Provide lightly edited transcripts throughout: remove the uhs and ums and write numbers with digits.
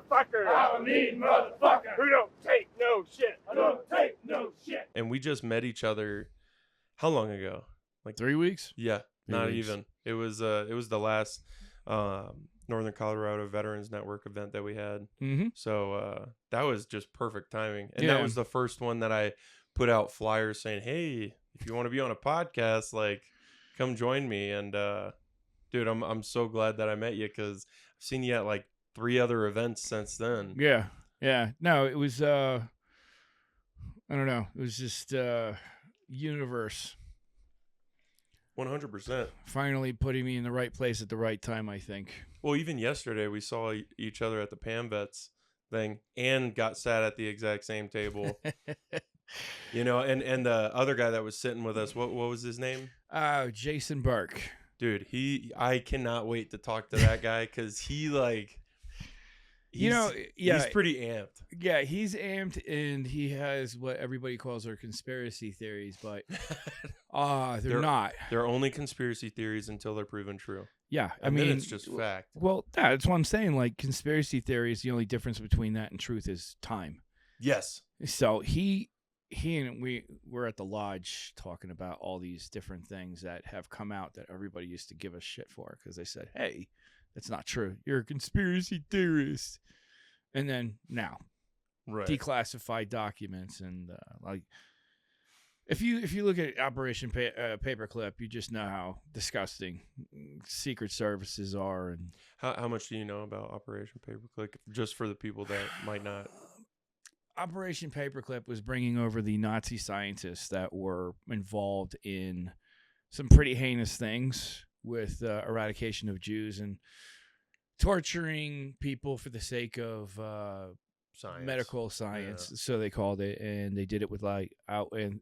motherfucker. I'm a mean motherfucker. Who don't take no shit. I don't take no shit. And we just met each other. How long ago? Like 3 weeks? Yeah, 3 not weeks. even. It was the last Northern Colorado Veterans Network event that we had. Mm-hmm. So that was just perfect timing. And Yeah. that was the first one that I put out flyers saying, hey, if you want to be on a podcast, like, come join me. And dude, I'm so glad that I met you, because I've seen you at like 3 other events since then. Yeah. Yeah. No, it was, I don't know. It was just universe 100%. finally putting me in the right place at the right time, I think. Well, even yesterday we saw each other at the Pam Vets thing and got sat at the exact same table. You know, and the other guy that was sitting with us, what was his name? Jason Burke. Dude, I cannot wait to talk to that guy, because he he's pretty amped. Yeah, he's amped, and he has what everybody calls their conspiracy theories, but they're not. They're only conspiracy theories until they're proven true. Yeah, I And mean, then it's just fact. Well, that's what I'm saying. Like, conspiracy theories, the only difference between that and truth is time. Yes. So he and we were at the lodge talking about all these different things that have come out that everybody used to give us shit for, because they said, hey, that's not true. You're a conspiracy theorist. And then now, Right. declassified documents, and like, if you look at Operation Paperclip, you just know how disgusting Secret Services are. And How much do you know about Operation Paperclip, just for the people that might not? Operation Paperclip was bringing over the Nazi scientists that were involved in some pretty heinous things with eradication of Jews and torturing people for the sake of Science. medical science. Yeah. So they called it, and they did it with like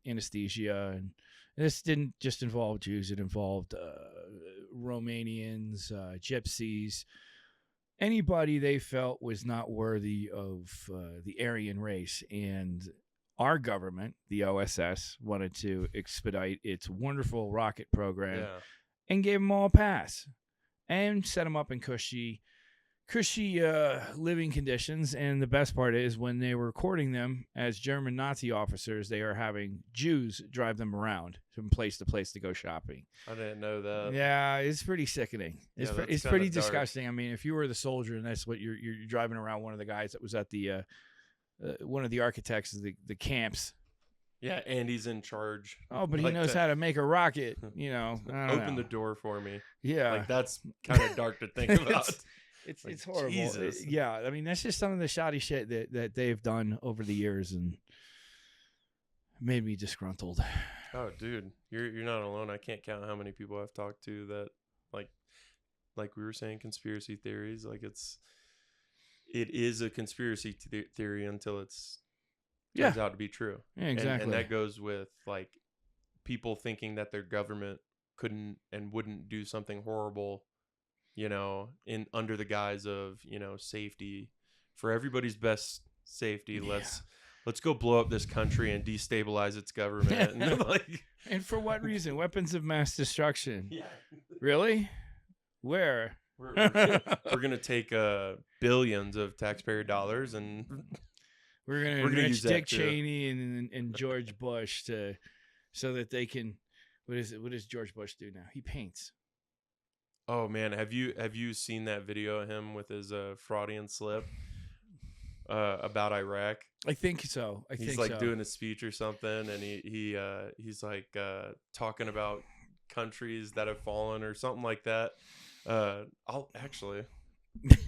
anesthesia. And this didn't just involve Jews; it involved Romanians, gypsies. Anybody they felt was not worthy of the Aryan race. And our government, the OSS, wanted to expedite its wonderful rocket program and gave them all a pass and set them up in cushy living conditions. And the best part is, when they were recording them as German Nazi officers, they are having Jews drive them around from place to place to go shopping. I didn't know that. Yeah, it's pretty sickening. It's, Yeah, that's it's kinda pretty dark. disgusting. I mean, if you were the soldier and that's what you're driving around, one of the guys that was at the one of the architects of the camps. Yeah, and he's in charge. Oh, but he Like knows that. how to make a rocket. You know, I don't Open know. the door for me. Yeah, Like, that's kind of dark to think about. Like, It's horrible. Jesus. Yeah, I mean, that's just some of the shoddy shit that they've done over the years, and made me disgruntled. Oh, dude, you're not alone. I can't count how many people I've talked to that, like we were saying, conspiracy theories. Like, it is a conspiracy theory until it's turns out to be true. Yeah, exactly. And that goes with like people thinking that their government couldn't and wouldn't do something horrible, you know, under the guise of, you know, safety, for everybody's best safety. Yeah. Let's go blow up this country and destabilize its government. And like, And for what reason? Weapons of mass destruction. yeah, Really? Where? we're gonna take billions of taxpayer dollars and We're gonna We're gonna enrich use that Dick too. Cheney and George Bush so that they can. What does George Bush do now? He paints. oh man, have you seen that video of him with his Freudian slip about Iraq? I think so. He's like doing a speech or something, and he's like talking about countries that have fallen or something like that. I'll actually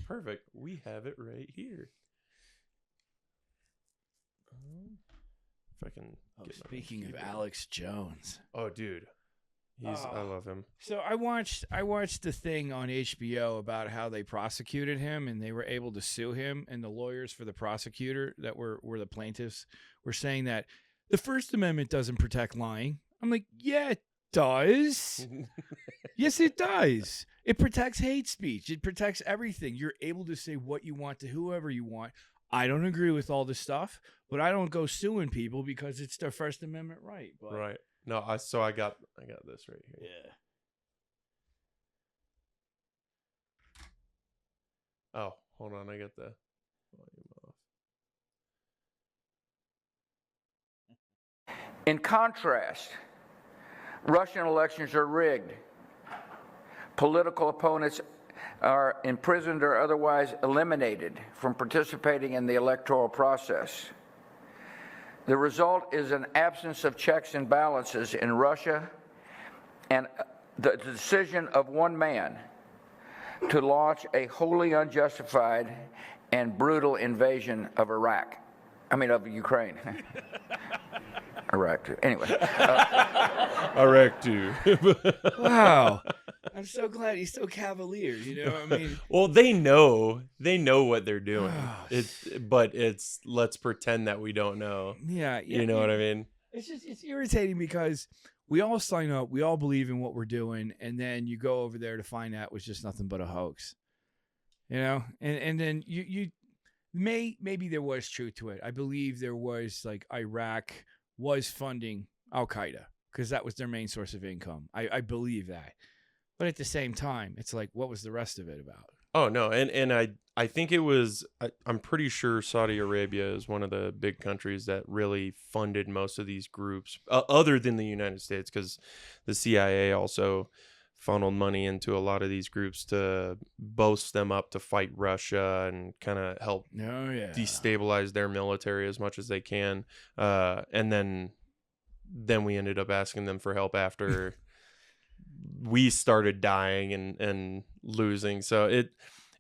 perfect. We have it right here. If I can. Get my Speaking of keyboard. Alex Jones. Oh, dude, I love him. So I watched the thing on HBO about how they prosecuted him, and they were able to sue him, and the lawyers for the prosecutor that were the plaintiffs were saying that the First Amendment doesn't protect lying. I'm like, yeah, it does. Yes, it does. It protects hate speech. It protects everything. You're able to say what you want to whoever you want. I don't agree with all this stuff, but I don't go suing people because it's their First Amendment right. But Right. No, I got this right here. yeah. Oh, hold on, I got the In contrast, Russian elections are rigged. Political opponents are imprisoned or otherwise eliminated from participating in the electoral process. The result is an absence of checks and balances in Russia and the decision of one man to launch a wholly unjustified and brutal invasion of of Ukraine. Iraq, too. Anyway. Iraq too. Wow. I'm so glad he's so cavalier. You know, I mean, well, they know what they're doing. But it's let's pretend that we don't know. Yeah. You know what I mean? It's irritating because we all sign up, we all believe in what we're doing, and then you go over there to find out it was just nothing but a hoax. You know, and then you maybe there was truth to it. I believe there was, like, Iraq was funding Al Qaeda because that was their main source of income. I believe that. But at the same time, it's like, what was the rest of it about? Oh, no. And I think it was, I'm pretty sure Saudi Arabia is one of the big countries that really funded most of these groups, other than the United States, because the CIA also funneled money into a lot of these groups to boast them up to fight Russia and kind of help destabilize their military as much as they can. And then we ended up asking them for help after we started dying and losing. So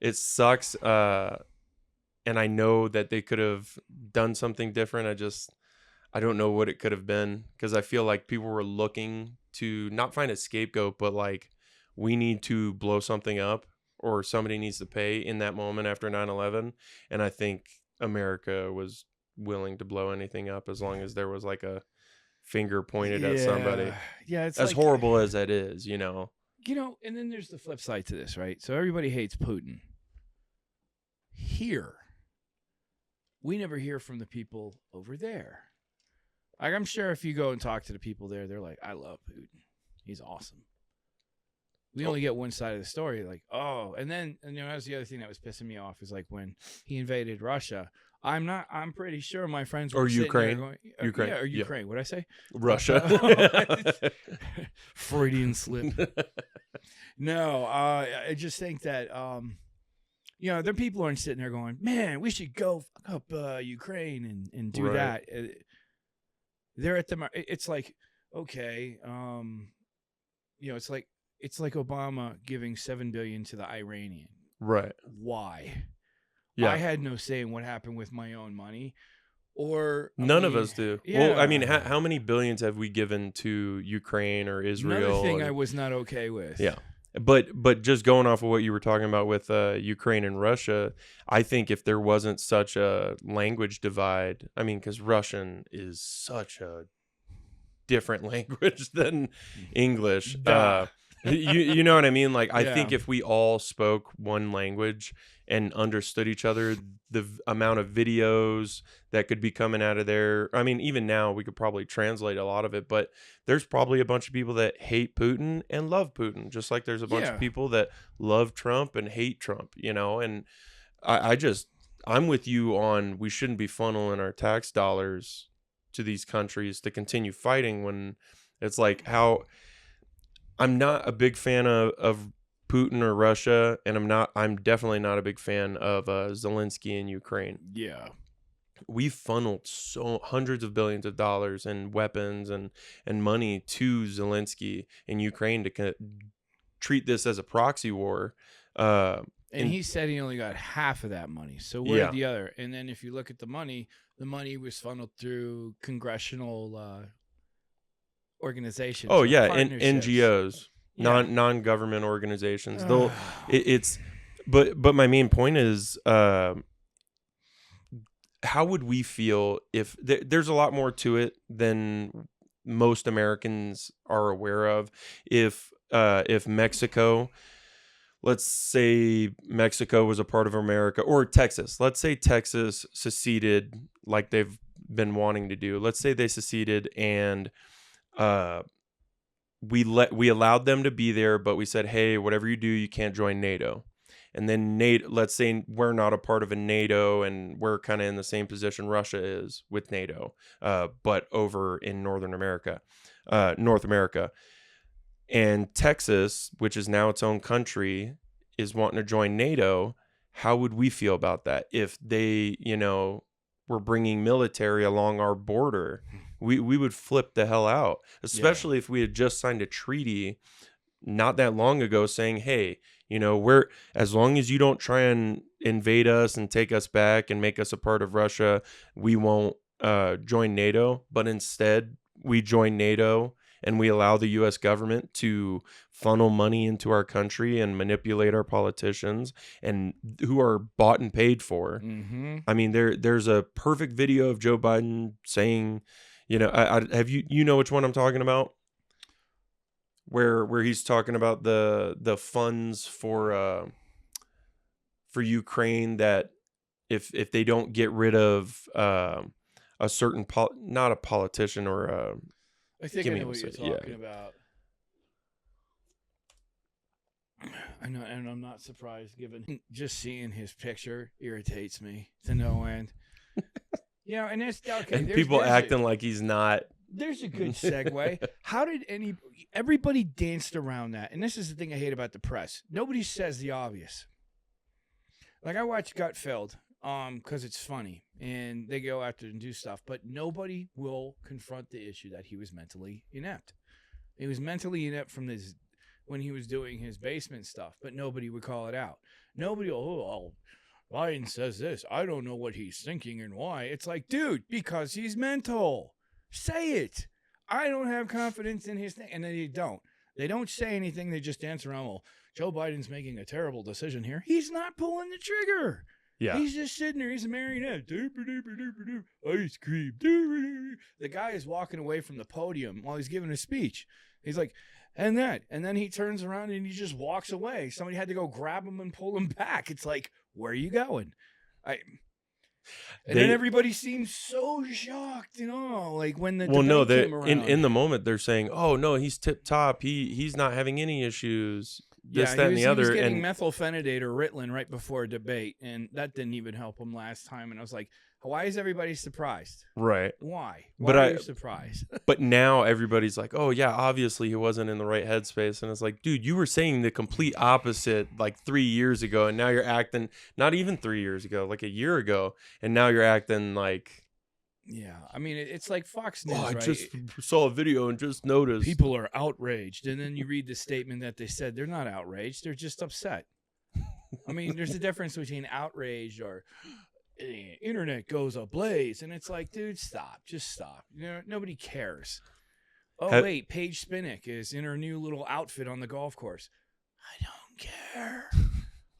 it sucks. And I know that they could have done something different. I don't know what it could have been, because I feel like people were looking to not find a scapegoat, but like, we need to blow something up or somebody needs to pay in that moment after 9/11. And I think America was willing to blow anything up as long as there was like a finger pointed at somebody. Yeah, it's as like, horrible as that is, you know. And then there's the flip side to this, right? So everybody hates Putin. Here, we never hear from the people over there. Like, I'm sure if you go and talk to the people there, they're like, I love Putin. He's awesome. We only get one side of the story, like, oh, and then, that was the other thing that was pissing me off, is like when he invaded Russia. I'm pretty sure my friends were Ukraine. Going, Ukraine. Yeah, or Ukraine. What'd I say? Russia. Freudian slip. No, I just think that, their people aren't sitting there going, man, we should go fuck up Ukraine and do that. They're at the, it's like, okay, it's like Obama giving $7 billion to the Iranian. Right. Why? Yeah. I had no say in what happened with my own money. Or none of us do. Yeah. Well, I mean, how many billions have we given to Ukraine or Israel? Another thing I was not okay with. Yeah. But just going off of what you were talking about with Ukraine and Russia, I think if there wasn't such a language divide, I mean, because Russian is such a different language than English. You know what I mean? Like, I think if we all spoke one language and understood each other, the amount of videos that could be coming out of there. I mean, even now we could probably translate a lot of it, but there's probably a bunch of people that hate Putin and love Putin, just like there's a bunch of people that love Trump and hate Trump, and I'm with you on, we shouldn't be funneling our tax dollars to these countries to continue fighting, when it's like, how I'm not a big fan of Putin or Russia, and I'm definitely not a big fan of Zelensky in Ukraine. Yeah. We funneled hundreds of billions of dollars in weapons and money to Zelensky in Ukraine to treat this as a proxy war. And he said he only got half of that money. So where'd the other? And then if you look at the money was funneled through congressional organizations. Oh yeah, and NGOs. Non-government organizations. But my main point is, how would we feel if there's a lot more to it than most Americans are aware of? If Mexico, let's say Mexico was a part of America, or Texas. Let's say Texas seceded, like they've been wanting to do. Let's say they seceded and we allowed them to be there, but we said, hey, whatever you do, you can't join NATO. and then NATO, let's say we're not a part of a NATO, and we're kind of in the same position Russia is with NATO, but over in North America, and Texas, which is now its own country, is wanting to join NATO. How would we feel about that if they, were bringing military along our border? We would flip the hell out, especially if we had just signed a treaty not that long ago saying, hey, we're, as long as you don't try and invade us and take us back and make us a part of Russia, we won't join NATO. But instead, we join NATO and we allow the U.S. government to funnel money into our country and manipulate our politicians, and who are bought and paid for. Mm-hmm. I mean, there's a perfect video of Joe Biden saying, have you know which one I'm talking about? Where he's talking about the funds for Ukraine, that if they don't get rid of a certain not a politician or I think I know what you're talking about. I know, and I'm not surprised, given just seeing his picture irritates me to no end. And that's okay. And people acting like he's not. There's a good segue. How did everybody danced around that? And this is the thing I hate about the press. Nobody says the obvious. Like, I watch Gutfeld because it's funny and they go after and do stuff, but nobody will confront the issue that he was mentally inept. He was mentally inept from when he was doing his basement stuff, but nobody would call it out. Nobody will, Bryan says this. I don't know what he's thinking and why. It's like, dude, because he's mental. Say it. I don't have confidence in his thing. And then they don't. They don't say anything. They just dance around. Well, Joe Biden's making a terrible decision here. He's not pulling the trigger. Yeah. He's just sitting there. He's a marionette. Ice cream. The guy is walking away from the podium while he's giving a speech. He's like, and then he turns around and he just walks away. Somebody had to go grab him and pull him back. It's like, where are you going? Then everybody seems so shocked, like when the debate came around. in the moment they're saying, "Oh no, he's tip top. He's not having any issues." This, that, and the other. He was getting methylphenidate or Ritalin right before a debate, and that didn't even help him last time. And I was like, why is everybody surprised? Right. Why? Why are you surprised? But now everybody's like, oh yeah, obviously he wasn't in the right headspace. And it's like, dude, you were saying the complete opposite like 3 years ago, and now you're acting, not even 3 years ago, like a year ago, and now you're acting like. Yeah, I mean, it's like Fox News, I right? just saw a video and just noticed. People are outraged. And then you read the statement that they said they're not outraged. They're just upset. I mean, there's a difference between outraged or internet goes ablaze. And it's like, dude, stop. Just stop. Nobody cares. Oh, wait, Paige Spinnick is in her new little outfit on the golf course. I don't care.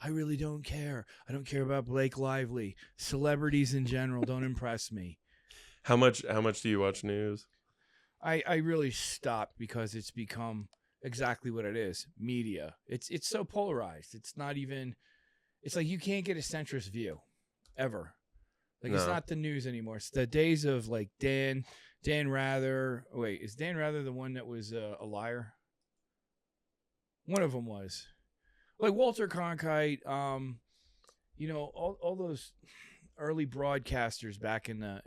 I really don't care. I don't care about Blake Lively. Celebrities in general don't impress me. How much do you watch news? I really stopped because it's become exactly what it is. Media. It's so polarized. It's not even, it's like you can't get a centrist view ever. Like It's not the news anymore. It's the days of like Dan Rather. Wait, is Dan Rather the one that was a liar? One of them was. Like Walter Cronkite, all those early broadcasters back in the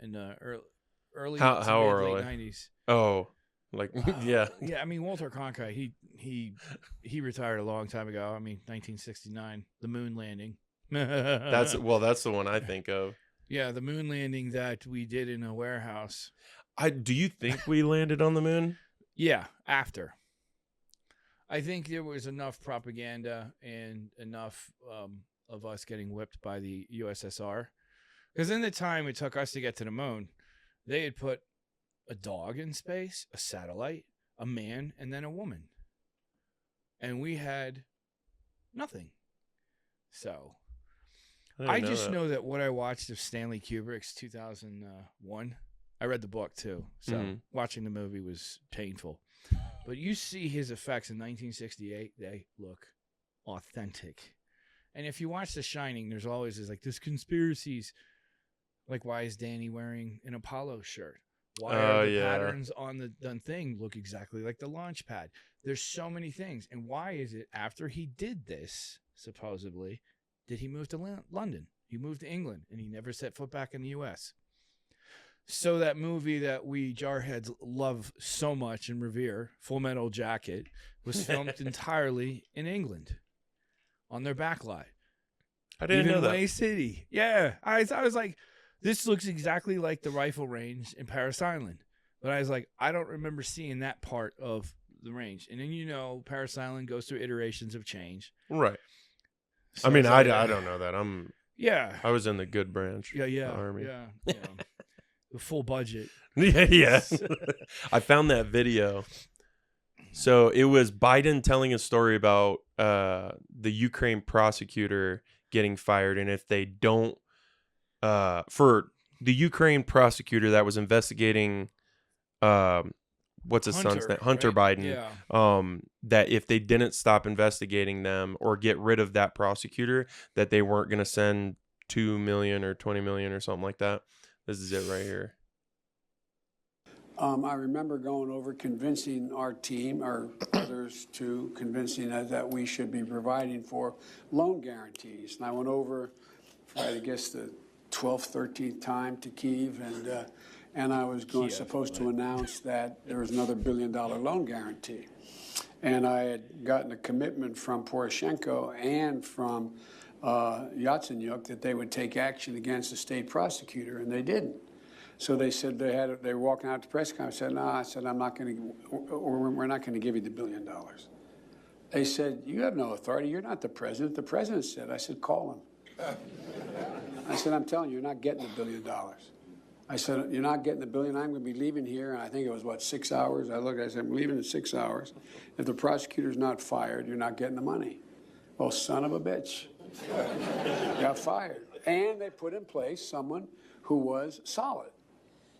early how early? Late 90s. Oh, like yeah. Yeah, I mean Walter Cronkite, he retired a long time ago. I mean 1969, the moon landing. That's the one I think of. Yeah, the moon landing that we did in a warehouse. Do you think we landed on the moon? Yeah, after. I think there was enough propaganda and enough of us getting whipped by the USSR. Because in the time it took us to get to the moon, they had put a dog in space, a satellite, a man, and then a woman. And we had nothing. So I just know that what I watched of Stanley Kubrick's 2001, I read the book too. So watching the movie was painful. But you see his effects in 1968, they look authentic. And if you watch The Shining, there's always this conspiracies. Like, why is Danny wearing an Apollo shirt? Why are the patterns on the thing look exactly like the launch pad? There's so many things. And why is it after he did this, supposedly, did he move to London. He moved to England, and he never set foot back in the U.S. So that movie that we jarheads love so much and revere, Full Metal Jacket, was filmed entirely in England on their backlot. I didn't know that. Way City. Yeah. I was like, this looks exactly like the rifle range in Paris Island. But I was like, I don't remember seeing that part of the range. And then, Paris Island goes through iterations of change. Right. So I mean, like, I don't know that. I was in the good branch. Yeah. Army. Yeah. The full budget. Yeah. I found that video. So it was Biden telling a story about the Ukraine prosecutor getting fired, and if they don't, for the Ukraine prosecutor that was investigating, what's his son's name, Hunter right? Biden, Yeah. that if they didn't stop investigating them or get rid of that prosecutor, that they weren't going to send 2 million or 20 million or something like that. This is it right here. I remember going over convincing our team, or others too, convincing us that we should be providing for loan guarantees. And I went over, I guess, the 12th, 13th time to Kyiv, and I was supposed to announce that there was another $1 billion loan guarantee. And I had gotten a commitment from Poroshenko and from Yatsenyuk that they would take action against the state prosecutor, and they didn't. So they said they were walking out to press conference. I said, no, I'm not going to, we're not going to give you the $1 billion. They said, you have no authority. You're not the president. The president said. I said, call him. I said, I'm telling you, you're not getting the $1 billion. I said, you're not getting the $1 billion. I'm going to be leaving here. And I think it was, 6 hours? I said, I'm leaving in 6 hours. If the prosecutor's not fired, you're not getting the money. Well, son of a bitch. Got fired. And they put in place someone who was solid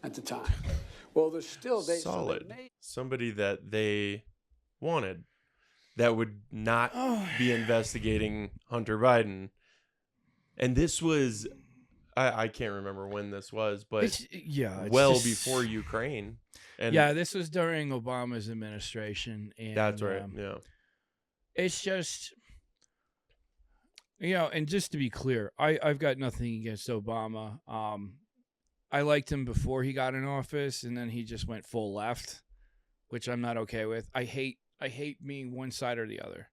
at the time. Well, there's still solid. Somebody that they wanted that would not be investigating Hunter Biden. And this was, I can't remember when this was, but it's before Ukraine. And this was during Obama's administration. And, that's right. Yeah. It's just, and just to be clear, I've got nothing against Obama. I liked him before he got in office, and then he just went full left, which I'm not okay with. I hate being one side or the other.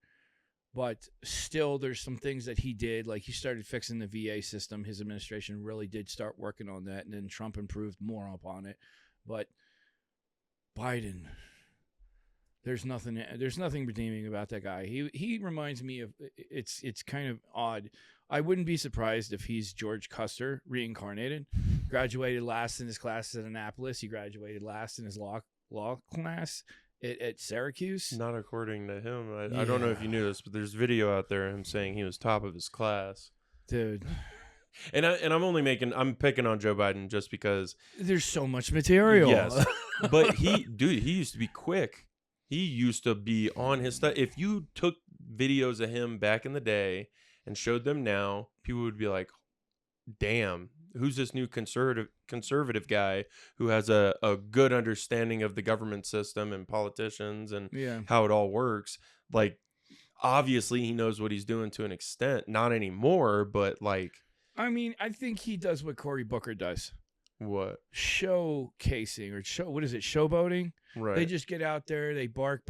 But still, there's some things that he did, like he started fixing the VA system. His administration really did start working on that, and then Trump improved more upon it. But Biden, there's nothing redeeming about that guy. He reminds me of, it's kind of odd. I wouldn't be surprised if he's George Custer reincarnated. Graduated last in his class at Annapolis. He graduated last in his law class at Syracuse. Not according to him. I don't know if you knew this, but there's video out there of him saying he was top of his class. Dude. And I'm picking on Joe Biden just because there's so much material. Yes. But he used to be quick. He used to be on his stuff. If you took videos of him back in the day and showed them now, people would be like, damn, who's this new conservative guy who has a good understanding of the government system and politicians and how it all works? Like, obviously he knows what he's doing to an extent. Not anymore, but like, I mean, I think he does what Cory Booker does. What? Showcasing or what is it? Showboating? Right. They just get out there, they bark.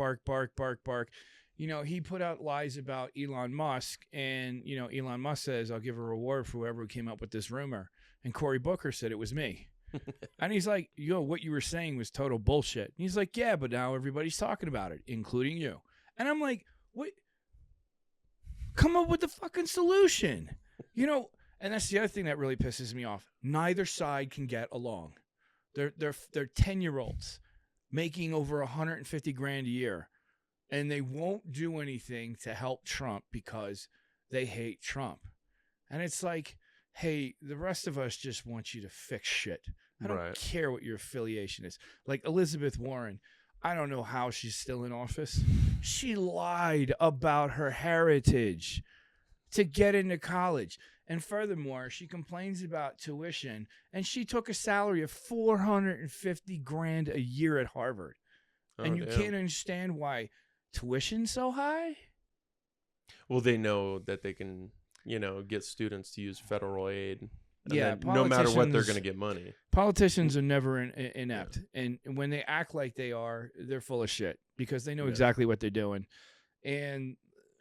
He put out lies about Elon Musk, and, Elon Musk says, I'll give a reward for whoever came up with this rumor. And Cory Booker said it was me. And he's like, what you were saying was total bullshit. And he's like, yeah, but now everybody's talking about it, including you. And I'm like, what? Come up with the fucking solution. And that's the other thing that really pisses me off. Neither side can get along. They're 10-year-olds making over $150,000 a year, and they won't do anything to help Trump because they hate Trump. And it's like, hey, the rest of us just want you to fix shit. I don't care what your affiliation is. Like Elizabeth Warren, I don't know how she's still in office. She lied about her heritage to get into college. And furthermore, she complains about tuition, and she took a salary of $450,000 a year at Harvard. And you can't understand why tuition's so high? Well, they know that they can get students to use federal aid. And Yeah, then no matter what, they're politicians- going to get money. Politicians are never inept, and when they act like they are, they're full of shit because they know Yeah. exactly what they're doing, and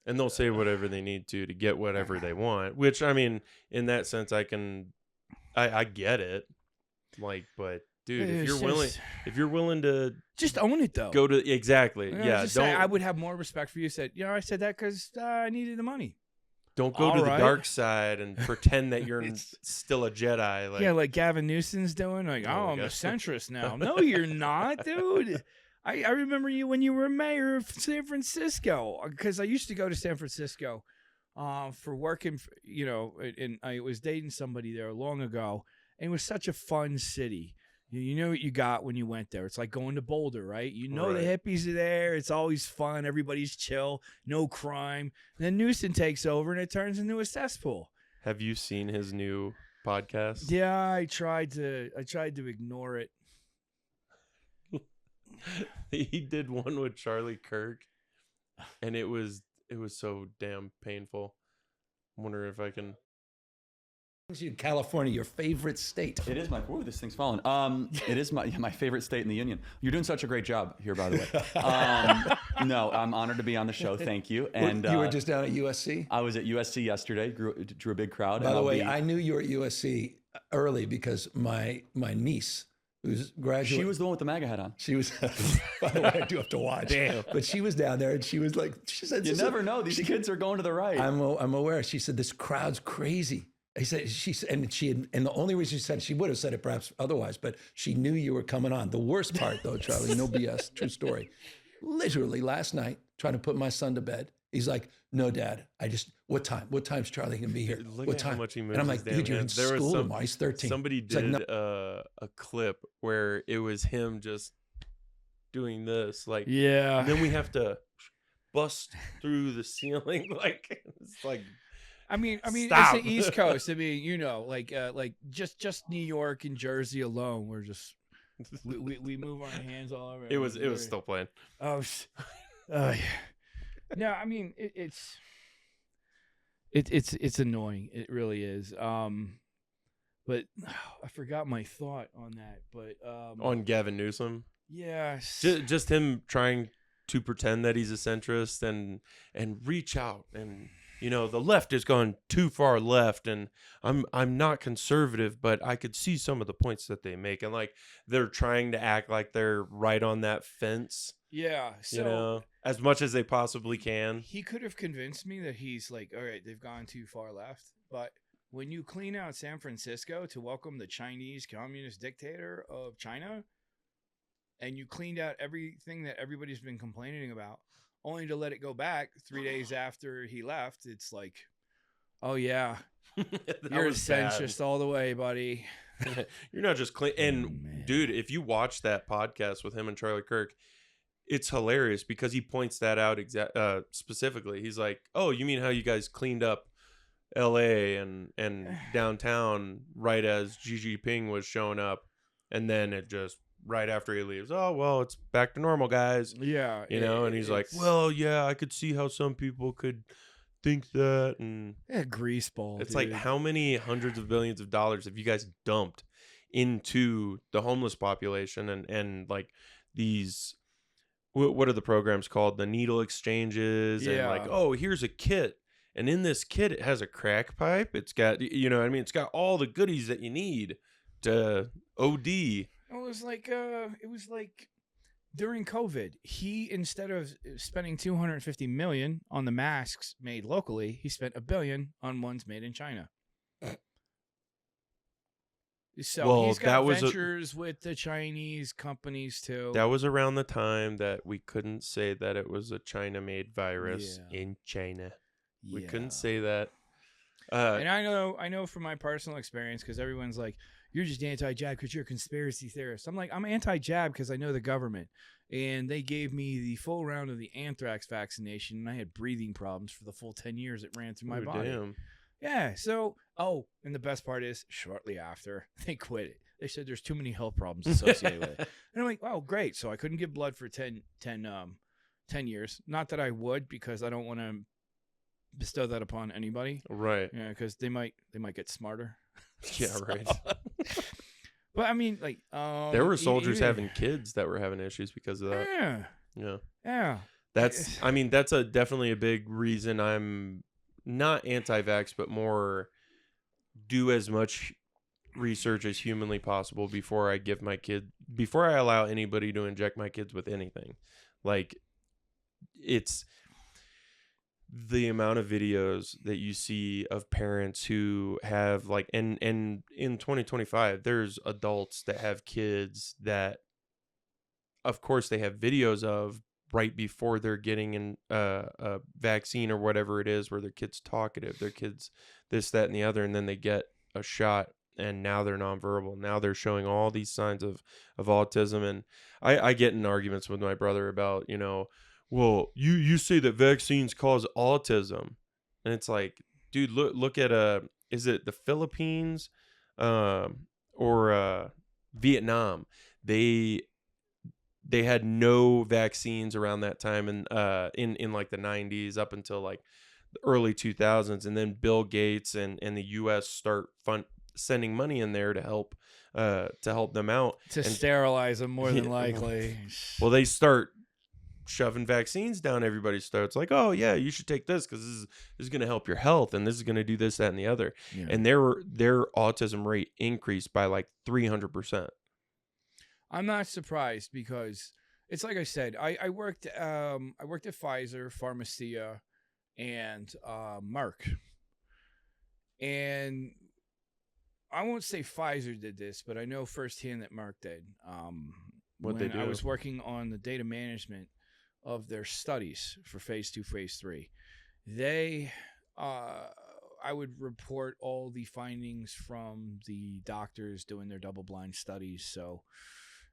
And they'll say whatever they need to get whatever they want, which, I mean, in that sense, I get it. Like, but dude, It's if you're willing to just own it though. go to exactly, You know, yeah, just don't say, I would have more respect for you. Said, I said that because I needed the money. don't go to All the right. dark side and pretend that you're still a Jedi. Like, Yeah, like Gavin Newsom's doing. Like, Oh, oh, I'm a God. centrist now. No, you're not, dude. I remember you when you were mayor of San Francisco, because I used to go to San Francisco for working, and I was dating somebody there long ago, and it was such a fun city. You know what you got when you went there. It's like going to Boulder, right? The hippies are there. It's always fun. Everybody's chill. No crime. And then Newsom takes over, and it turns into a cesspool. have you seen his new podcast? Yeah, I tried to ignore it. He did one with Charlie Kirk, and it was so damn painful. I'm wondering if I can. California, your favorite state. It is this thing's falling. It is my favorite state in the union. You're doing such a great job here, by the way. No, I'm honored to be on the show. Thank you. And You were just down at USC? I was at USC yesterday. Drew a big crowd. By the way, I knew you were at USC early because my niece, who's graduating. She was the one with the MAGA hat on. She was, by the way, I do have to watch. Damn. But she was down there and she was like, she said, You never know. These kids are going to the right. I'm aware. She said, this crowd's crazy. And the only reason she said, she would have said it perhaps otherwise, but she knew you were coming on. The worst part though, Charlie, no BS, true story. Literally last night, trying to put my son to bed. He's like, no, Dad, what time? What time's Charlie going to be here? Look what at time? how much he moves and I'm his like, damn dude, you're in hands. There was school some- tomorrow. He's 13. Somebody He's like, did "No." a clip where it was him just doing this, like, Yeah. and then we have to bust through the ceiling, like it's like. I mean, Stop. it's the East Coast. I mean, like just New York and Jersey alone, we're just we move our hands all over. It was still playing. Oh, yeah. No, I mean it's annoying. It really is. But I forgot my thought on that. But On Gavin Newsom, yes, just him trying to pretend that he's a centrist and reach out, and the left has gone too far left, and I'm not conservative, but I could see some of the points that they make, and like they're trying to act like they're right on that fence, yeah. So as much as they possibly can. he could have convinced me that he's like, all right, they've gone too far left. But when you clean out San Francisco to welcome the Chinese communist dictator of China, and you cleaned out everything that everybody's been complaining about, only to let it go back 3 days after he left, it's like, oh yeah, you're a centrist all the way, buddy. You're not just clean. And man. dude, if you watch that podcast with him and Charlie Kirk, it's hilarious because he points that out specifically. He's like, "Oh, you mean how you guys cleaned up L.A. and downtown right as Xi Jinping was showing up, and then it just right after he leaves, oh well, it's back to normal, guys." Yeah, And he's like, "Well, yeah, I could see how some people could think that," and greaseball. it's dude. like, how many hundreds of billions of dollars have you guys dumped into the homeless population and like these, what are the programs called? The needle exchanges, and like, oh, here's a kit, and in this kit it has a crack pipe. It's got, it's got all the goodies that you need to OD. It was like during COVID, he, instead of spending $250 million on the masks made locally, he spent $1 billion on ones made in China. So Well, he's that got was ventures with the Chinese companies too. That was around the time that we couldn't say that it was a China-made virus in China. We couldn't say that. And I know from my personal experience, because everyone's like, you're just anti-jab because you're a conspiracy theorist. I'm like, I'm anti-jab because I know the government. And they gave me the full round of the anthrax vaccination, and I had breathing problems for the full 10 years it ran through my body. Damn. Yeah, so, and the best part is, shortly after, they quit it. They said there's too many health problems associated with it. And I'm like, oh, great. So I couldn't give blood for 10 years. Not that I would, because I don't want to bestow that upon anybody. Right. Yeah, because they might get smarter. Yeah, right. But I mean, like, There were soldiers having kids that were having issues because of that. Yeah, Yeah. yeah. That's definitely a big reason I'm not anti-vax, but more do as much research as humanly possible before I allow anybody to inject my kids with anything. Like, it's the amount of videos that you see of parents who have like, and in 2025, there's adults that have kids that, of course, they have videos of right before they're getting a vaccine or whatever it is, where their kid's talkative, their kid's this, that, and the other, and then they get a shot and now they're nonverbal. Now they're showing all these signs of autism. And I get in arguments with my brother about, well, you say that vaccines cause autism. And it's like, dude, look at is it the Philippines or Vietnam? They had no vaccines around that time, and in like the 90s up until like the early 2000s, and then Bill Gates and the US start sending money in there to help them out, to sterilize them more than likely. Well, they start shoving vaccines down everybody's throats, like, oh yeah, you should take this because this is going to help your health, and this is going to do this, that, and the other. Yeah. And their autism rate increased by like 300%. I'm not surprised, because it's like I said, I worked at Pfizer, Pharmacia, and Merck, and I won't say Pfizer did this, but I know firsthand that Merck did. What they do? I was working on the data management of their studies for phase 2, phase 3. I would report all the findings from the doctors doing their double-blind studies. So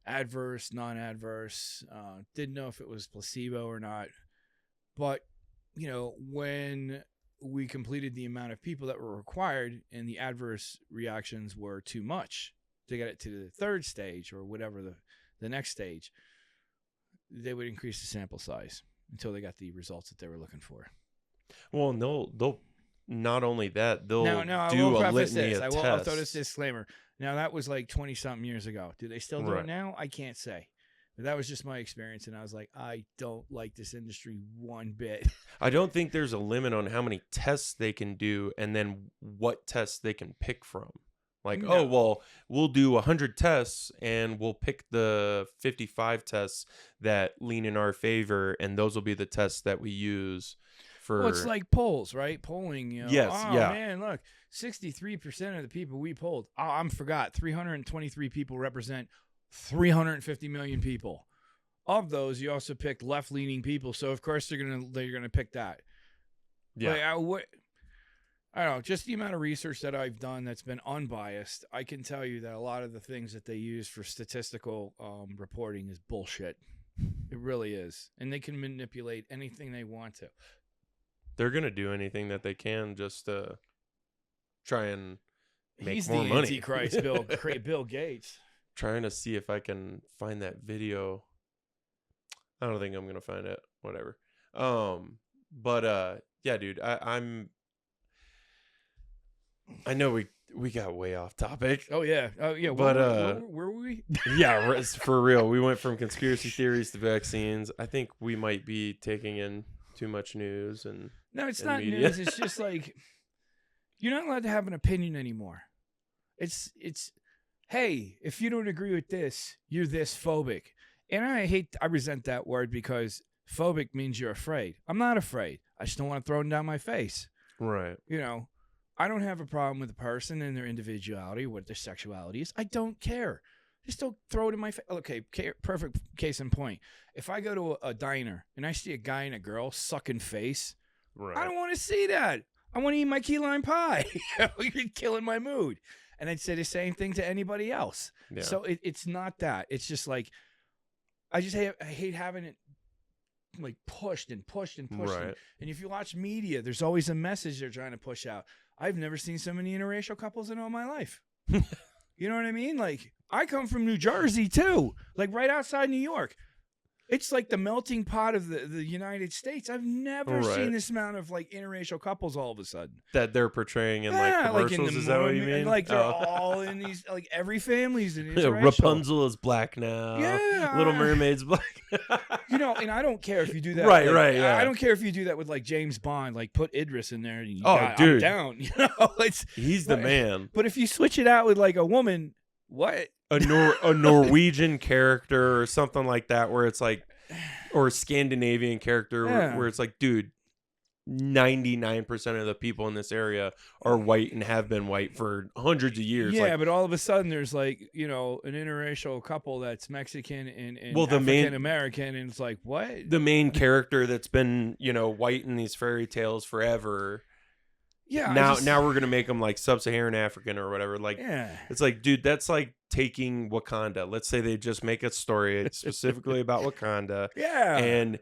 adverse, non-adverse, didn't know if it was placebo or not. But, when we completed the amount of people that were required and the adverse reactions were too much to get it to the third stage or whatever the next stage, they would increase the sample size until they got the results that they were looking for. Well, and they'll not only that, they'll now, do I will a litany this. of I'll tests. throw this disclaimer. Now, that was like 20-something years ago. Do they still do it now? I can't say. But that was just my experience, and I was like, I don't like this industry one bit. I don't think there's a limit on how many tests they can do and then what tests they can pick from. Like, no. Oh, well, we'll do 100 tests and we'll pick the 55 tests that lean in our favor, and those will be the tests that we use for... Well, it's like polls, right? Polling, Yes, yeah. Man, look, 63% of the people we polled, I forgot, 323 people represent 350 million people. Of those, you also picked left-leaning people, so of course they're gonna pick that. Yeah. Like, I don't know, just the amount of research that I've done that's been unbiased, I can tell you that a lot of the things that they use for statistical reporting is bullshit. It really is. And they can manipulate anything they want to. They're going to do anything that they can just to try and make He's more the money. Antichrist, Bill Gates. Trying to see if I can find that video. I don't think I'm going to find it. Whatever. But yeah, dude, I know we got way off topic. Oh yeah. But where were we? Yeah, for real. We went from conspiracy theories to vaccines. I think we might be taking in too much news and no, it's and not media. news. It's just like you're not allowed to have an opinion anymore. It's hey, if you don't agree with this, you're this phobic. And I resent that word because phobic means you're afraid. I'm not afraid. I just don't want to throw it down my face. Right. I don't have a problem with a person and their individuality, what their sexuality is. I don't care. Just don't throw it in my face. Okay, perfect case in point. If I go to a diner and I see a guy and a girl sucking face, right. I don't want to see that. I want to eat my key lime pie. You're killing my mood. And I'd say the same thing to anybody else. Yeah. So it's not that. It's just like, I hate having it like pushed and pushed and pushed. Right. And if you watch media, there's always a message they're trying to push out. I've never seen so many interracial couples in all my life. You know what I mean? Like, I come from New Jersey too, like right outside New York. It's like the melting pot of the United States. I've never Right. seen this amount of like interracial couples all of a sudden. That they're portraying in Yeah, like commercials. in the Is that what you movie, mean? like they're Oh. all in these, like every family's in interracial. Rapunzel is black now. Yeah. Little Mermaid's black. You know, and I don't care if you do that. Right, like, right, yeah. I don't care if you do that with like James Bond. Like put Idris in there. And you Oh, I'm dude. down. You know, it's He's the man. But if you switch it out with like a woman, what? A Norwegian character or something like that, where it's like, or a Scandinavian character Yeah. where it's like, dude, 99% of the people in this area are white and have been white for hundreds of years. Yeah, Like, but all of a sudden there's like, you know, an interracial couple that's Mexican and Well, the main- African American, and it's like, what? the main character that's been, you know, white in these fairy tales forever. Yeah. Now we're gonna make them like sub-Saharan African or whatever. Like, Yeah. it's like, dude, that's like taking Wakanda. Let's say they just make a story specifically about Wakanda, Yeah. and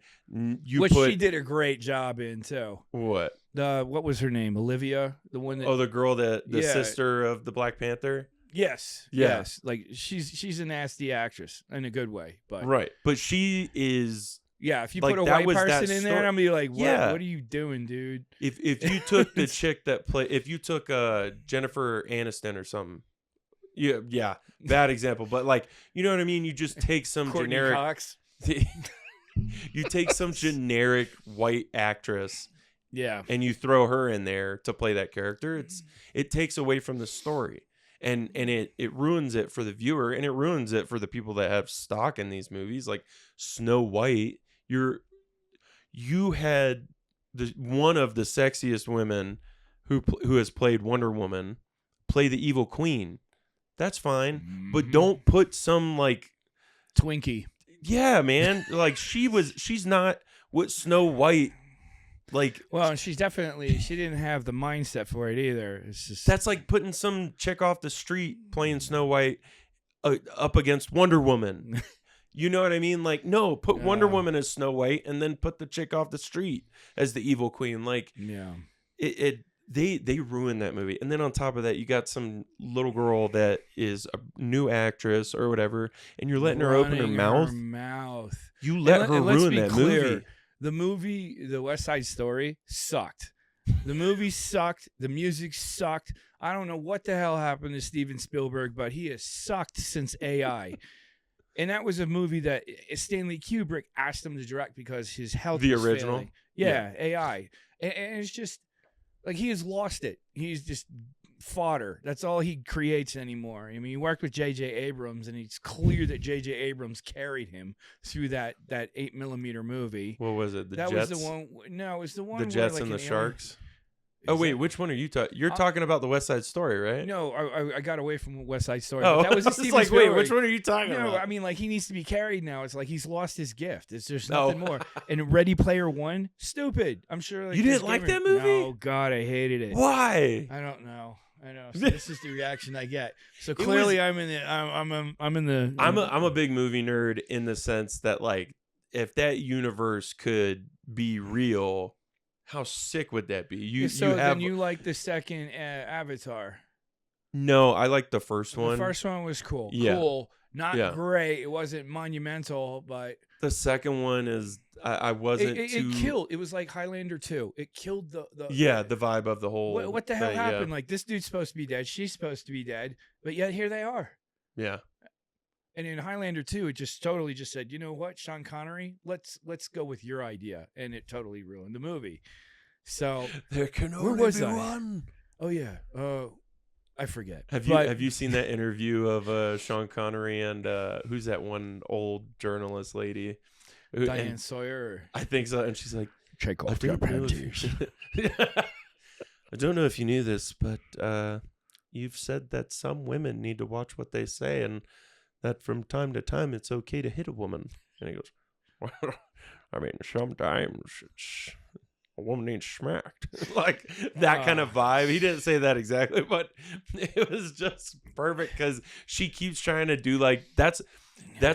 you Which put she did a great job in too. what? What was her name? Olivia, the one that. Oh, the girl the Yeah. sister of the Black Panther. Yes. Yeah. Yes. Like she's a nasty actress in a good way, but Right, but she is. yeah, if you Like, put a that white was that person in there, story- I'm gonna be like, what? Yeah. What are you doing, dude? If you took the chick that play, if you took Jennifer Aniston or something, yeah, bad example, but like, you know what I mean. You just take some Courtney generic. Cox. You take some generic white actress Yeah. and you throw her in there to play that character. It takes away from the story, and it ruins it for the viewer, and it ruins it for the people that have stock in these movies. Like Snow White, you had one of the sexiest women who has played Wonder Woman play the evil queen. That's fine, but don't put some like Twinkie. yeah, man. Like she's not what Snow White. Like, Well, and she didn't have the mindset for it either. It's just that's like putting some chick off the street playing Snow White up against Wonder Woman. You know what I mean? Like, no, put Wonder Woman as Snow White and then put the chick off the street as the evil queen. Like, yeah. They ruined that movie. And then on top of that, you got some little girl that is a new actress or whatever, and you're letting her open her mouth. You let her let's ruin be that clear, movie. The West Side Story, sucked. The movie sucked. The music sucked. I don't know what the hell happened to Steven Spielberg, but he has sucked since AI. And that was a movie that Stanley Kubrick asked him to direct because his health The was original? failing. Yeah, AI. And it's just like he has lost it. He's just fodder. That's all he creates anymore. I mean, he worked with J.J. Abrams, and it's clear that J.J. Abrams carried him through that 8mm movie. What was it? The That Jets? was the one. No, it was the one. The where, Jets like, and the an alien- Sharks? Is Oh, wait, that- which one are you talking? You're talking about the West Side Story, right? No, I got away from West Side Story. Oh, but that was I a was Steven like, wait, Spielberg. which one are you talking No, about? I mean, like, he needs to be carried now. It's like he's lost his gift. It's just No. nothing more. And Ready Player One, stupid. I'm sure. Like, You this didn't like gamer- that movie? No, God, I hated it. Why? I don't know. I know. So this is the reaction I get. So clearly, I'm in the. I'm in the. I'm a big movie nerd in the sense that, like, if that universe could be real, how sick would that be? So you have then you like the second Avatar? no. I like the first The one. first one was cool. Yeah. Cool. Not Yeah. great. It wasn't monumental, but The second one is I wasn't it too. killed. It was like Highlander 2. It killed the Yeah, the vibe of the whole. What the hell thing, happened? Like, this dude's supposed to be dead. She's supposed to be dead, but yet here they are. Yeah. And in Highlander 2, it just totally just said, you know what, Sean Connery, let's go with your idea, and it totally ruined the movie. So There can Where only was be I? one. oh yeah, I forget. Have you seen that interview of Sean Connery and who's that one old journalist lady? Diane And Sawyer? I think so, and she's like, Check I don't know I don't know if you knew this, but you've said that some women need to watch what they say, and that from time to time it's okay to hit a woman. And he goes, well, I mean, sometimes a woman needs smacked. Like that kind of vibe. He didn't say that exactly, but it was just perfect because she keeps trying to do like that's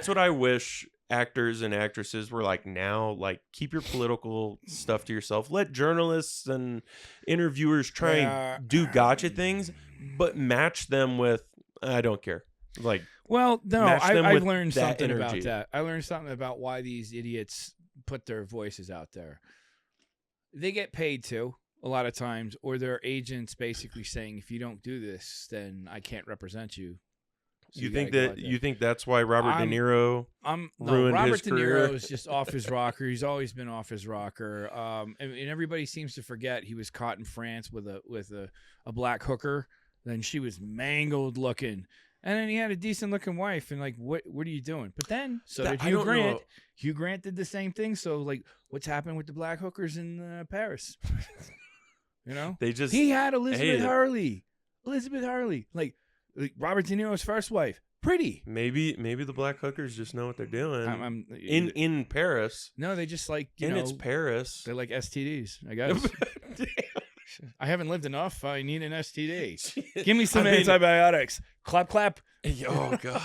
what I wish actors and actresses were like now. Like, keep your political stuff to yourself. Let journalists and interviewers try and do gotcha things, but match them with I don't care. Like, Well, no, Match them I've with learned that something about energy. that. I learned something about why these idiots put their voices out there. They get paid to a lot of times, or their agents basically saying, if you don't do this, then I can't represent you. So You gotta think go that out there. you think that's why Robert De Niro No, ruined Robert his De career? Niro is just off his rocker. He's always been off his rocker. And everybody seems to forget he was caught in France with a black hooker. Then she was mangled looking. And then he had a decent looking wife, and like, what are you doing? But then, so That- did I Hugh don't Grant. know. Hugh Grant did the same thing. So like, what's happened with the black hookers in Paris? You know, They just he had Elizabeth hey, Hurley. Like Robert De Niro's first wife, pretty. maybe the black hookers just know what they're doing. I'm in Paris. no, they just like And it's Paris. They like STDs, I guess. I haven't lived enough. I need an STD. Give me some I mean- antibiotics. Clap, clap. Oh God.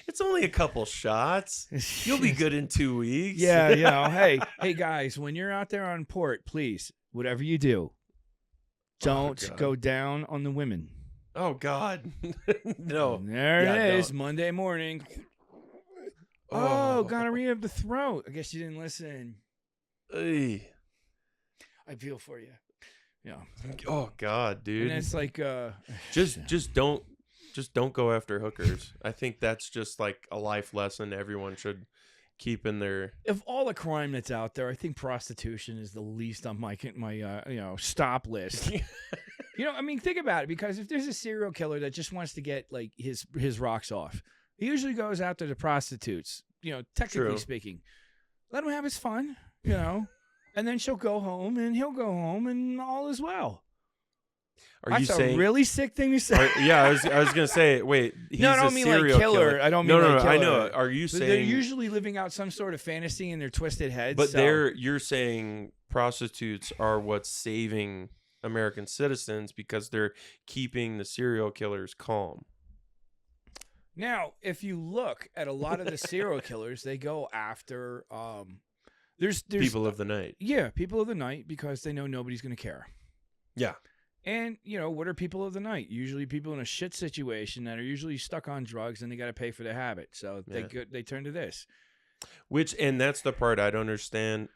It's only a couple shots. You'll be good in 2 weeks. Yeah, hey guys, when you're out there on port, please, whatever you do, don't God. go down on the women. Oh God. No. There Yeah, it is, don't. Monday morning. Oh, gonorrhea of the throat. I guess you didn't listen. Ey. I feel for you. Yeah. Oh God, dude. And it's like just don't go after hookers. I think that's just like a life lesson everyone should keep in their. of all the crime that's out there, I think prostitution is the least on my stop list. I mean, think about it, because if there's a serial killer that just wants to get like his rocks off, he usually goes after the prostitutes. Technically True. speaking, let him have his fun. And then she'll go home, and he'll go home, and all is well. Are That's you saying? a really sick thing to say. Yeah, I was gonna say. Wait, he's No, I don't a mean like serial killer. I don't mean no, like I killer. know. Are you But they're saying? usually living out some sort of fantasy in their twisted heads. But so. you're saying prostitutes are what's saving American citizens because they're keeping the serial killers calm. Now, if you look at a lot of the serial killers, they go after there's People of the night. Yeah, people of the night, because they know nobody's going to care. Yeah. And, what are people of the night? Usually people in a shit situation that are usually stuck on drugs, and they got to pay for their habit. So they turn to this. And that's the part I don't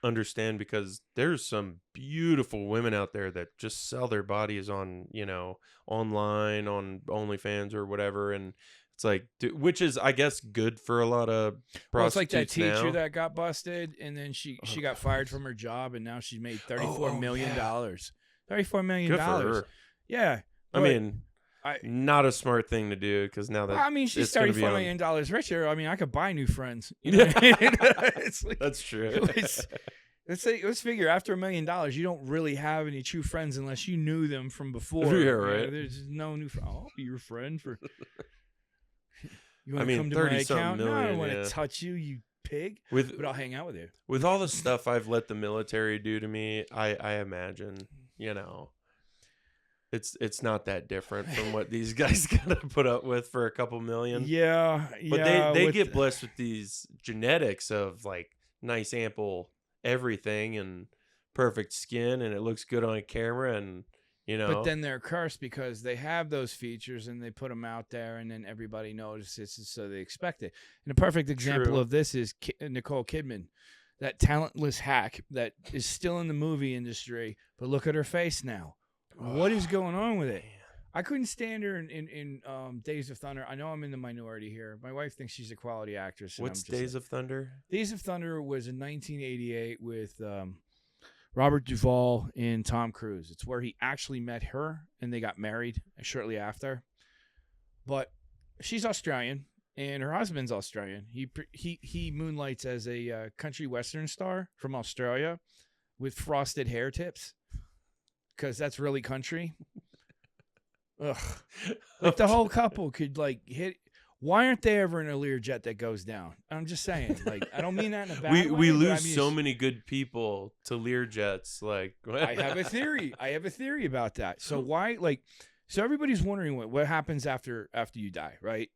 understand because there's some beautiful women out there that just sell their bodies on, online, on OnlyFans or whatever. And it's like, which is, I guess, good for a lot of prostitutes. Well, it's like that teacher now. that got busted, and then she got fired from her job, and now she's made $34 million. $34 million. Good for her. Yeah. I but- mean, not a smart thing to do because now that Well, I mean, she's it's gonna be $34 on- million richer. I mean, I could buy new friends. You know what I mean? It's like, That's true. let's figure, after $1 million, you don't really have any true friends unless you knew them from before. Yeah, right. There's no new friend. I'll be your friend for. You I want to mean, come to my 30-something account? No, I don't million, want yeah. to touch you, you pig. With But I'll hang out with you. with all the stuff I've let the military do to me, I imagine, it's not that different from what these guys gotta put up with for a couple million. Yeah, But yeah. they with- get blessed with these genetics of like nice ample everything and perfect skin, and it looks good on camera, and But then they're cursed because they have those features and they put them out there, and then everybody notices it, so they expect it. And a perfect example True. of this is Nicole Kidman, that talentless hack that is still in the movie industry, but look at her face now. What is going on with it? I couldn't stand her in Days of Thunder. I know I'm in the minority here. My wife thinks she's a quality actress. and What's I'm just Days of Thunder? Days of Thunder was in 1988 with Robert Duvall and Tom Cruise. It's where he actually met her, and they got married shortly after. But she's Australian, and her husband's Australian. He moonlights as a country western star from Australia with frosted hair tips, because that's really country. Ugh. Like the whole couple could like hit. Why aren't they ever in a Learjet that goes down? I'm just saying. Like, I don't mean that in a bad way. We but lose I mean, so many good people to Learjets. Like I have a theory. I have a theory about that. So why, like, so everybody's wondering what happens after you die, right?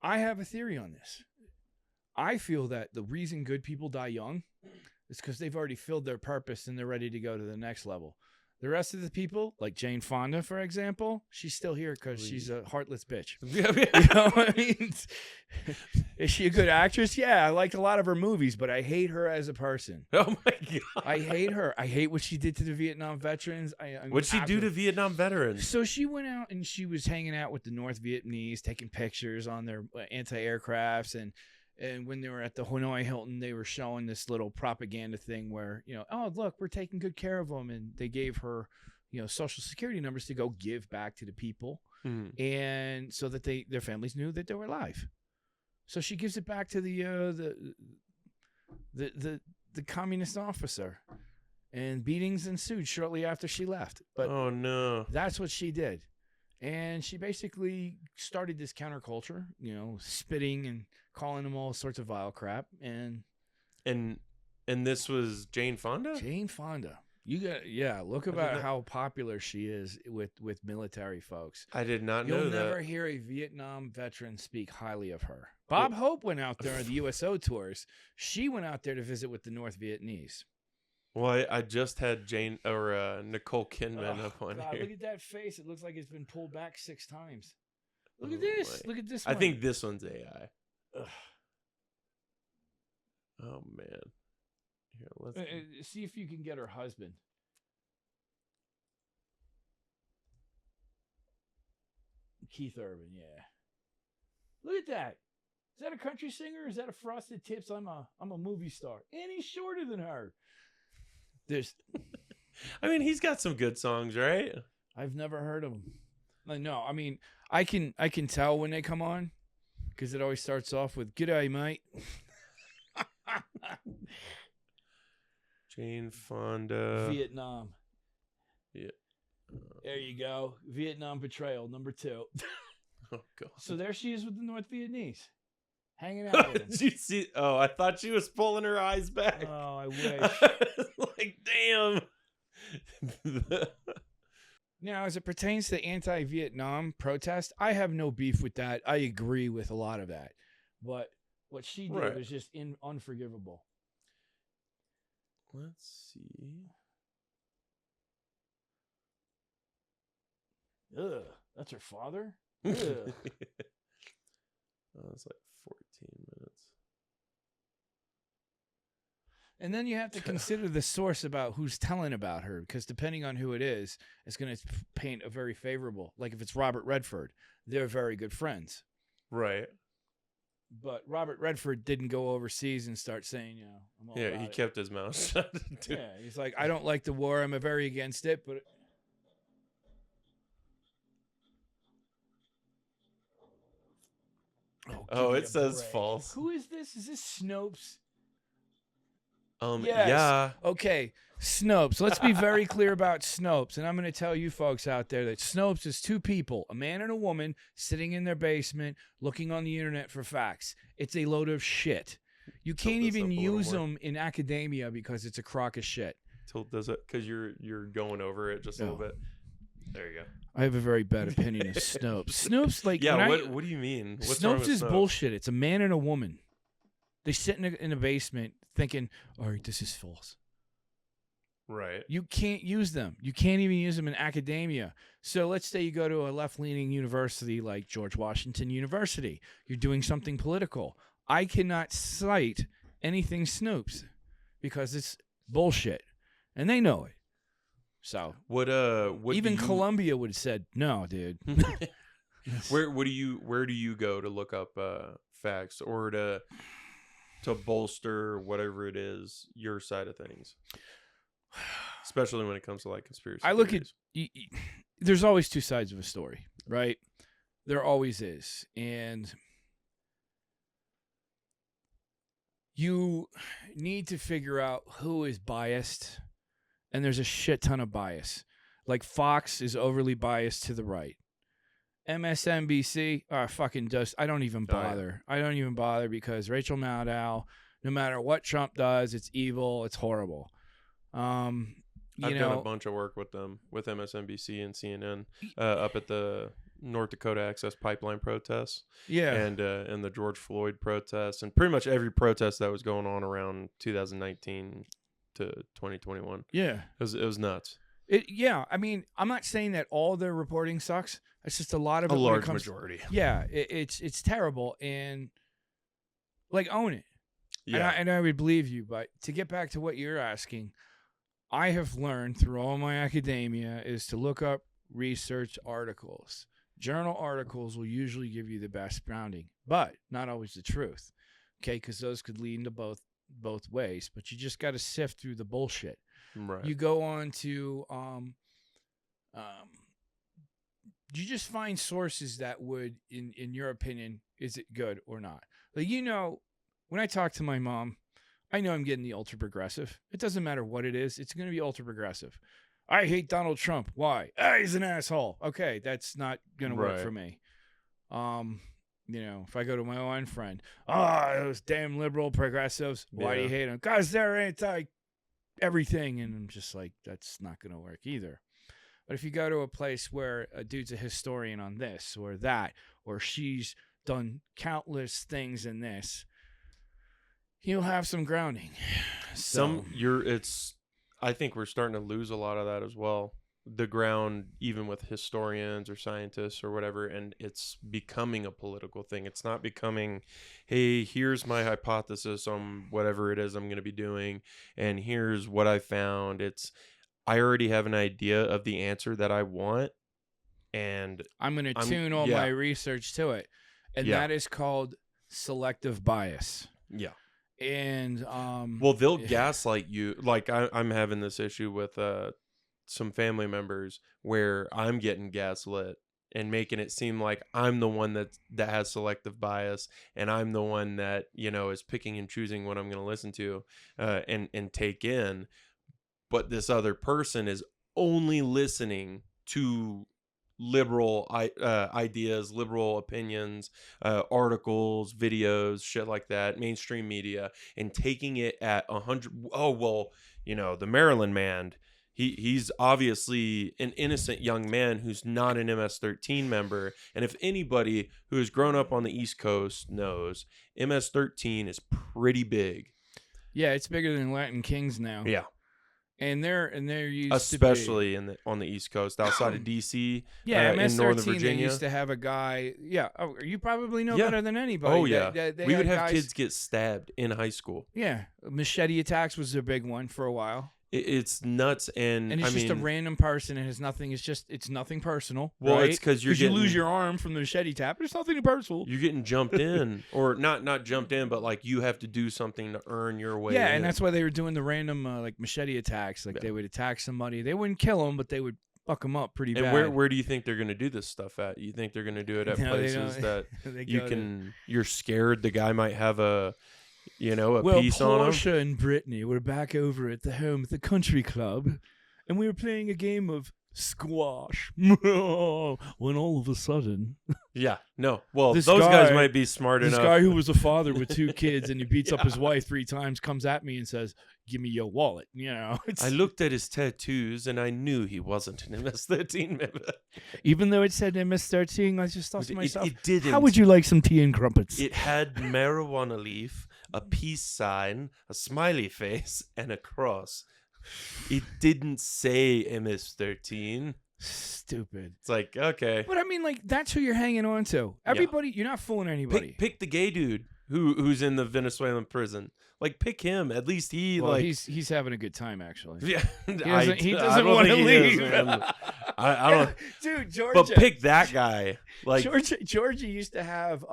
I have a theory on this. I feel that the reason good people die young is because they've already filled their purpose and they're ready to go to the next level. The rest of the people, like Jane Fonda, for example, she's still here because she's a heartless bitch. You know what I mean? Is she a good actress? Yeah, I like a lot of her movies, but I hate her as a person. Oh my god! I hate her. I hate what she did to the Vietnam veterans. What'd she do to Vietnam veterans? So she went out and she was hanging out with the North Vietnamese, taking pictures on their anti-aircrafts, and when they were at the Hanoi Hilton, they were showing this little propaganda thing where, oh, look, we're taking good care of them. And they gave her, social security numbers to go give back to the people. And so that their families knew that they were alive. So she gives it back to the communist officer, and beatings ensued shortly after she left. But oh no, that's what she did. And she basically started this counterculture, spitting and calling them all sorts of vile crap. And this was Jane Fonda? Jane Fonda. Look about how popular she is with military folks. I did not know You'll that. never hear a Vietnam veteran speak highly of her. Bob Hope went out there on the USO tours. She went out there to visit with the North Vietnamese. Well, I just had Nicole Kidman up on God, here. look at that face. It looks like it's been pulled back 6 times. Look at this. Boy. Look at this I one. think this one's AI. Ugh. Oh man. Here, let's See if you can get her husband. Keith Urban, yeah. Look at that. Is that a country singer? Is that a Frosted Tips? I'm a movie star. And he's shorter than her. I mean, he's got some good songs, right? I've never heard of him. No, I mean, I can tell when they come on because it always starts off with "G'day, mate." Jane Fonda. Vietnam. Yeah. There you go. Vietnam Betrayal, number 2. Oh god. So there she is with the North Vietnamese, hanging out with him. Did you see? Oh, I thought she was pulling her eyes back. Oh, I wish. Like, damn. Now, as it pertains to anti-Vietnam protest, I have no beef with that. I agree with a lot of that. But what she did was just unforgivable. Let's see. Ugh, that's her father? Ugh. Oh, it's like 14 minutes. And then you have to consider the source about who's telling about her, because depending on who it is, it's going to paint a very favorable. Like if it's Robert Redford, they're very good friends. Right. But Robert Redford didn't go overseas and start saying, I'm all about He it. kept his mouth shut. Yeah, he's like, I don't like the war. I'm very against it, but... Oh, it says false. Who is this? Is this Snopes? Yes. Yeah. Okay, Snopes. Let's be very clear about Snopes. And I'm going to tell you folks out there that Snopes is 2 people, a man and a woman, sitting in their basement looking on the internet for facts. It's a load of shit. You can't even use them in academia because it's a crock of shit. Tilt does it because you're going over it just a little bit. There you go. I have a very bad opinion of Snopes. Snopes, like, yeah. What do you mean? What's wrong with Snopes is bullshit. It's a man and a woman. They sit in a basement thinking, all right, this is false. Right. You can't use them. You can't even use them in academia. So let's say you go to a left-leaning university like George Washington University. You're doing something political. I cannot cite anything Snopes because it's bullshit. And they know it. So what even Columbia would have said, no, dude. Where do you go to look up facts or to bolster whatever it is your side of things, especially when it comes to like conspiracy I look theories? at there's always 2 sides of a story, right? There always is. And you need to figure out who is biased, and there's a shit ton of bias. Like Fox is overly biased to the right. MSNBC, fucking just, I don't even bother. I don't even bother because Rachel Maddow, no matter what Trump does, it's evil, it's horrible. I've done a bunch of work with them, with MSNBC and CNN, up at the North Dakota Access Pipeline protests. Yeah. And the George Floyd protests, and pretty much every protest that was going on around 2019 to 2021. Yeah. It was nuts. Yeah, I mean, I'm not saying that all their reporting sucks. It's just a lot of A it when it large comes- majority. Yeah, it's terrible, and like own it. Yeah. And I would believe you, but to get back to what you're asking, I have learned through all my academia is to look up research articles. Journal articles will usually give you the best grounding, but not always the truth. Okay, because those could lead into both ways. But you just got to sift through the bullshit. Right. You go on to you just find sources that would, in your opinion, is it good or not? Like, when I talk to my mom, I know I'm getting the ultra progressive. It doesn't matter what it is. It's going to be ultra progressive. I hate Donald Trump. Why? He's an asshole. Okay, that's not going to work Right. for me. If I go to my own friend, those damn liberal progressives, why do you Yeah. hate them? Because they're anti everything. And I'm just like, that's not going to work either. But if you go to a place where a dude's a historian on this or that, or she's done countless things in this, you'll have some grounding. I think we're starting to lose a lot of that as well. The ground, even with historians or scientists or whatever, and it's becoming a political thing. It's not becoming, hey, here's my hypothesis on whatever it is I'm going to be doing, and here's what I found. It's, I already have an idea of the answer that I want, and I'm going to tune all my research to it. And that is called selective bias. Yeah. And well, they'll gaslight you. Like I'm having this issue with some family members where I'm getting gaslit and making it seem like I'm the one that has selective bias, and I'm the one that is picking and choosing what I'm going to listen to and take in. But this other person is only listening to liberal ideas, liberal opinions, articles, videos, shit like that, mainstream media, and taking it at 100. Oh, well, the Maryland man, he's obviously an innocent young man who's not an MS-13 member. And if anybody who has grown up on the East Coast knows, MS-13 is pretty big. Yeah, it's bigger than Latin Kings now. Yeah. And they're used especially to be, on the East Coast, outside of DC, in in Northern They Virginia. used to have a guy. Yeah, you probably know better than anybody. Oh yeah, they we would had have guys, kids get stabbed in high school. Yeah, machete attacks was a big one for a while. It's nuts, and it's just a random person. It has nothing. It's nothing personal. Well, right? it's because you lose your arm from the machete tap. It's nothing personal. You're getting jumped in, or not jumped in, but like you have to do something to earn your way. Yeah, in. and that's why they were doing the random like machete attacks. Like they would attack somebody. They wouldn't kill them, but they would fuck them up pretty bad. And where do you think they're going to do this stuff at? You think they're going to do it at places that you're scared the guy might have a piece on him? Portia and Brittany were back over at the home at the country club, and we were playing a game of squash. When all of a sudden, well, those guys might be smart enough. This guy who was a father with 2 kids and he beats up his wife 3 times comes at me and says, "Give me your wallet." I looked at his tattoos and I knew he wasn't an MS-13 member. Even though it said MS-13, I just thought to myself, it didn't. How would you like some tea and crumpets? It had marijuana leaf, a peace sign, a smiley face, and a cross. It didn't say MS-13. Stupid. It's like, okay. But I mean, like, that's who you're hanging on to. Everybody, you're not fooling anybody. Pick the gay dude who's in the Venezuelan prison. Like, pick him. At least he's having a good time, actually. Yeah, he doesn't want to leave. I don't. Dude, Georgia. But pick that guy. Like Georgia used to have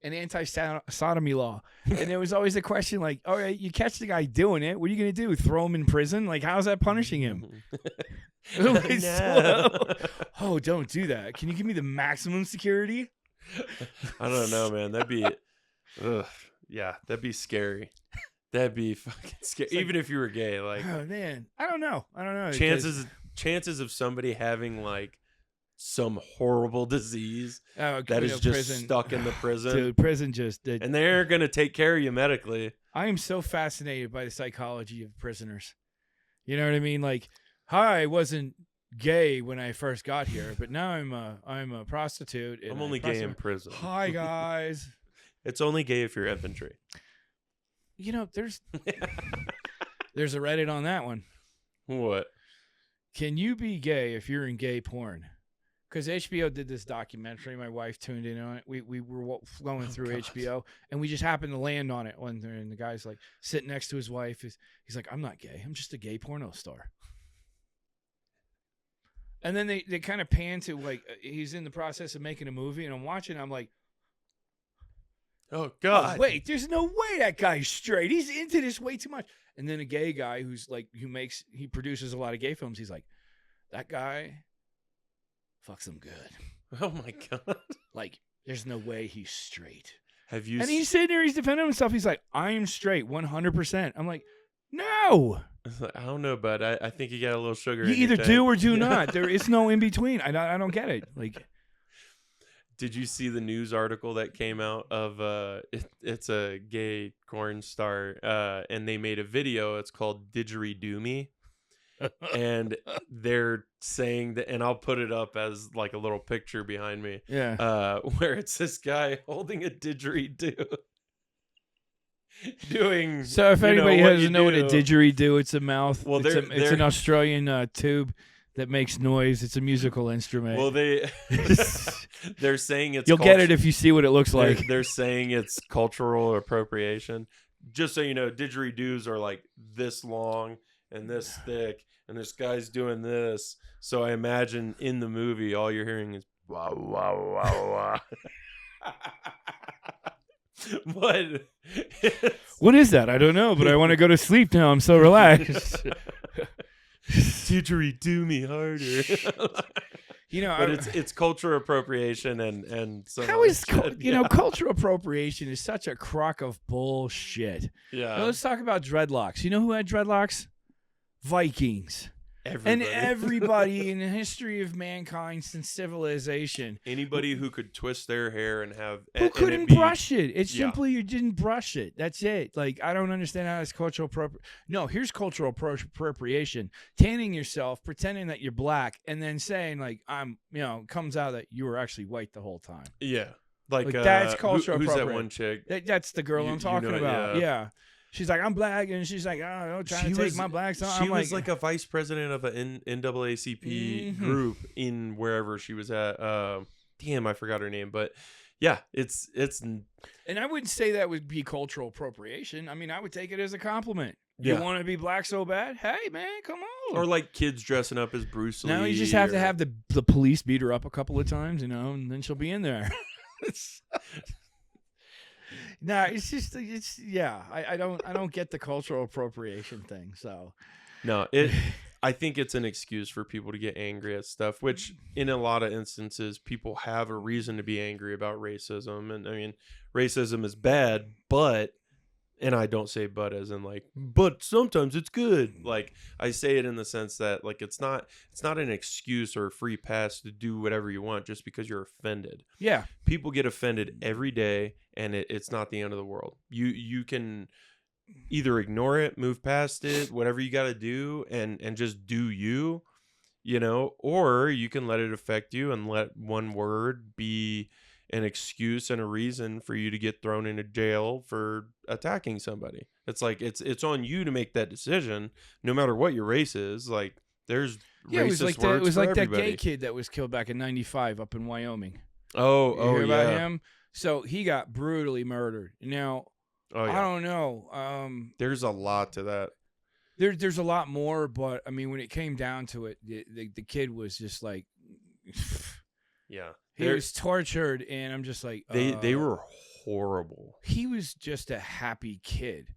an anti-sodomy law, and there was always a question like, all right, you catch the guy doing it, what are you going to do, throw him in prison? Like, how's that punishing him? Oh, don't do that. Can you give me the maximum security? I don't know, man. That'd be that'd be scary. That'd be fucking scary. Even if you were gay, like, oh man, I don't know. Chances of somebody having like some horrible disease that is just prison. Stuck in the prison. Dude, prison and they're going to take care of you medically. I am so fascinated by the psychology of prisoners. You know what I mean? Like, I wasn't gay when I first got here, but now I'm a prostitute. I'm only gay in prison. Hi, guys. It's only gay if you're infantry. There's a Reddit on that one. What? Can you be gay if you're in gay porn? Because HBO did this documentary. My wife tuned in on it. We were flowing through HBO, and we just happened to land on it one day. And the guy's like sitting next to his wife. He's like, I'm not gay. I'm just a gay porno star. And then they kind of pan to like he's in the process of making a movie, and I'm watching. I'm like, Oh God! oh, wait, there's no way that guy's straight. He's into this way too much. And then a gay guy he produces a lot of gay films. He's like, that guy fucks him good. Oh my God! Like, there's no way he's straight. Have you? And he's sitting there, he's defending himself. He's like, I'm straight, 100%. I'm like, no. I don't know, but I think you got a little sugar. You in your either do tank. or do not. There is no in between. I don't get it. Like, did you see the news article that came out of it's a gay corn star and they made a video. It's called Didgeridoo Me. And they're saying that, and I'll put it up as like a little picture behind me. yeah. Where it's this guy holding a didgeridoo. Doing So if anybody what doesn't you know what a do. didgeridoo, it's a mouth. Well, it's they're an Australian tube that makes noise. It's a musical instrument. Well, they're saying it's You'll get it if you see what it looks like. they're saying it's cultural appropriation. Just so you know, didgeridoos are like this long and this thick, and this guy's doing this. So I imagine in the movie, all you're hearing is wah wah wah wah. But What is that? I don't know, but I want to go to sleep now. I'm so relaxed. didgeridoo me harder. You know, But it's cultural appropriation and so how is shit. cultural appropriation is such a crock of bullshit. Yeah. Now, let's talk about dreadlocks. You know who had dreadlocks? Vikings. And everybody in the history of mankind since civilization. Anybody who could twist their hair and have Who couldn't brush it? It's simply you didn't brush it. That's it. Like, I don't understand how it's cultural No, here's cultural appropriation. Tanning yourself, pretending that you're black, and then saying, like, comes out that you were actually white the whole time. Yeah. Like that's cultural who's that appropriate. one chick? That's the girl I'm talking about. Yeah. She's like, I'm black, and she's like, oh, don't try to take my black song. She I'm was like a vice president of an NAACP Mm-hmm. group in wherever she was at. Damn, I forgot her name, but yeah, it's. And I wouldn't say that would be cultural appropriation. I mean, I would take it as a compliment. Yeah. You want to be black so bad? Hey, man, come on. Or like kids dressing up as Bruce Lee. Now you just have to have the police beat her up a couple of times, and then she'll be in there. No, I don't get the cultural appropriation thing. So No, I think it's an excuse for people to get angry at stuff, which in a lot of instances people have a reason to be angry about racism. And I mean, racism is bad, and I don't say but as in like, but sometimes it's good. Like I say it in the sense that like it's not an excuse or a free pass to do whatever you want just because you're offended. yeah, People get offended every day, and it's not the end of the world. You can either ignore it, move past it, whatever you got to do, and just do you, or you can let it affect you and let one word be an excuse and a reason for you to get thrown into jail for attacking somebody. It's like it's on you to make that decision, no matter what your race is. Like there's racist words it was for like everybody. that gay kid that was killed back in '95 up in Wyoming. Oh, You hear about yeah. him? So he got brutally murdered. Now Oh yeah. I don't know. There's a lot to that. There's a lot more, but I mean, when it came down to it, the kid was just like, Yeah. he was tortured, and I'm just like, They were horrible. He was just a happy kid,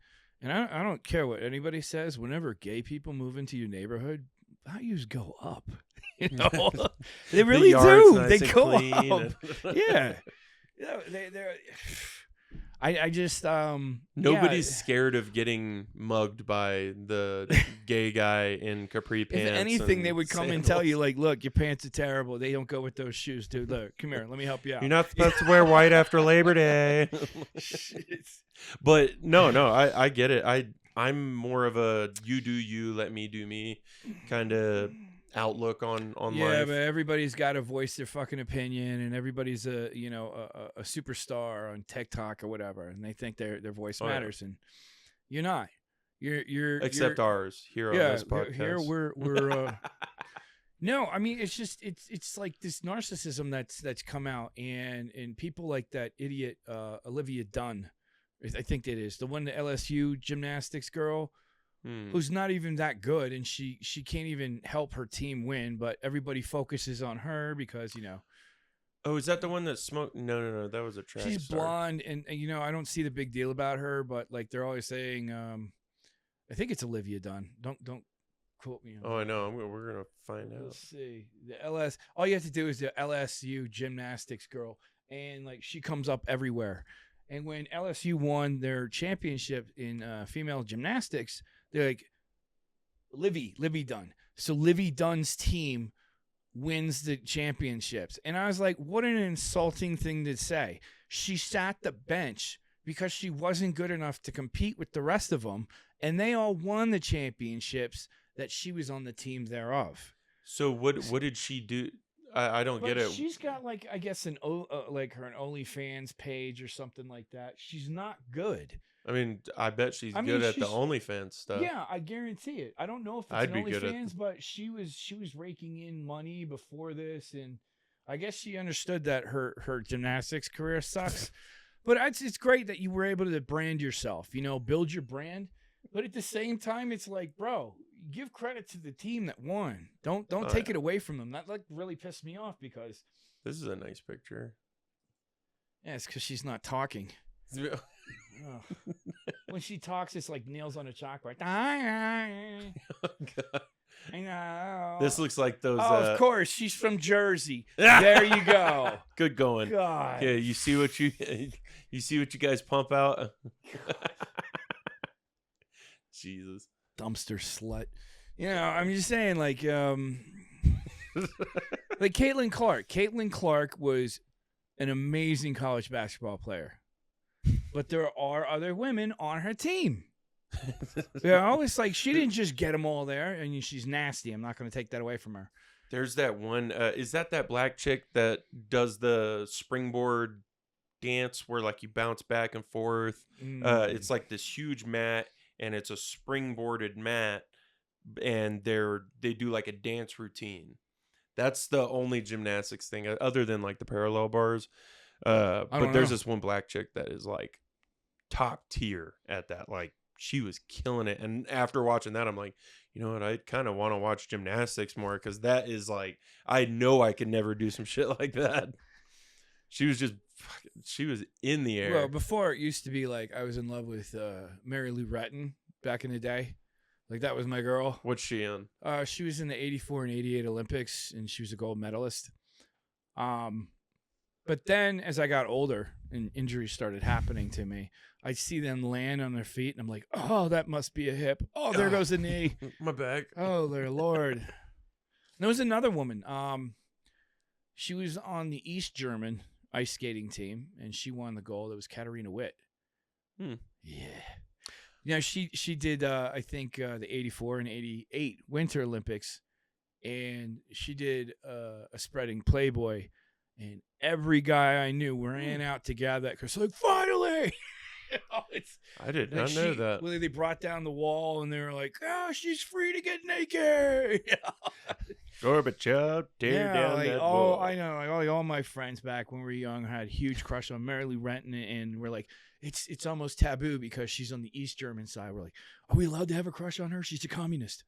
and I don't care what anybody says. Whenever gay people move into your neighborhood, values go up. They really yard's do. nice They and go clean up. Yeah. They're. I just Nobody's yeah. scared of getting mugged by the gay guy in capri pants. If anything, and they would come and tell you, like, look, your pants are terrible. They don't go with those shoes, dude. Look, come here. Let me help you out. You're not supposed to wear white after Labor Day. But no, I get it. I'm more of a you do you, let me do me kind of outlook on yeah, life. but everybody's got to voice their fucking opinion, and everybody's a superstar on TikTok or whatever, and they think their voice matters, and you're not. You're Except ours here on this podcast. Here we're No, I mean it's like this narcissism that's come out, and people like that idiot Olivia Dunn, I think it is the one, the LSU gymnastics girl, who's not even that good, and she can't even help her team win, but everybody focuses on her because Oh, is that the one that smoked? No, that was a track she's star. blonde, and I don't see the big deal about her, but like they're always saying, I think it's Olivia Dunn. Don't quote me on Oh, I know. We're gonna find out. Let's see. All you have to do is the LSU gymnastics girl, and like she comes up everywhere. And when LSU won their championship in female gymnastics, they're like, Livy Dunn. So Livy Dunn's team wins the championships. And I was like, what an insulting thing to say. She sat the bench because she wasn't good enough to compete with the rest of them, and they all won the championships that she was on the team thereof. So what did she do? I don't get it. She's got like, I guess an OnlyFans page or something like that. She's not good. I mean, I bet she's good at the OnlyFans stuff. Yeah, I guarantee it. I don't know if it's I'd an be good at OnlyFans, but she was raking in money before this, and I guess she understood that her gymnastics career sucks. But it's great that you were able to brand yourself, build your brand. But at the same time, it's like, bro, give credit to the team that won. Don't take it away from them. That like really pissed me off because this is a nice picture. Yeah, it's because she's not talking. When she talks, it's like nails on a chalkboard. I know. This looks like those. Of course, she's from Jersey. There you go. Good going. God. Yeah, you see what you guys pump out. Jesus. Dumpster slut. I'm just saying, like, like Caitlin Clark. Caitlin Clark was an amazing college basketball player, but there are other women on her team. It's like she didn't just get them all there, and she's nasty. I'm not going to take that away from her. There's that one. Is that black chick that does the springboard dance where like you bounce back and forth? It's like this huge mat, and it's a springboarded mat, and they do like a dance routine. That's the only gymnastics thing other than like the parallel bars. But there's this one black chick that is like top tier at that. Like she was killing it. And after watching that, I'm like, you know what? I kind of want to watch gymnastics more because that is like, I know I could never do some shit like that. She was in the air. Well, before it used to be like I was in love with Mary Lou Retton back in the day. Like that was my girl. What's she in? She was in the 84 and 88 Olympics, and she was a gold medalist. But then as I got older and injuries started happening to me, I'd see them land on their feet, and I'm like, oh, that must be a hip. Oh, there goes the knee. My back. Oh, their Lord. And there was another woman. She was on the East German ice skating team, and she won the gold. It was Katarina Witt. Yeah. She did, I think, the 84 and 88 Winter Olympics, and she did a spreading Playboy, and every guy I knew ran out to gather that because like, finally! I did not know that. Well, they brought down the wall, and they were like, she's free to get naked! Gorbachev, tear down like that all, wall. I know, like all my friends back when we were young had a huge crush on Mary Lou Retton, and we're like, it's almost taboo because she's on the East German side. We're like, are we allowed to have a crush on her? She's a communist.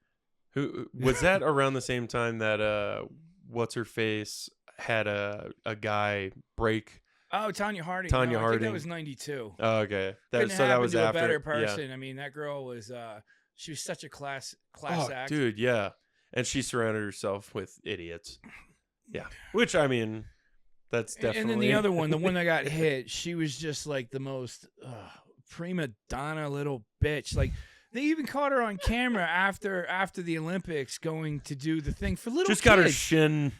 Who was that around the same time that what's her face had a guy break? Oh, Tanya Harding. I think Harding. That was 92. Oh, okay. That was after. A better person. Yeah. I mean, that girl was she was such a class act. Dude, yeah. And she surrounded herself with idiots. Yeah. Which, I mean, that's definitely. And then the other one, the one that got hit, she was just like the most prima donna little bitch. Like, they even caught her on camera after the Olympics going to do the thing for little kids. Just got her shin.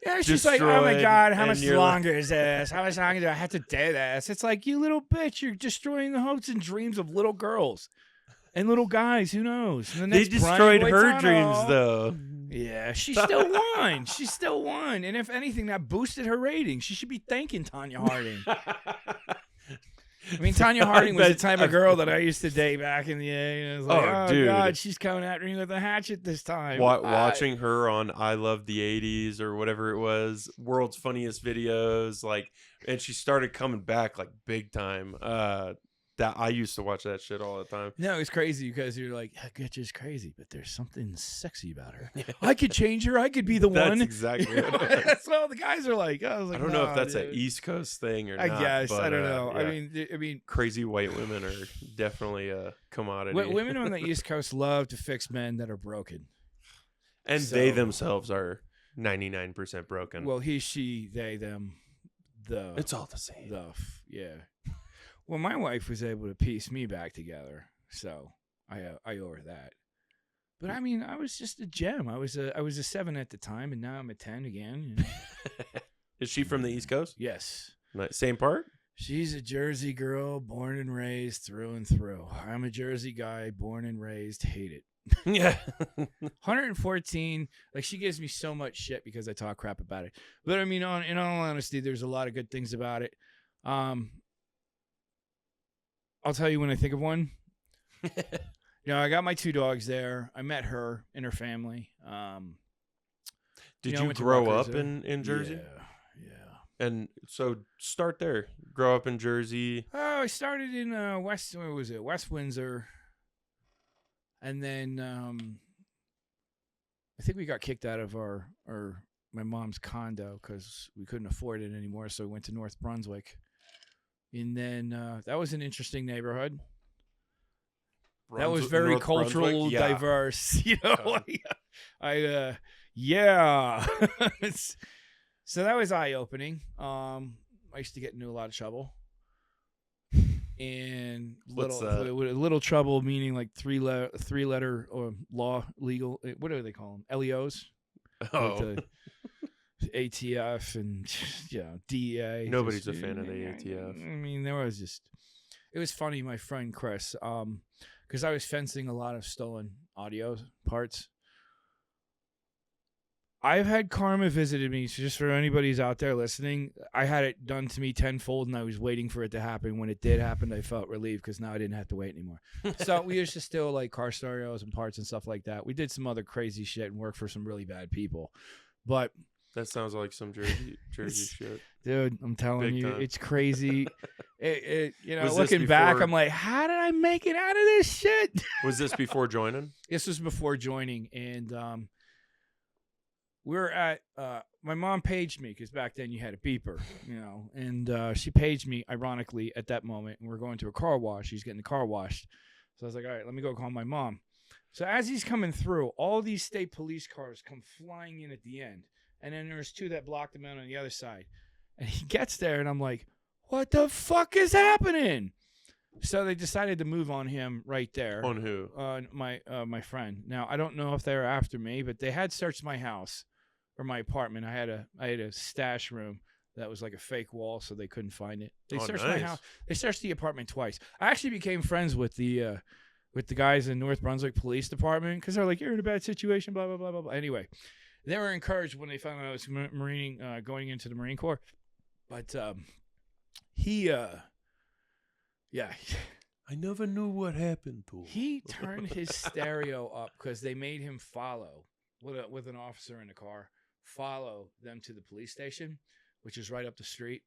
Yeah, she's like, oh my God, how much longer is this? How much longer do I have to do this? It's like, you little bitch, you're destroying the hopes and dreams of little girls and little guys. Who knows? And they destroyed her dreams, though. Yeah, she still won. She still won. And if anything, that boosted her ratings. She should be thanking Tanya Harding. I mean, Tanya Harding was the bet- type of girl that I used to date back in the day. And I was like, Oh, oh, dude. God, she's coming at me with a hatchet this time. Watching her on I Love the 80s or whatever it was, World's Funniest Videos, like, and she started coming back like big time. That I used to watch that shit all the time. No, it's crazy because you're like, that bitch is crazy, but there's something sexy about her. I could change her. I could be the That's one. exactly what it was. That's what all the guys are like. I was like, I don't know nah, if that's dude. an East Coast thing or I not. guess. But, I don't know. yeah. I mean, Crazy white women are definitely a commodity. women on the East Coast love to fix men that are broken. And So- they themselves are 99% broken. Well, he, she, they, them, the. it's all the same. Yeah. Well, my wife was able to piece me back together, so I owe her that. But I mean, I was just a gem. I was a 7 at the time, and now I'm a 10 again. You know? Is she from the East Coast? Yes. Same part? She's a Jersey girl, born and raised through and through. I'm a Jersey guy, born and raised, hate it. Yeah. 114. Like, she gives me so much shit because I talk crap about it. But I mean, in all honesty, there's a lot of good things about it. I'll tell you when I think of one. I got my 2 dogs there. I met her and her family. Did I you went to grow Rutgers up there. in Jersey? Yeah. And so start there. Grow up in Jersey. Oh, I started in West Windsor. And then I think we got kicked out of my mom's condo because we couldn't afford it anymore. So we went to North Brunswick. And then that was an interesting neighborhood. That was very North cultural, Brunswick? Yeah. diverse. Yeah. So that was eye-opening. I used to get into a lot of trouble. And What's that? little trouble meaning like three-letter or law legal. What do they call them? LEOs. Oh. Like the ATF and DEA. Nobody's Just- a fan of the ATF. I mean, it was funny. My friend Chris, because I was fencing a lot of stolen audio parts. I've had karma visited me. So just for anybody who's out there listening, I had it done to me tenfold, and I was waiting for it to happen. When it did happen, I felt relieved because now I didn't have to wait anymore. So we used to steal like car stereos and parts and stuff like that. We did some other crazy shit and worked for some really bad people, but. That sounds like some Jersey shit. Dude, I'm telling Big you, time. it's crazy. Was this looking back, before- I'm like, how did I make it out of this shit? Was this before joining? This was before joining, and we were at. My mom paged me because back then you had a beeper, and she paged me ironically at that moment, and we're going to a car wash. She's getting the car washed, so I was like, all right, let me go call my mom. So as he's coming through, all these state police cars come flying in at the end. And then there's 2 that blocked him out on the other side. And he gets there, and I'm like, what the fuck is happening? So they decided to move on him right there. On who? My friend. Now, I don't know if they were after me, but they had searched my house or my apartment. I had a stash room that was like a fake wall, so they couldn't find it. They searched my nice. house. They searched the apartment twice. I actually became friends with the guys in North Brunswick Police Department because they're like, you're in a bad situation, blah, blah, blah, blah, blah. Anyway. They were encouraged when they found out I was going into the Marine Corps. But I never knew what happened to him. he turned his stereo up because they made him follow with an officer in the car, follow them to the police station, which is right up the street.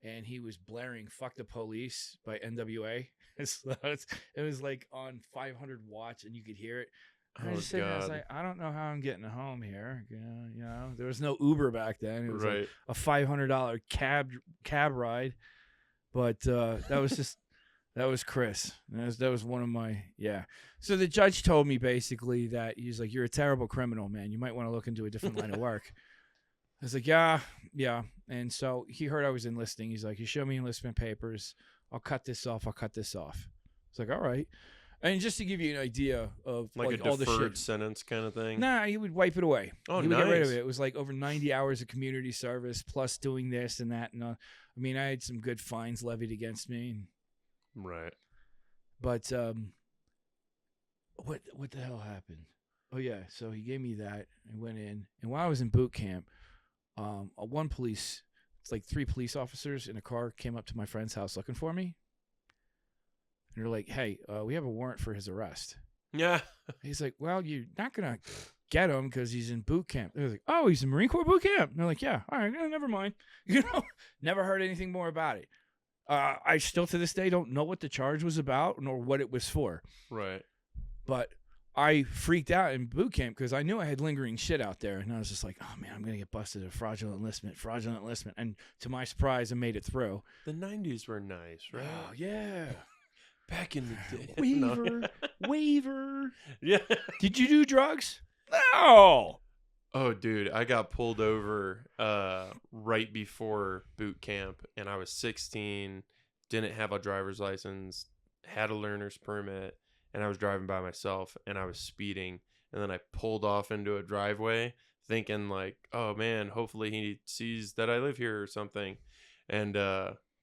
And he was blaring "Fuck the Police" by NWA. It was like on 500 watts, and you could hear it. I was sitting there, I was like, I don't know how I'm getting home here. There was no Uber back then. It was Right. like a $500 cab ride. But that was Chris. That was one of my, So the judge told me basically that he's like, you're a terrible criminal, man. You might want to look into a different line of work. I was like, yeah. And so he heard I was enlisting. He's like, you show me enlistment papers. I'll cut this off. It's like, all right. And just to give you an idea of Like a all the deferred shit. sentence kind of thing? Nah, he would wipe it away. Oh, he would get rid of nice. it. It was like over 90 hours of community service plus doing this and that. And I mean, I had some good fines levied against me. Right. But what the hell happened? Oh yeah, so he gave me that. I went in, and while I was in boot camp, it's like 3 police officers in a car came up to my friend's house looking for me. And they're like, hey, we have a warrant for his arrest. Yeah. He's like, well, you're not going to get him because he's in boot camp. They're like, oh, he's in Marine Corps boot camp. And they're like, yeah, all right, never mind. Never heard anything more about it. I still to this day don't know what the charge was about nor what it was for. Right. But I freaked out in boot camp because I knew I had lingering shit out there. And I was just like, oh, man, I'm going to get busted at fraudulent enlistment. And to my surprise, I made it through. The 90s were nice, right? Oh, yeah. Back in the day. Waiver. Yeah. Did you do drugs? No. Oh, dude, I got pulled over right before boot camp, and I was 16, didn't have a driver's license, had a learner's permit, and I was driving by myself, and I was speeding, and then I pulled off into a driveway thinking like, oh, man, hopefully he sees that I live here or something. And,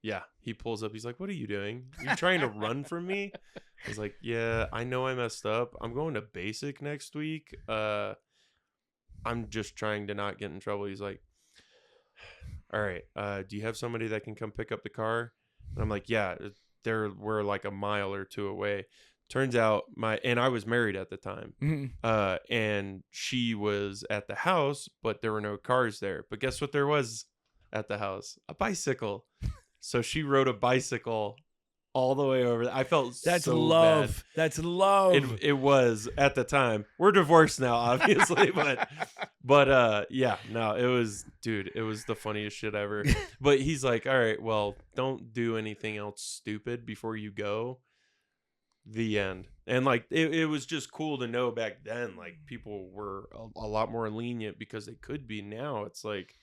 yeah, he pulls up. He's like, what are you doing? Are you trying to run from me? I was like, yeah, I know I messed up. I'm going to basic next week. I'm just trying to not get in trouble. He's like, all right, do you have somebody that can come pick up the car? And I'm like, yeah, we're like a mile or two away. Turns out and I was married at the time. Mm-hmm. And she was at the house, but there were no cars there. But guess what there was at the house? A bicycle. So she rode a bicycle all the way over. I felt That's so love. bad. That's love. It was at the time. We're divorced now, obviously, but yeah, no, it was the funniest shit ever. But he's like, all right, well, don't do anything else stupid before you go. The end. And like it was just cool to know back then, like people were a lot more lenient because they could be. Now it's like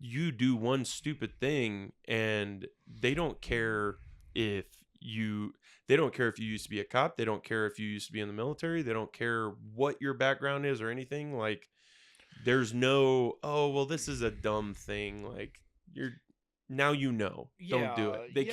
you do one stupid thing and they don't care if you used to be a cop. They don't care if you used to be in the military. They don't care what your background is or anything. Like there's no, oh, well, this is a dumb thing. Like now you know, don't do it. They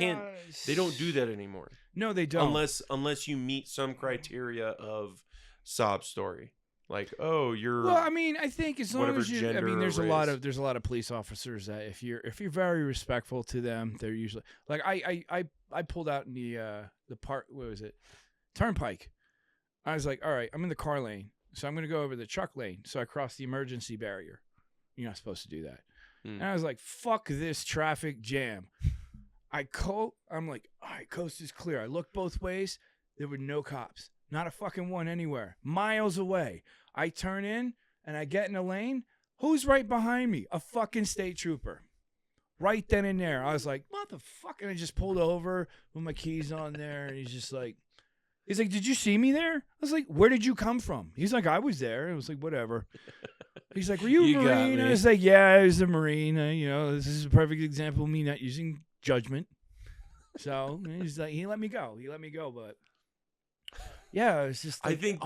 don't do that anymore. No, they don't. Unless you meet some criteria of sob story. Like, oh, you're. Well, I mean, I think as long as you, I mean, there's a lot race. of police officers that if you're very respectful to them, they're usually like I pulled out in the part, what was it, Turnpike. I was like, all right, I'm in the car lane, so I'm gonna go over the truck lane. So I crossed the emergency barrier. You're not supposed to do that. And I was like, fuck this traffic jam. I'm like, all right, coast is clear. I looked both ways. There were no cops. Not a fucking one anywhere. Miles away. I turn in and I get in a lane. Who's right behind me? A fucking state trooper. Right then and there. I was like, motherfucker. And I just pulled over with my keys on there. And he's like, did you see me there? I was like, where did you come from? He's like, I was there. I was like, whatever. He's like, were you a Marine? I was like, yeah, I was a Marine. This is a perfect example of me not using judgment. So he's like, he let me go. But yeah, it's just like, I think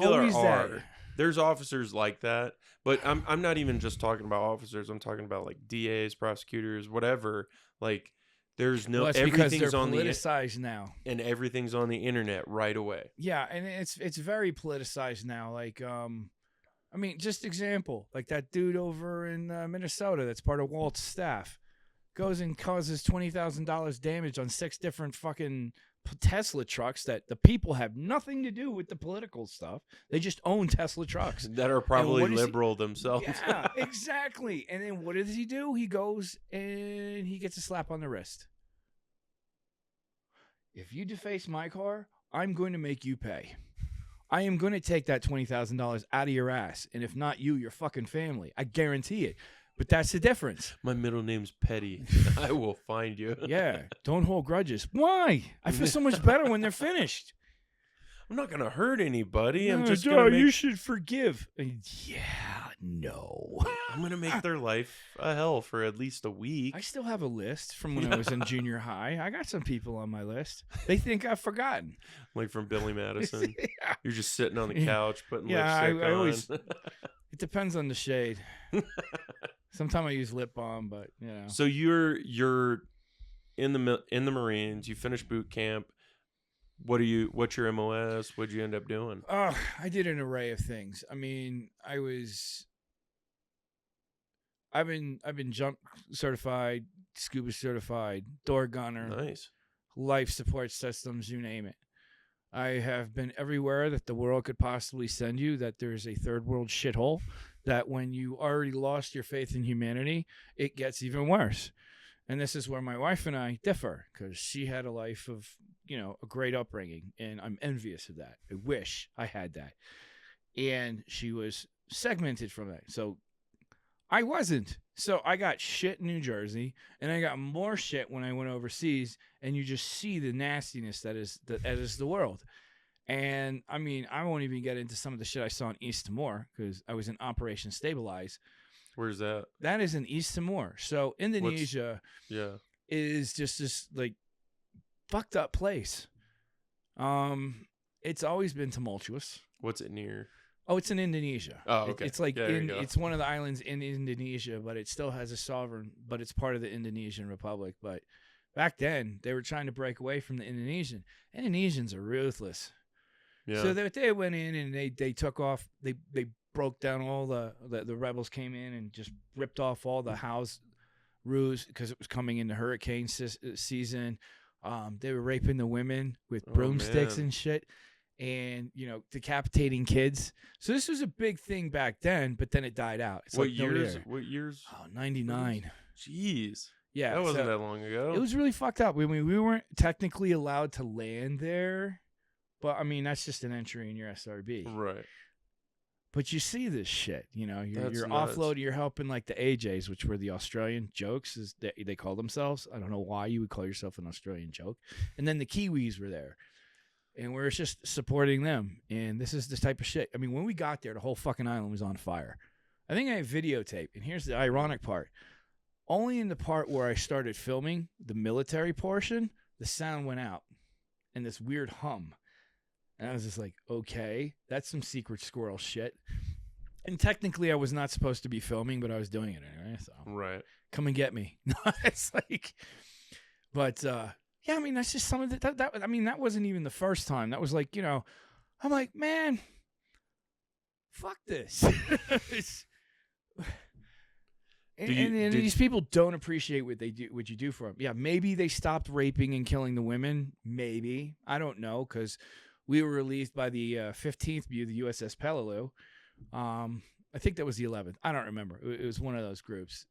there's officers like that, but I'm not even just talking about officers. I'm talking about like DAs, prosecutors, whatever. Like there's no, well, that's because everything's they're on politicized now, and everything's on the internet right away. Yeah, and it's very politicized now. Like I mean, just example, like that dude over in Minnesota that's part of Walt's staff goes and causes $20,000 damage on 6 different fucking Tesla trucks that the people have nothing to do with the political stuff. They just own Tesla trucks that are probably liberal themselves. Yeah, exactly. And then what does he do? He goes and he gets a slap on the wrist. If you deface my car, I'm going to make you pay. I am going to take that $20,000 out of your ass. And if not you, your fucking family. I guarantee it. But that's the difference. My middle name's Petty. I will find you. Yeah. Don't hold grudges. Why? I feel so much better when they're finished. I'm not going to hurt anybody. No, I'm just going to you should forgive. Yeah, no. I'm going to make their life a hell for at least a week. I still have a list from when I was in junior high. I got some people on my list. They think I've forgotten. Like from Billy Madison. Yeah. You're just sitting on the couch putting lipstick I on. Always, it depends on the shade. Sometimes I use lip balm, but you know. So you're in the Marines. You finished boot camp. What's your MOS? What'd you end up doing? Oh, I did an array of things. I mean, I've been jump certified, scuba certified, door gunner, Nice, life support systems, you name it. I have been everywhere that the world could possibly send you, that there's a third world shithole, that when you already lost your faith in humanity, it gets even worse. And this is where my wife and I differ, because she had a life of, a great upbringing, and I'm envious of that. I wish I had that. And she was segmented from that. So I wasn't. So I got shit in New Jersey, and I got more shit when I went overseas, and you just see the nastiness that is the world. And I mean, I won't even get into some of the shit I saw in East Timor, because I was in Operation Stabilize. Where's that? That is in East Timor. So Indonesia is just this like fucked up place. It's always been tumultuous. What's it near? Oh, it's in Indonesia. Oh, okay. It's like it's one of the islands in Indonesia, but it still has a sovereign, but it's part of the Indonesian Republic. But back then, they were trying to break away from the Indonesian. Indonesians are ruthless. Yeah. So they went in and they took off. They broke down all the rebels came in and just ripped off all the house roofs because it was coming into hurricane season. They were raping the women with broomsticks and shit, and decapitating kids. So this was a big thing back then, but then it died out. It's what years? What years? Oh, 99. Jeez. Yeah, that wasn't that long ago. It was really fucked up. I mean, we weren't technically allowed to land there, but I mean that's just an entry in your SRB, right? But you see this shit, you're nuts. offloading, you're helping like the AJs, which were the Australian jokes, as they call themselves. I don't know why you would call yourself an Australian joke. And then the Kiwis were there, and we're just supporting them. And this is the type of shit. I mean, when we got there, the whole fucking island was on fire. I think I have videotape, and here's the ironic part. Only in the part where I started filming the military portion, the sound went out, and this weird hum. And I was just like, okay, that's some secret squirrel shit. And technically, I was not supposed to be filming, but I was doing it anyway. So right, come and get me. It's like, but yeah, I mean, that's just some of that. I mean, that wasn't even the first time. That was like, I'm like, man, fuck this. And these people don't appreciate what they do, what you do for them. Yeah, maybe they stopped raping and killing the women. Maybe, I don't know, because we were relieved by the 15th view, the USS Peleliu. I think that was the 11th. I don't remember. It was one of those groups.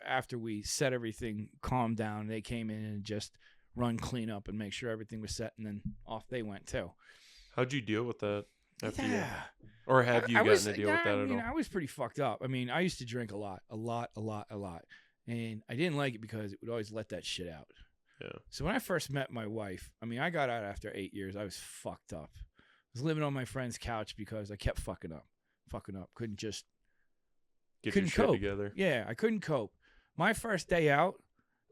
After we set everything, calmed down, they came in and just run clean up and make sure everything was set, and then off they went too. How'd you deal with that? Or have you gotten to deal with that at all? I was pretty fucked up. I mean, I used to drink a lot. And I didn't like it because it would always let that shit out. Yeah. So when I first met my wife, I mean, I got out after 8 years. I was fucked up. I was living on my friend's couch because I kept fucking up. Couldn't just get your shit together. Yeah, I couldn't cope. My first day out,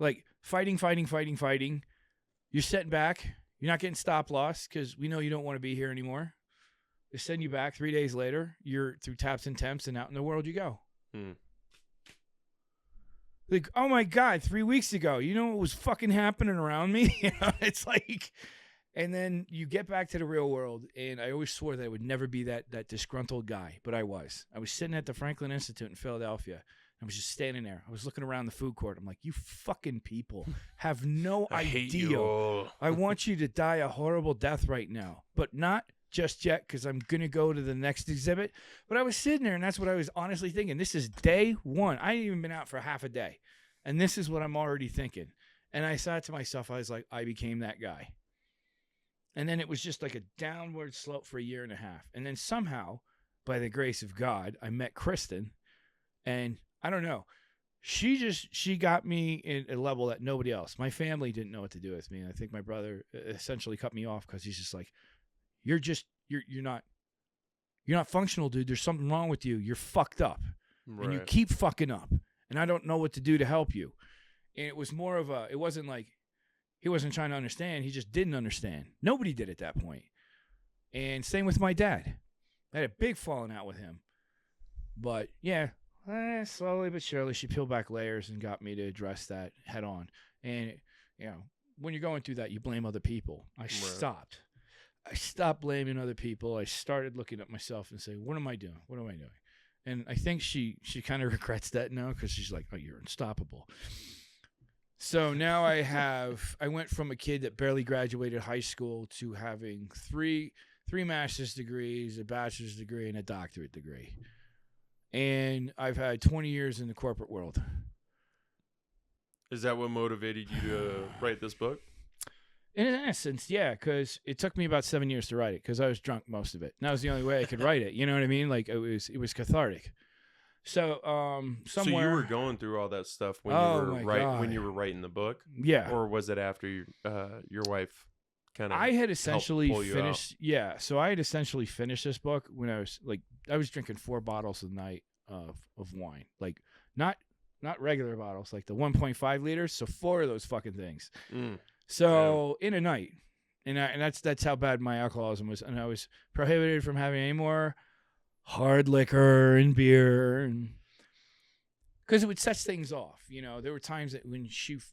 like fighting. You're sitting back. You're not getting stop loss because we know you don't want to be here anymore. They send you back 3 days later. You're through taps and temps, and out in the world you go. Like, oh my God, 3 weeks ago, you know what was fucking happening around me? It's like, and then you get back to the real world, and I always swore that I would never be that disgruntled guy, but I was. I was sitting at the Franklin Institute in Philadelphia. I was just standing there. I was looking around the food court. I'm like, you fucking people have no idea. Hate you all. I want you to die a horrible death right now, but not just yet, because I'm going to go to the next exhibit. But I was sitting there, and that's what I was honestly thinking. This is day one. I ain't even been out for half a day. And this is what I'm already thinking. And I thought to myself, I was like, I became that guy. And then it was just like a downward slope for a year and a half. And then somehow, by the grace of God, I met Kristen. And I don't know. She got me in a level that nobody else. My family didn't know what to do with me. And I think my brother essentially cut me off because he's just like, you're not functional, dude. There's something wrong with you. You're fucked up. Right. And you keep fucking up. And I don't know what to do to help you. And it was more of it wasn't like he wasn't trying to understand. He just didn't understand. Nobody did at that point. And same with my dad. I had a big falling out with him. But yeah, slowly but surely she peeled back layers and got me to address that head on. And, when you're going through that, you blame other people. I stopped blaming other people. I started looking at myself and saying, what am I doing? And I think she kind of regrets that now because she's like, oh, you're unstoppable. So now I went from a kid that barely graduated high school to having three master's degrees, a bachelor's degree, and a doctorate degree. And I've had 20 years in the corporate world. Is that what motivated you to write this book? In essence, yeah, because it took me about 7 years to write it because I was drunk most of it. And that was the only way I could write it. You know what I mean? Like it was cathartic. So So somewhere you were going through all that stuff when God. you were writing the book, yeah. or was it after your wife kind of? I had essentially pull you finished. Yeah, so I had essentially finished this book when I was drinking 4 bottles a night of wine, like not regular bottles, like the 1.5 liters. So 4 of those fucking things. So in a night, and that's how bad my alcoholism was, and I was prohibited from having any more hard liquor and beer, and because it would set things off. You know, there were times that when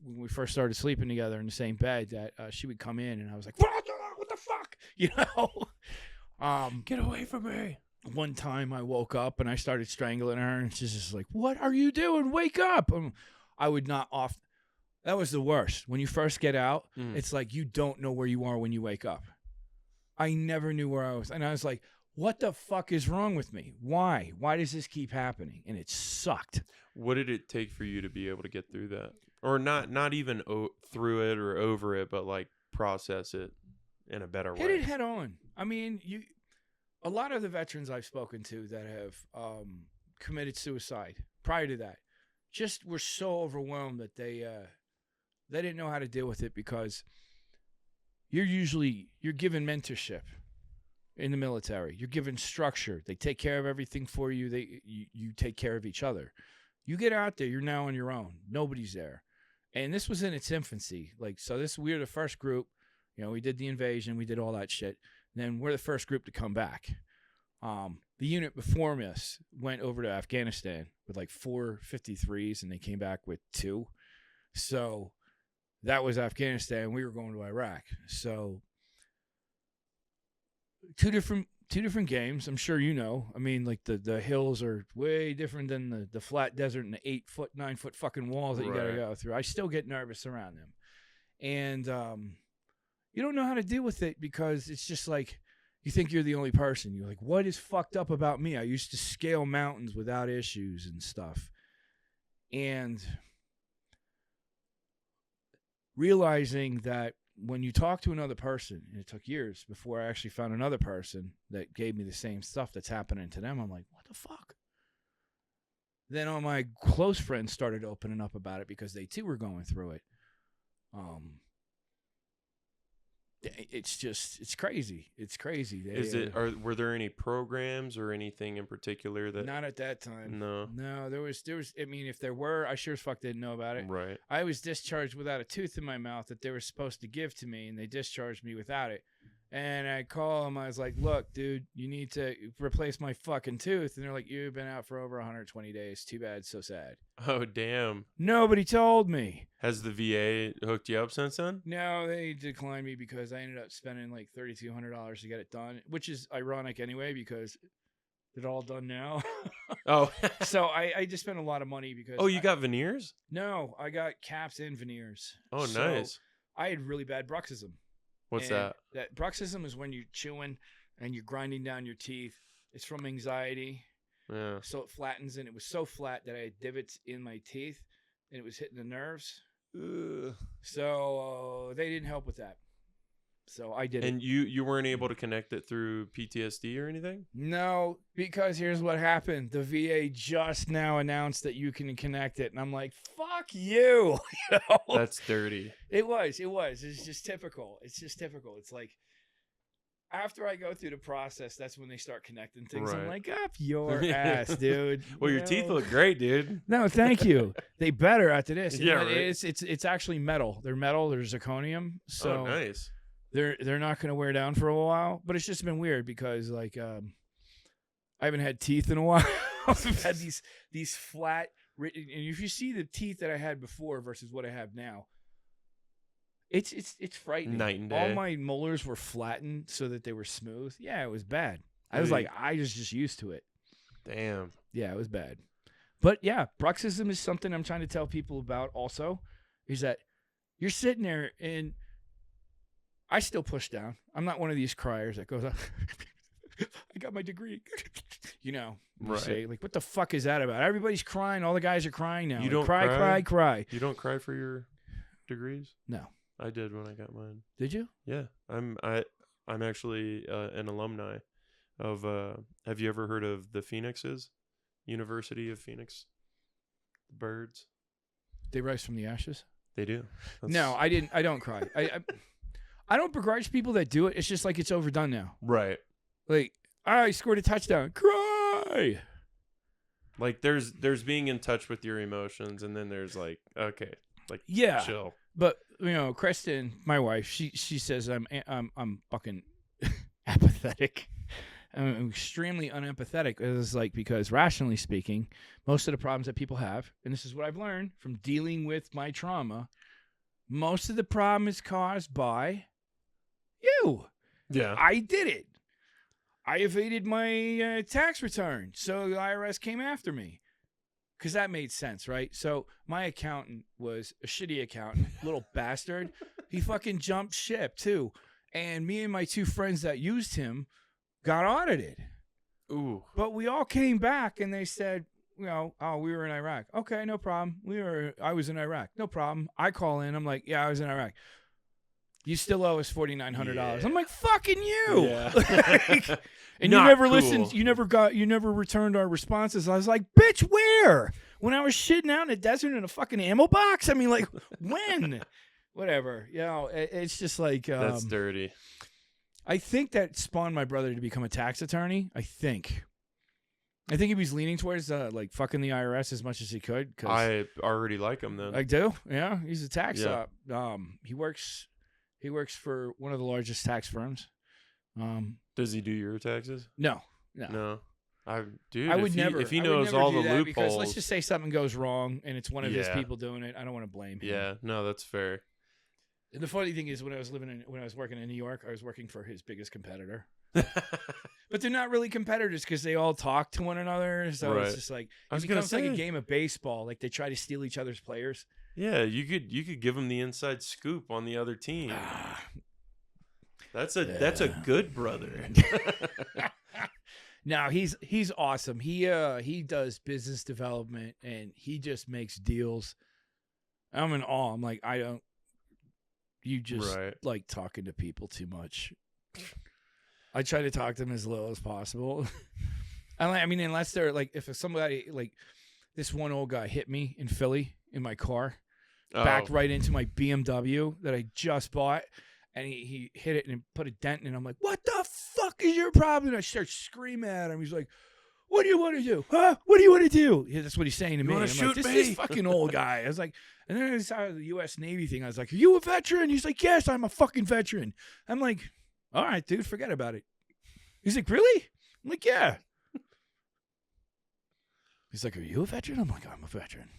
we first started sleeping together in the same bed, that she would come in, and I was like, "What the fuck?" You know, Get away from me. One time I woke up and I started strangling her, and she's just like, "What are you doing? Wake up!" I would not off. That was the worst. When you first get out, it's like you don't know where you are when you wake up. I never knew where I was. And I was like, what the fuck is wrong with me? Why? Why does this keep happening? And it sucked. What did it take for you to be able to get through that? Or not even through it or over it, but like process it in a better way? Hit it head on. I mean, a lot of the veterans I've spoken to that have committed suicide prior to that just were so overwhelmed that they didn't know how to deal with it, because you're given mentorship in the military. You're given structure. They take care of everything for you. You take care of each other. You get out there, you're now on your own. Nobody's there. And this was in its infancy. We were the first group. You know, we did the invasion. We did all that shit. Then we're the first group to come back. The unit before us went over to Afghanistan with like 4 53s, and they came back with 2. So that was Afghanistan. We were going to Iraq. So two different games. I'm sure you know. I mean, like the hills are way different than the flat desert and the 8-foot, 9-foot fucking walls that you got to go through. I still get nervous around them. And you don't know how to deal with it, because it's just like you think you're the only person. You're like, what is fucked up about me? I used to scale mountains without issues and stuff. And realizing that when you talk to another person, and it took years before I actually found another person that gave me the same stuff that's happening to them, I'm like, what the fuck? Then all my close friends started opening up about it because they too were going through it. It's crazy. It's crazy. Were there any programs or anything in particular that? Not at that time. No, there was. I mean, if there were, I sure as fuck didn't know about it. Right. I was discharged without a tooth in my mouth that they were supposed to give to me, and they discharged me without it. And I call them. I was like, "Look, dude, you need to replace my fucking tooth." And they're like, "You've been out for over 120 days. Too bad. So sad." Oh, damn. Nobody told me. Has the VA hooked you up since then? No, they declined me because I ended up spending like $3,200 to get it done, which is ironic anyway, because it's all done now. Oh. So I just spent a lot of money because. Oh, you got veneers? No, I got caps and veneers. Oh, So nice. I had really bad bruxism. What's And that? That bruxism is when you're chewing and you're grinding down your teeth. It's from anxiety. Yeah. So it flattens, and it was so flat that I had divots in my teeth, and it was hitting the nerves. Ugh. So they didn't help with that. So I did it. And you weren't able to connect it through PTSD or anything? No, because here's what happened. The VA just now announced that you can connect it. And I'm like, fuck you. You know? That's dirty. It was. It's just typical. It's like, after I go through the process, that's when they start connecting things. I'm Right. like, up your ass, dude. Well, your teeth look great, dude. No, thank you. They better after this. Yeah, And right. It's actually metal. They're metal. They're zirconium. So Oh, nice. they're not going to wear down for a while. But it's just been weird because like I haven't had teeth in a while. I've had these flat. And if you see the teeth that I had before versus what I have now, it's frightening. Night and day. All my molars were flattened so that they were smooth. Yeah, it was bad. I was Really? like, I was just used to it. Damn. Yeah, it was bad. But yeah, bruxism is something I'm trying to tell people about also. is that you're sitting there and I still push down. I'm not one of these criers that goes, I got my degree. You Right. say, like, what the fuck is that about? Everybody's crying. All the guys are crying now. You Like, don't cry. You don't cry for your degrees? No. I did when I got mine. Did you? Yeah. I'm actually an alumni of have you ever heard of the Phoenixes? University of Phoenix. The Birds. They rise from the ashes? They do. No, I didn't. I don't cry. I don't begrudge people that do it. It's just like it's overdone now. Right. Like, I scored a touchdown. Cry. Like there's being in touch with your emotions, and then there's like, okay, like Yeah. chill. But Kristen, my wife, she says I'm fucking apathetic. I'm extremely unempathetic. It's like, because rationally speaking, most of the problems that people have, and this is what I've learned from dealing with my trauma, most of the problem is caused by you. Yeah. I did it. I evaded my tax return, so the IRS came after me. Because that made sense, right? So my accountant was a shitty accountant, little bastard. He fucking jumped ship, too. And me and my two friends that used him got audited. Ooh. But we all came back, and they said, we were in Iraq. Okay, no problem. I was in Iraq. No problem. I call in. I'm like, yeah, I was in Iraq. You still owe us $4,900. Yeah. I'm like, fucking you. Yeah. And you Not never cool. listened. You never returned our responses. I was like, bitch, where? When I was shitting out in the desert in a fucking ammo box? I mean, like, when? Whatever. It's just like. That's dirty. I think that spawned my brother to become a tax attorney. I think he was leaning towards like fucking the IRS as much as he could. Cause I already like him then. I do. Yeah, he's a tax. Yeah. He works for one of the largest tax firms. Does he do your taxes? No. No. I if would never. If he I would knows never all do the that, because loopholes. let's just say something goes wrong and it's one of his Yeah. people doing it. I don't want to blame him. Yeah, no, that's fair. And the funny thing is, when I was working in New York, I was working for his biggest competitor. But they're not really competitors because they all talk to one another. So Right. it's just like I it was gonna becomes like a say. game of baseball. Like they try to steal each other's players. Yeah, you could give him the inside scoop on the other team. That's a good brother. No, he's awesome. He does business development and he just makes deals. I'm in awe. I'm like, you just Right. like talking to people too much. I try to talk to them as little as possible. I mean, unless they're like, if somebody like this one old guy hit me in Philly in my car, backed right into my BMW that I just bought. And he hit it and put a dent in it. I'm like, what the fuck is your problem? And I start screaming at him. He's like, what do you want to do? Huh? What do you want to do? Yeah, that's what he's saying to me. wanna I'm shoot like, me? this fucking old guy. I was like, and then I saw the U.S. Navy thing. I was like, are you a veteran? He's like, yes, I'm a fucking veteran. I'm like, all right, dude, forget about it. He's like, really? I'm like, yeah. He's like, are you a veteran? I'm like, I'm a veteran.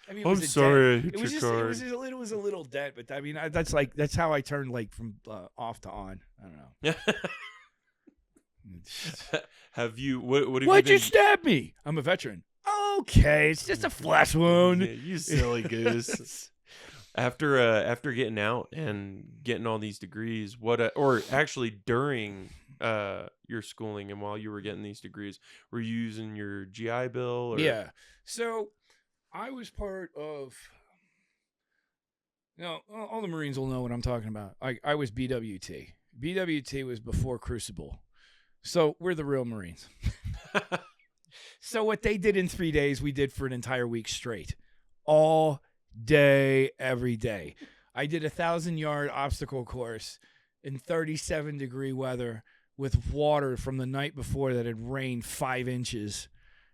I mean, it I'm was a sorry, dent. I hit It was your just, card. it was a little dent, but I mean, that's how I turned like from off to on. I don't know. Have you? What have Why'd you you been? stab me? I'm a veteran. Okay, it's just a flesh wound. Yeah, you silly goose. After getting out and getting all these degrees, or actually during your schooling and while you were getting these degrees, were you using your GI Bill? Or? Yeah. So I was part of. All the Marines will know what I'm talking about. I was BWT. BWT was before Crucible. So we're the real Marines. So what they did in 3 days, we did for an entire week straight. All day, every day. I did 1,000-yard obstacle course in 37-degree weather with water from the night before that had rained 5 inches.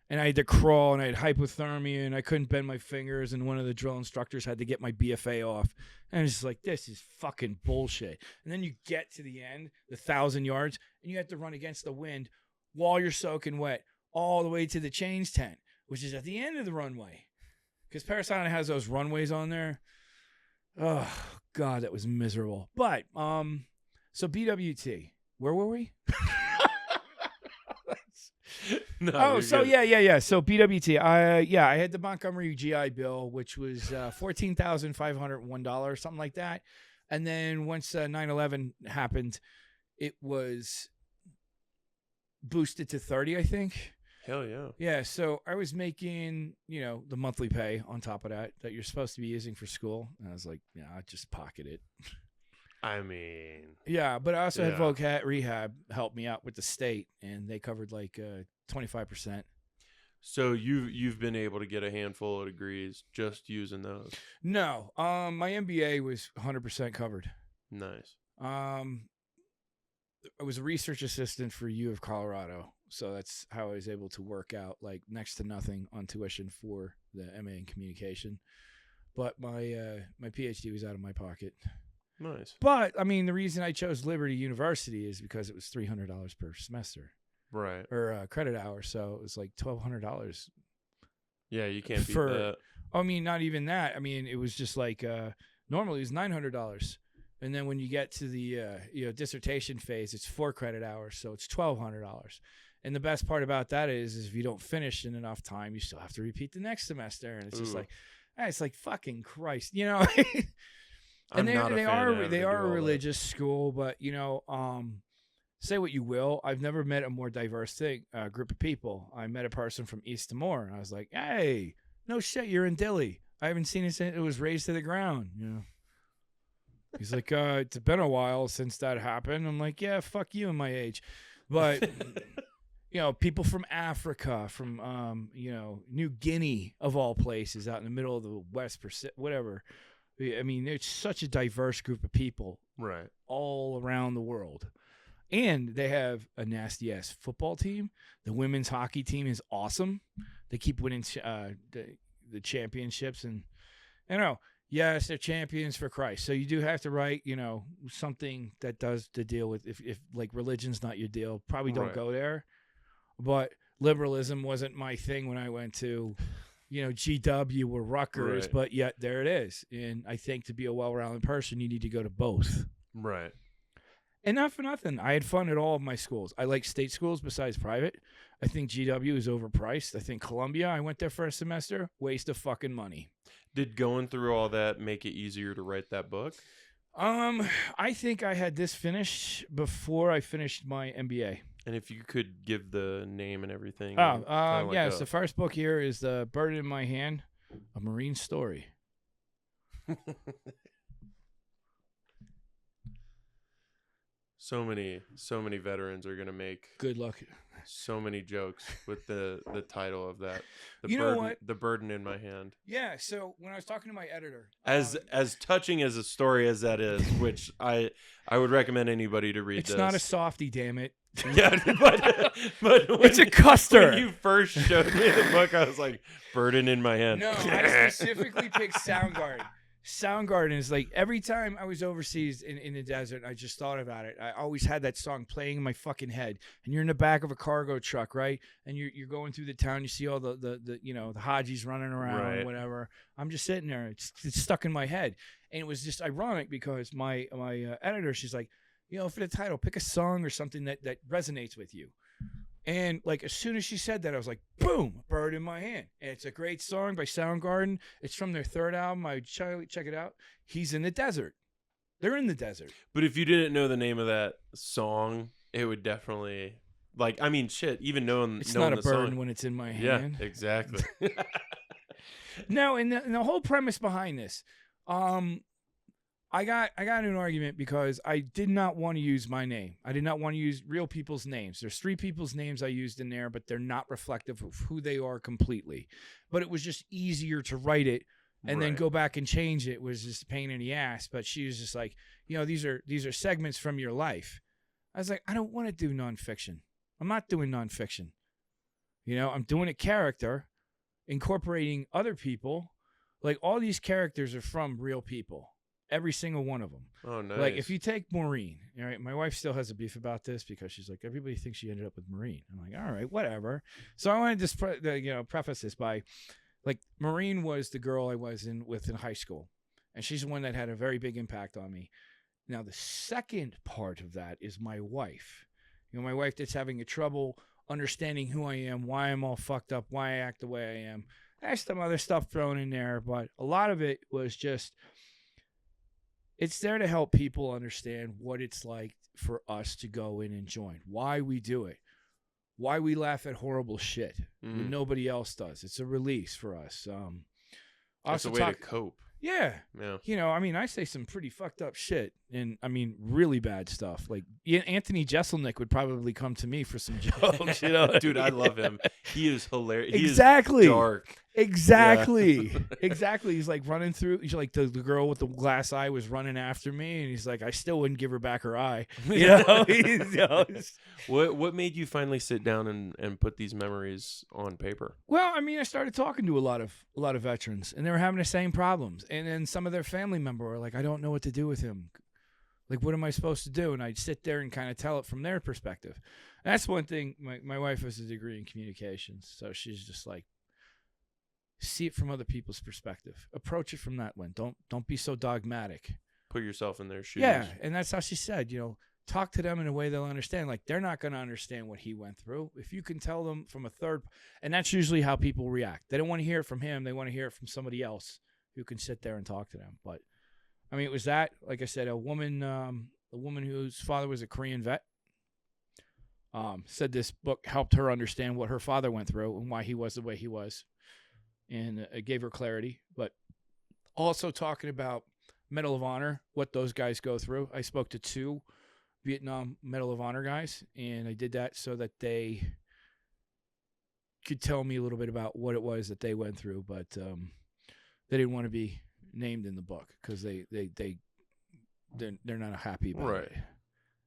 And I had to crawl, and I had hypothermia, and I couldn't bend my fingers, and one of the drill instructors had to get my BFA off. And I was just like, this is fucking bullshit. And then you get to the end, the 1,000 yards, and you have to run against the wind while you're soaking wet all the way to the change tent, which is at the end of the runway. Because Parasana has those runways on there. Oh, God, that was miserable. But, so BWT, where were we? No, Oh, you're so good. yeah. So BWT, I had the Montgomery GI Bill, which was $14,501, something like that. And then once 9/11 happened, it was boosted to 30, I think. Hell yeah. Yeah, so I was making, the monthly pay on top of that you're supposed to be using for school. And I was like, yeah, I'll just pocket it. I mean, Yeah, but I also had Yeah. Vocat Rehab help me out with the state, and they covered like 25%. so you've been able to get a handful of degrees just using those. No, my MBA was 100% covered. Nice. I was a research assistant for U of Colorado, so that's how I was able to work out like next to nothing on tuition for the MA in communication. But my PhD was out of my pocket. Nice. But I mean, the reason I chose Liberty University is because it was $300 per semester Right. or credit hour, so it was like $1,200. Yeah, you can't beat For- that. I mean, not even that. I mean, it was just like normally it was $900, and then when you get to the dissertation phase, it's 4 credit hours, so it's $1,200. And the best part about that is if you don't finish in enough time, you still have to repeat the next semester, and it's just Ooh. like, it's like fucking Christ, I'm And not a they fan of having to they do are all a that. religious school, but say what you will, I've never met a more diverse group of people. I met a person from East Timor, and I was like, hey, no shit, you're in Dili. I haven't seen it since it was raised to the ground. He's like, it's been a while since that happened. I'm like, yeah, fuck you and my age. But people from Africa, from New Guinea of all places, out in the middle of the West, whatever. I mean, it's such a diverse group of people Right. all around the world. And they have a nasty ass football team. The women's hockey team is awesome. They keep winning the championships, and yes, they're champions for Christ. So you do have to write, something that does to deal with if like religion's not your deal, probably don't Right. go there. But liberalism wasn't my thing when I went to GW or Rutgers, Right. but yet there it is. And I think to be a well-rounded person, you need to go to both. Right. And not for nothing, I had fun at all of my schools. I like state schools besides private. I think GW is overpriced. I think Columbia, I went there for a semester, waste of fucking money. Did going through all that make it easier to write that book? I think I had this finished before I finished my MBA. And if you could give the name and everything. Oh, kinda like yes. a- The first book here is The Bird in My Hand, a Marine Story. So many veterans are gonna make Good luck. so many jokes with the title of that. You know what? The burden in my hand. Yeah, so when I was talking to my editor, As touching as a story as that is, which I would recommend anybody to read. it's this. not a softie, damn it. Yeah, but when, It's a custer. When you first showed me the book, I was like, burden in my hand. No, I specifically picked Soundgarden. Soundgarden is like every time I was overseas in the desert, I just thought about it. I always had that song playing in my fucking head. And you're in the back of a cargo truck, right? And you're going through the town. You see all the the Hajis running around Right. or whatever. I'm just sitting there. It's stuck in my head. And it was just ironic because my editor, she's like, for the title, pick a song or something that resonates with you. And like as soon as she said that, I was like, boom, Bird in My Hand. And it's a great song by Soundgarden. It's from their third album. I check it out. He's in the desert. They're in the desert. But if you didn't know the name of that song, it would definitely even knowing It's knowing not a the burden song. when it's in my Yeah, hand. exactly. No, and the whole premise behind this, I got in an argument because I did not want to use my name. I did not want to use real people's names. There's 3 people's names I used in there, but they're not reflective of who they are completely. But it was just easier to write it and then Right. go back and change it. Was just a pain in the ass. But she was just like, these are segments from your life. I was like, I don't want to do nonfiction. I'm not doing nonfiction. I'm doing a character, incorporating other people. Like all these characters are from real people. Every single one of them. Oh, nice. Like if you take Maureen, all right, my wife still has a beef about this because she's like, everybody thinks she ended up with Maureen. I'm like, all right, whatever. So I want to just preface this by, like, Maureen was the girl I was with in high school, and she's the one that had a very big impact on me. Now the second part of that is my wife. My wife that's having a trouble understanding who I am, why I'm all fucked up, why I act the way I am. I had some other stuff thrown in there, but a lot of it was just, it's there to help people understand what it's like for us to go in and join, why we do it, why we laugh at horrible shit when nobody else does. It's a release for us. It's a way to cope. Yeah. Yeah. You know, I mean, I say some pretty fucked up shit, and I mean, really bad stuff. Like Anthony Jeselnik would probably come to me for some jokes, you know? Dude, I love him. He is hilarious. Exactly. He is dark. Exactly. Yeah. Exactly. He's like running through. He's like the girl with the glass eye was running after me, and he's like, I still wouldn't give her back her eye. You know? What made you finally sit down and put these memories on paper? Well, I mean, I started talking to a lot of veterans, and they were having the same problems. And then some of their family members were like, I don't know what to do with him. Like, what am I supposed to do? And I'd sit there and kind of tell it from their perspective. And that's one thing. My wife has a degree in communications, so she's just like, see it from other people's perspective. Approach it from that one. Don't be so dogmatic. Put yourself in their shoes. Yeah, and that's how she said, you know, talk to them in a way they'll understand. Like, they're not going to understand what he went through. If you can tell them from a third, and that's usually how people react. They don't want to hear it from him. They want to hear it from somebody else who can sit there and talk to them. But, I mean, it was that, like I said, a woman whose father was a Korean vet, said this book helped her understand what her father went through and why he was the way he was. And it gave her clarity, but also talking about Medal of Honor, what those guys go through. I spoke to 2 Vietnam Medal of Honor guys, and I did that so that they could tell me a little bit about what it was that they went through, but they didn't want to be named in the book because they're not happy about it.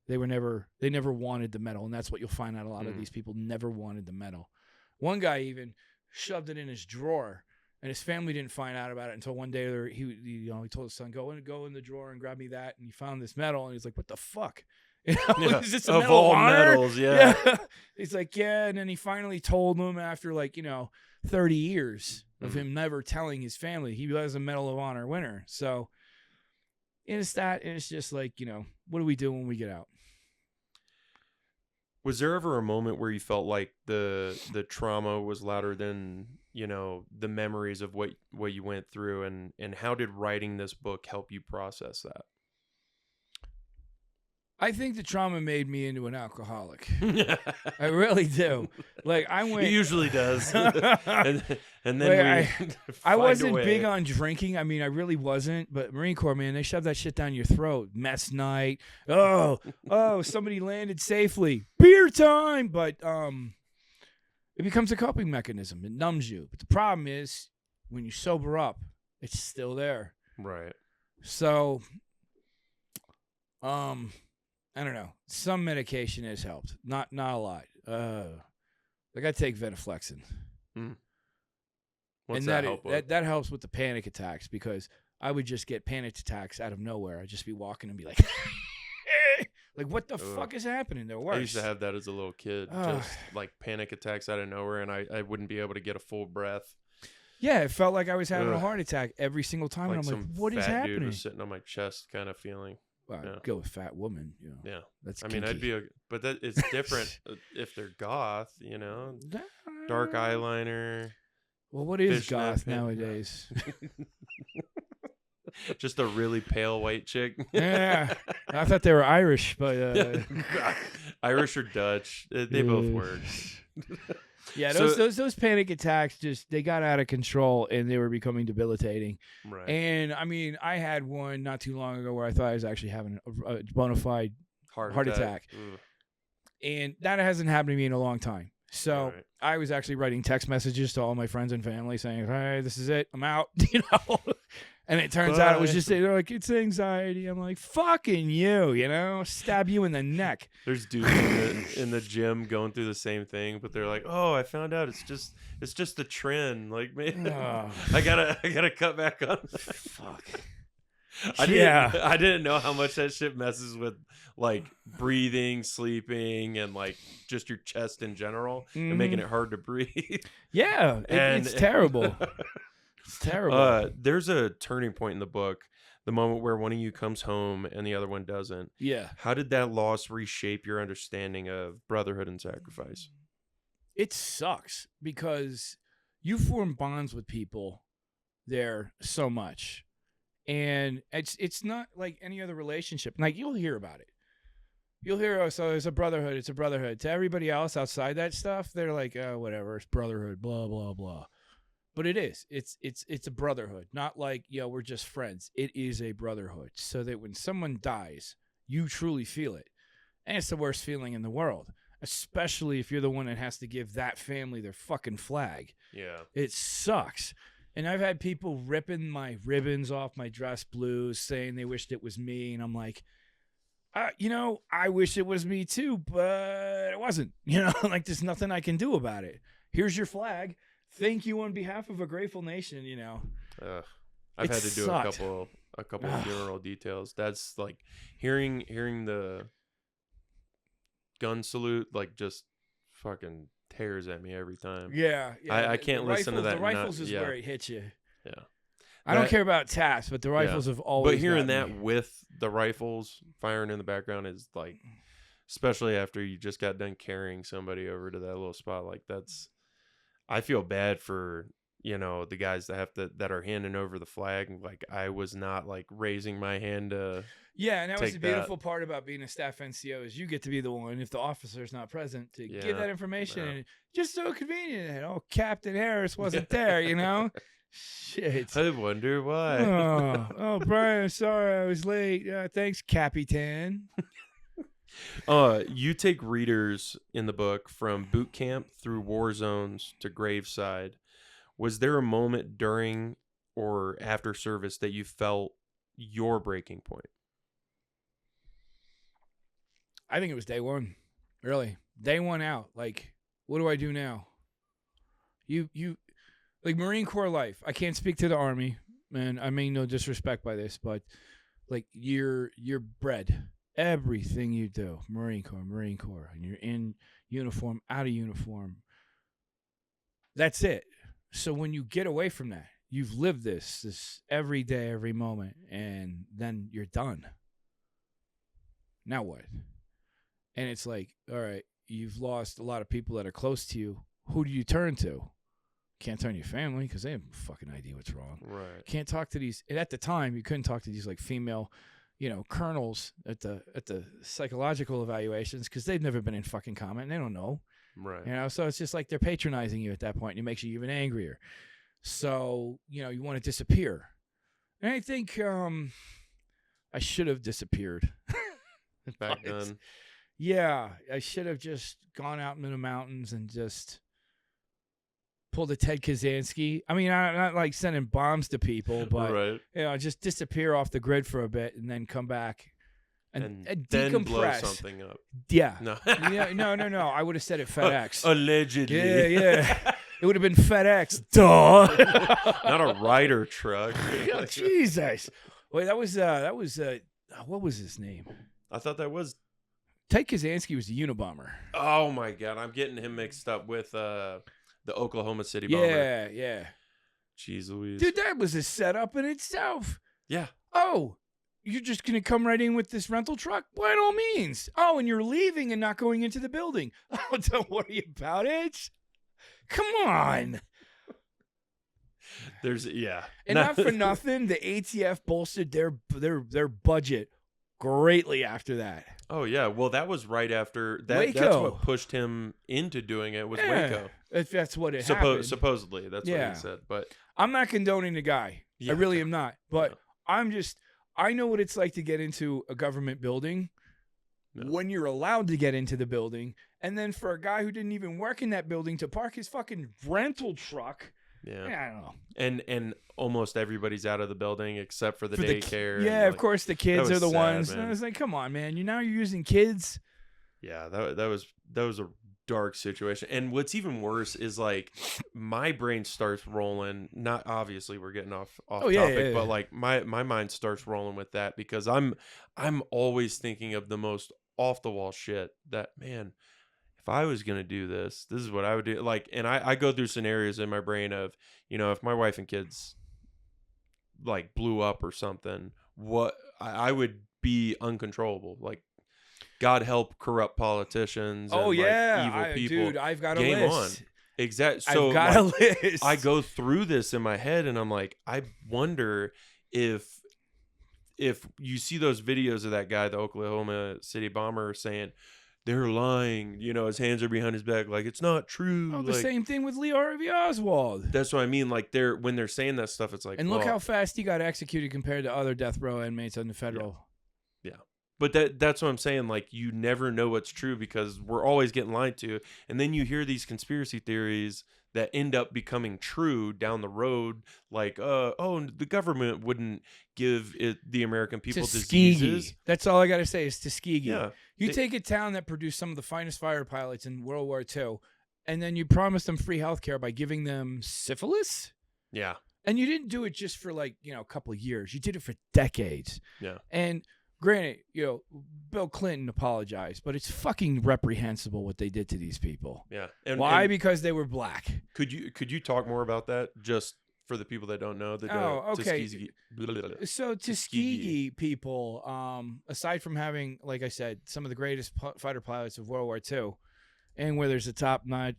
They never wanted the medal, and that's what you'll find out. A lot of these people never wanted the medal. One guy even shoved it in his drawer, and his family didn't find out about it until one day he told his son, go in the drawer and grab me that, and he found this medal, and he's like, what the fuck? You know, is this a medal of honor? Medals, yeah. He's like, yeah, and then he finally told him after 30 years of him never telling his family he was a Medal of Honor winner. So it's that, and it's just like, what do we do when we get out? Was there ever a moment where you felt like the trauma was louder than, the memories of what you went through, and how did writing this book help you process that? I think the trauma made me into an alcoholic. I really do. Like, I went. It usually does. and then I wasn't big on drinking. I mean, I really wasn't. But Marine Corps, man, they shove that shit down your throat. Mess night. Oh, somebody landed safely. Beer time. But it becomes a coping mechanism. It numbs you. But the problem is, when you sober up, it's still there. Right. So, I don't know. Some medication has helped. Not a lot. Like, I take venlafaxine. What's and that help with? That helps with the panic attacks, because I would just get panic attacks out of nowhere. I'd just be walking and be like, like, what the fuck is happening? They're worse. I used to have that as a little kid, just like panic attacks out of nowhere, and I wouldn't be able to get a full breath. Yeah, it felt like I was having a heart attack every single time. Like, and I'm like, what is fat happening? Dude was sitting on my chest kind of feeling. Well, I'd go with fat woman. Yeah. That's I mean, kinky. but that it's different if they're goth, dark eyeliner. Well, what is fishnet goth pin. nowadays? Just a really pale white chick. Yeah, I thought they were Irish, but Irish or Dutch, they both work. Yeah, So- those panic attacks they got out of control, and they were becoming debilitating. Right. And I mean, I had one not too long ago where I thought I was actually having a bona fide heart attack. Ugh. And that hasn't happened to me in a long time. So Right. I was actually writing text messages to all my friends and family saying, "Hey, this is it. I'm out." And it turns out it was Bye. just, they're like, "It's anxiety." I'm like, "Fucking you, stab you in the neck." There's dudes in the gym going through the same thing, but they're like, "Oh, I found out it's just the trend. Like, man, Oh. I gotta cut back on." Fuck. I didn't know how much that shit messes with like breathing, sleeping, and like just your chest in general, and making it hard to breathe. Yeah, it's terrible. It's terrible. There's a turning point in the book, the moment where one of you comes home and the other one doesn't. Yeah. How did that loss reshape your understanding of brotherhood and sacrifice? it sucks because you form bonds with people there so much, and it's not like any other relationship. Like, you'll hear about it. You'll hear, oh, so it's a brotherhood. It's a brotherhood. To everybody else outside that stuff, they're like, oh, whatever. It's brotherhood. Blah blah blah. But it is. It's a brotherhood. Not like, we're just friends. It is a brotherhood. So that when someone dies, you truly feel it, and it's the worst feeling in the world. Especially if you're the one that has to give that family their fucking flag. Yeah. It sucks. And I've had people ripping my ribbons off my dress blues, saying they wished it was me. And I'm like, I wish it was me too, but it wasn't. Like, there's nothing I can do about it. Here's your flag. Thank you on behalf of a grateful nation, I've had to do a couple of funeral details. That's like hearing the gun salute, like, just fucking tears at me every time. Yeah. I can't listen to that. The rifles is where it hits you. Yeah. I don't care about taps, but the rifles have always. But hearing got that me. with the rifles firing in the background is like, especially after you just got done carrying somebody over to that little spot, like, that's. I feel bad for the guys that are handing over the flag. Like, I was not like raising my hand to. Yeah, and that was the take beautiful part about being a staff NCO is you get to be the one, if the officer's not present, to give that information. Yeah. And just so convenient that Captain Harris wasn't there, Shit. I wonder why. Oh, Bryan, sorry I was late. Thanks, Capitan. You take readers in the book from boot camp through war zones to graveside. Was there a moment during or after service that you felt your breaking point? I think it was day one. Really. Day one out. Like, what do I do now? You like Marine Corps life. I can't speak to the Army, man. I mean no disrespect by this, but like you're bred. Everything you do, Marine Corps, and you're in uniform, out of uniform. That's it. So when you get away from that, you've lived this every day, every moment, and then you're done. Now what? And it's like, all right, you've lost a lot of people that are close to you. Who do you turn to? Can't turn to your family because they have no fucking idea what's wrong. Right. Can't talk to these. And at the time, you couldn't talk to these like female, colonels at the psychological evaluations because they've never been in fucking combat and they don't know. Right. So it's just like they're patronizing you at that point and it makes you even angrier. So, you want to disappear. And I think I should have disappeared. Back then. Yeah, I should have just gone out into the mountains and just pulled a Ted Kaczynski. I mean, I'm not like sending bombs to people, but right. just disappear off the grid for a bit and then come back and then decompress. blow something up. Yeah. No. No. I would have said it FedEx. Allegedly. Yeah. It would have been FedEx. Duh. Not a Ryder truck. Jesus. Wait, that was what was his name? I thought that was Ted Kaczynski was the Unabomber. Oh my God, I'm getting him mixed up with the Oklahoma City bomber. Yeah. Jeez Louise. Dude, that was a setup in itself. Yeah. Oh, you're just going to come right in with this rental truck? By all means. Oh, and you're leaving and not going into the building. Oh, don't worry about it. Come on. And not for nothing, the ATF bolstered their budget greatly after that. Oh yeah, well that was right after that. Waco. That's what pushed him into doing it. Was Waco? If that's what it happened. Supposedly, that's what he said. But I'm not condoning the guy. Yeah. I really am not. But I know what it's like to get into a government building when you're allowed to get into the building, and then for a guy who didn't even work in that building to park his fucking rental truck. Yeah, I don't know. And almost everybody's out of the building except for the daycare. Yeah, of course the kids are the ones. Man. I was like, come on, man. You're using kids. Yeah, that was a dark situation. And what's even worse is like my brain starts rolling. Not obviously we're getting off topic, but like my mind starts rolling with that because I'm always thinking of the most off the wall shit that, man, if I was going to do this is what I would do. Like, and I go through scenarios in my brain of, if my wife and kids like blew up or something, what I would be uncontrollable. Like, God help corrupt politicians. Oh and, yeah, evil people. dude, I've got a Game list. on. Exactly. So I've got a list. I go through this in my head, and I'm like, I wonder if you see those videos of that guy, the Oklahoma City bomber, saying they're lying, his hands are behind his back, like it's not true. Oh, the like, same thing with Lee Harvey Oswald. That's what I mean. Like when they're saying that stuff, it's like, And look how fast he got executed compared to other death row inmates on the federal. Yeah. But that's what I'm saying. Like, you never know what's true because we're always getting lied to. And then you hear these conspiracy theories that end up becoming true down the road. Like, the government wouldn't give the American people diseases. Tuskegee. That's all I got to say is Tuskegee. Yeah. You take a town that produced some of the finest fighter pilots in World War II, and then you promise them free health care by giving them syphilis? Yeah. And you didn't do it just for a couple of years. You did it for decades. Yeah. And granted, Bill Clinton apologized, but it's fucking reprehensible what they did to these people. Yeah. Why? Because they were black. Could you talk more about that, just for the people that don't know? Okay. Tuskegee. So Tuskegee people, aside from having, like I said, some of the greatest fighter pilots of World War II, and where there's a top-notch,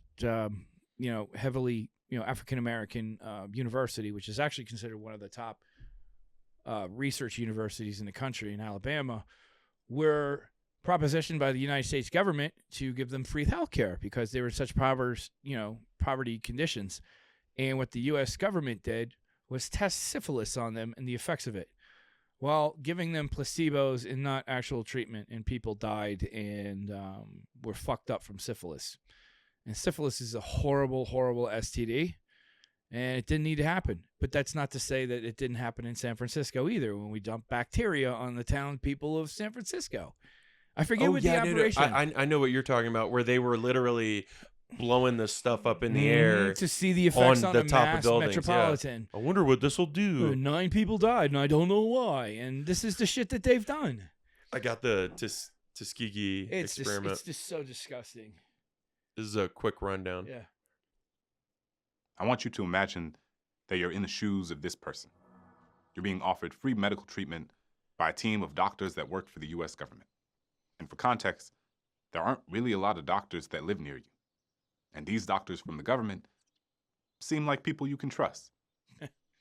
heavily, African American university, which is actually considered one of the top research universities in the country in Alabama, were propositioned by the United States government to give them free health care because they were in such poverty conditions. And what the U.S. government did was test syphilis on them and the effects of it, while giving them placebos and not actual treatment. And people died and were fucked up from syphilis. And syphilis is a horrible, horrible STD. And it didn't need to happen. But that's not to say that it didn't happen in San Francisco either when we dumped bacteria on the town people of San Francisco. I forget what the operation. I know what you're talking about, where they were literally blowing this stuff up in the air to see the effects on the a top mass of buildings. metropolitan. Yeah. I wonder what this will do. 9 people died, and I don't know why. And this is the shit that they've done. I got the Tuskegee experiment. It's just so disgusting. This is a quick rundown. Yeah. I want you to imagine that you're in the shoes of this person. You're being offered free medical treatment by a team of doctors that work for the U.S. government. And for context, there aren't really a lot of doctors that live near you. And these doctors from the government seem like people you can trust.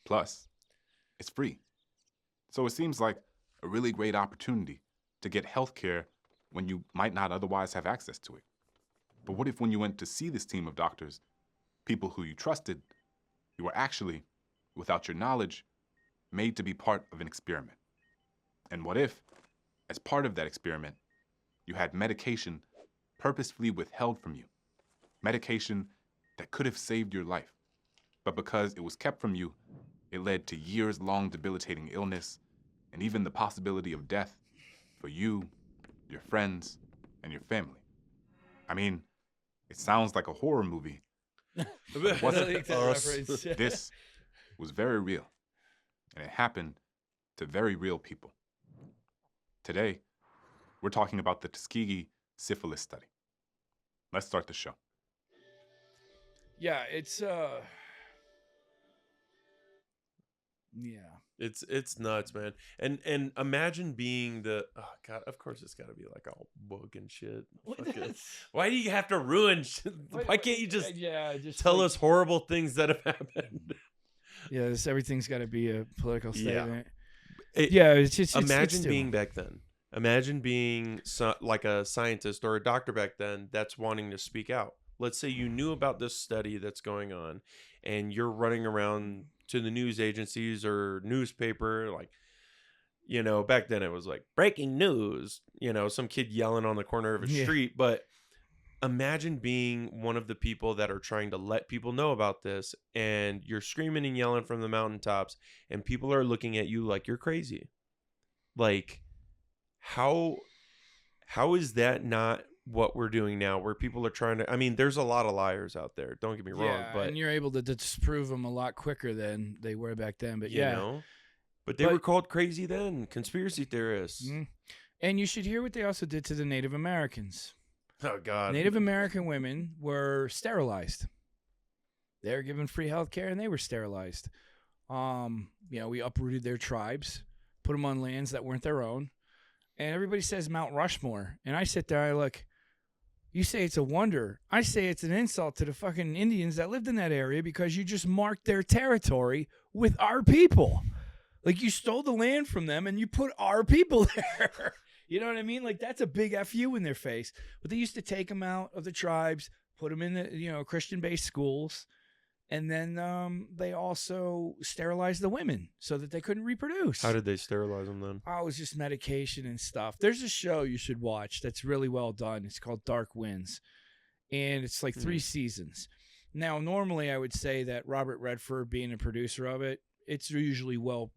Plus, it's free. So it seems like a really great opportunity to get health care when you might not otherwise have access to it. But what if when you went to see this team of doctors, people who you trusted, you were actually, without your knowledge, made to be part of an experiment? And what if, as part of that experiment, you had medication purposefully withheld from you? Medication that could have saved your life. But because it was kept from you, it led to years-long debilitating illness and even the possibility of death for you, your friends, and your family. I mean, it sounds like a horror movie. It wasn't. This was very real, and it happened to very real people. Today, we're talking about the Tuskegee syphilis study. Let's start the show. Yeah, it's It's nuts, man. And imagine being God, of course it's got to be like all book and shit. Why do you have to ruin shit? Why can't you just tell us horrible things that have happened? Yeah, everything's got to be a political statement. It's just imagine being back then. Imagine being like a scientist or a doctor back then that's wanting to speak out. Let's say you knew about this study that's going on and you're running around to the news agencies or newspaper, like, back then it was like breaking news, some kid yelling on the corner of a street. But imagine being one of the people that are trying to let people know about this, and you're screaming and yelling from the mountaintops and people are looking at you like you're crazy. Like, how is that not what we're doing now, where people are trying to, there's a lot of liars out there, don't get me wrong, but and you're able to disprove them a lot quicker than they were back then. But but they were called crazy then, conspiracy theorists. Mm-hmm. And you should hear what they also did to the Native Americans. Oh God. Native American women were sterilized. They were given free health care and they were sterilized. We uprooted their tribes, put them on lands that weren't their own. and everybody says Mount Rushmore, and I sit there, I look. You say it's a wonder. I say it's an insult to the fucking Indians that lived in that area because you just marked their territory with our people. Like, you stole the land from them and you put our people there. You know what I mean? Like, that's a big FU in their face. But they used to take them out of the tribes, put them in the, Christian-based schools, and then they also sterilized the women so that they couldn't reproduce. How did they sterilize them then? Oh, it was just medication and stuff. There's a show you should watch that's really well done. It's called Dark Winds, and it's like 3 seasons. Now, normally I would say that Robert Redford, being a producer of it, it's usually well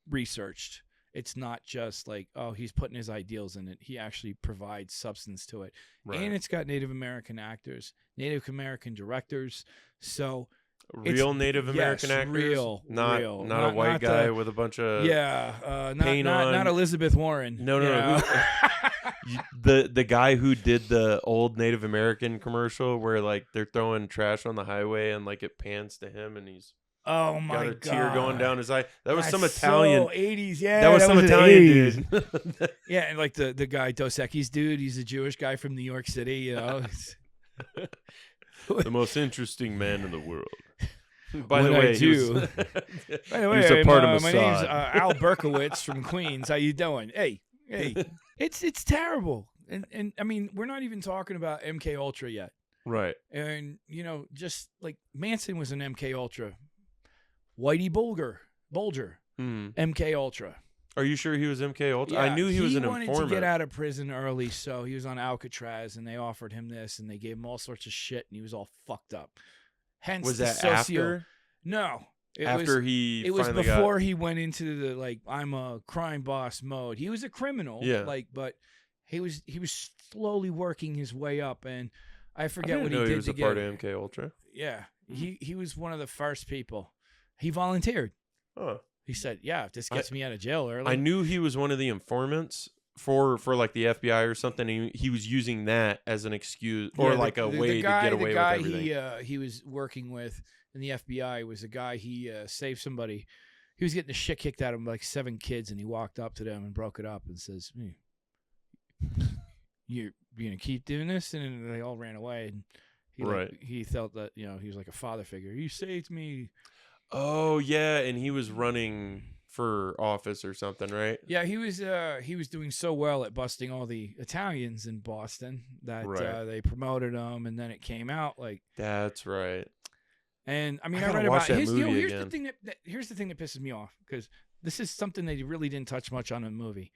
researched. It's not just like, oh, he's putting his ideals in it. He actually provides substance to it. Right. And it's got Native American actors, Native American directors. So real Native American actors? Real. Not a white guy with a bunch of paint on. Not Elizabeth Warren. No. The guy who did the old Native American commercial where like they're throwing trash on the highway and like it pans to him and he's got a tear going down his eye. That was some Italian. So 80s, yeah. That was some Italian dude. Yeah, and like the guy Dos Equis dude, he's a Jewish guy from New York City, you know. The most interesting man in the world. By What the way, I do. By the way, he was a part of my name's Mossad. Al Berkowitz from Queens. How you doing? Hey, it's terrible. And I mean, we're not even talking about MK Ultra yet. Right. And just like Manson was an MK Ultra. Whitey Bulger, MK Ultra. Are you sure he was MK Ultra? Yeah, I knew he was an wanted informant. to get out of prison early, so he was on Alcatraz, and they offered him this, and they gave him all sorts of shit, and he was all fucked up. Hence, Was the that after? No, it was before he went into the like I'm a crime boss mode. He was a criminal, but he was slowly working his way up, and I forget what he did he was to a get. part of MK Ultra. Yeah, he was one of the first people. He volunteered. Huh. He said, "Yeah, if this gets me out of jail early." I knew he was one of the informants for like the FBI or something. He was using that as an excuse or like a way to get away with everything. The guy he was working with in the FBI was a guy he saved somebody. He was getting the shit kicked out of him by like 7 kids, and he walked up to them and broke it up and says, "You're gonna keep doing this?" And they all ran away. And he felt that he was like a father figure. You saved me. Oh yeah, and he was running for office or something, right? Yeah, he was doing so well at busting all the Italians in Boston that they promoted him, and then it came out like that's right. And I mean, I I read watch about that movie here's again. the thing here's the thing that pisses me off because this is something they really didn't touch much on in the movie.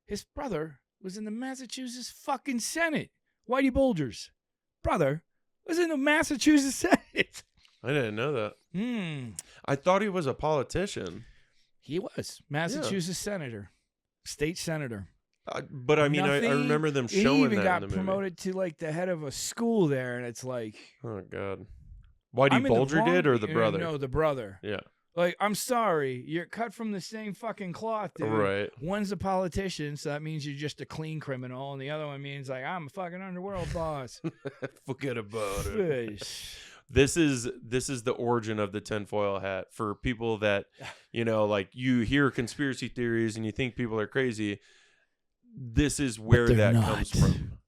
His brother was in the Massachusetts fucking Senate. Whitey Bulger's brother was in the Massachusetts Senate. I didn't know that. I thought he was a politician. He was Massachusetts senator, state senator. But I mean, I remember them showing he even that got in the movie. promoted to like the head of a school there, and it's like, oh god, Whitey Bulger did or the brother? No, the brother. Yeah. Like, I'm sorry, you're cut from the same fucking cloth, dude. Right. One's a politician, so that means you're just a clean criminal, and the other one means like I'm a fucking underworld boss. Forget about it. This is the origin of the tinfoil hat for people that, like you hear conspiracy theories and you think people are crazy. This is where that comes from.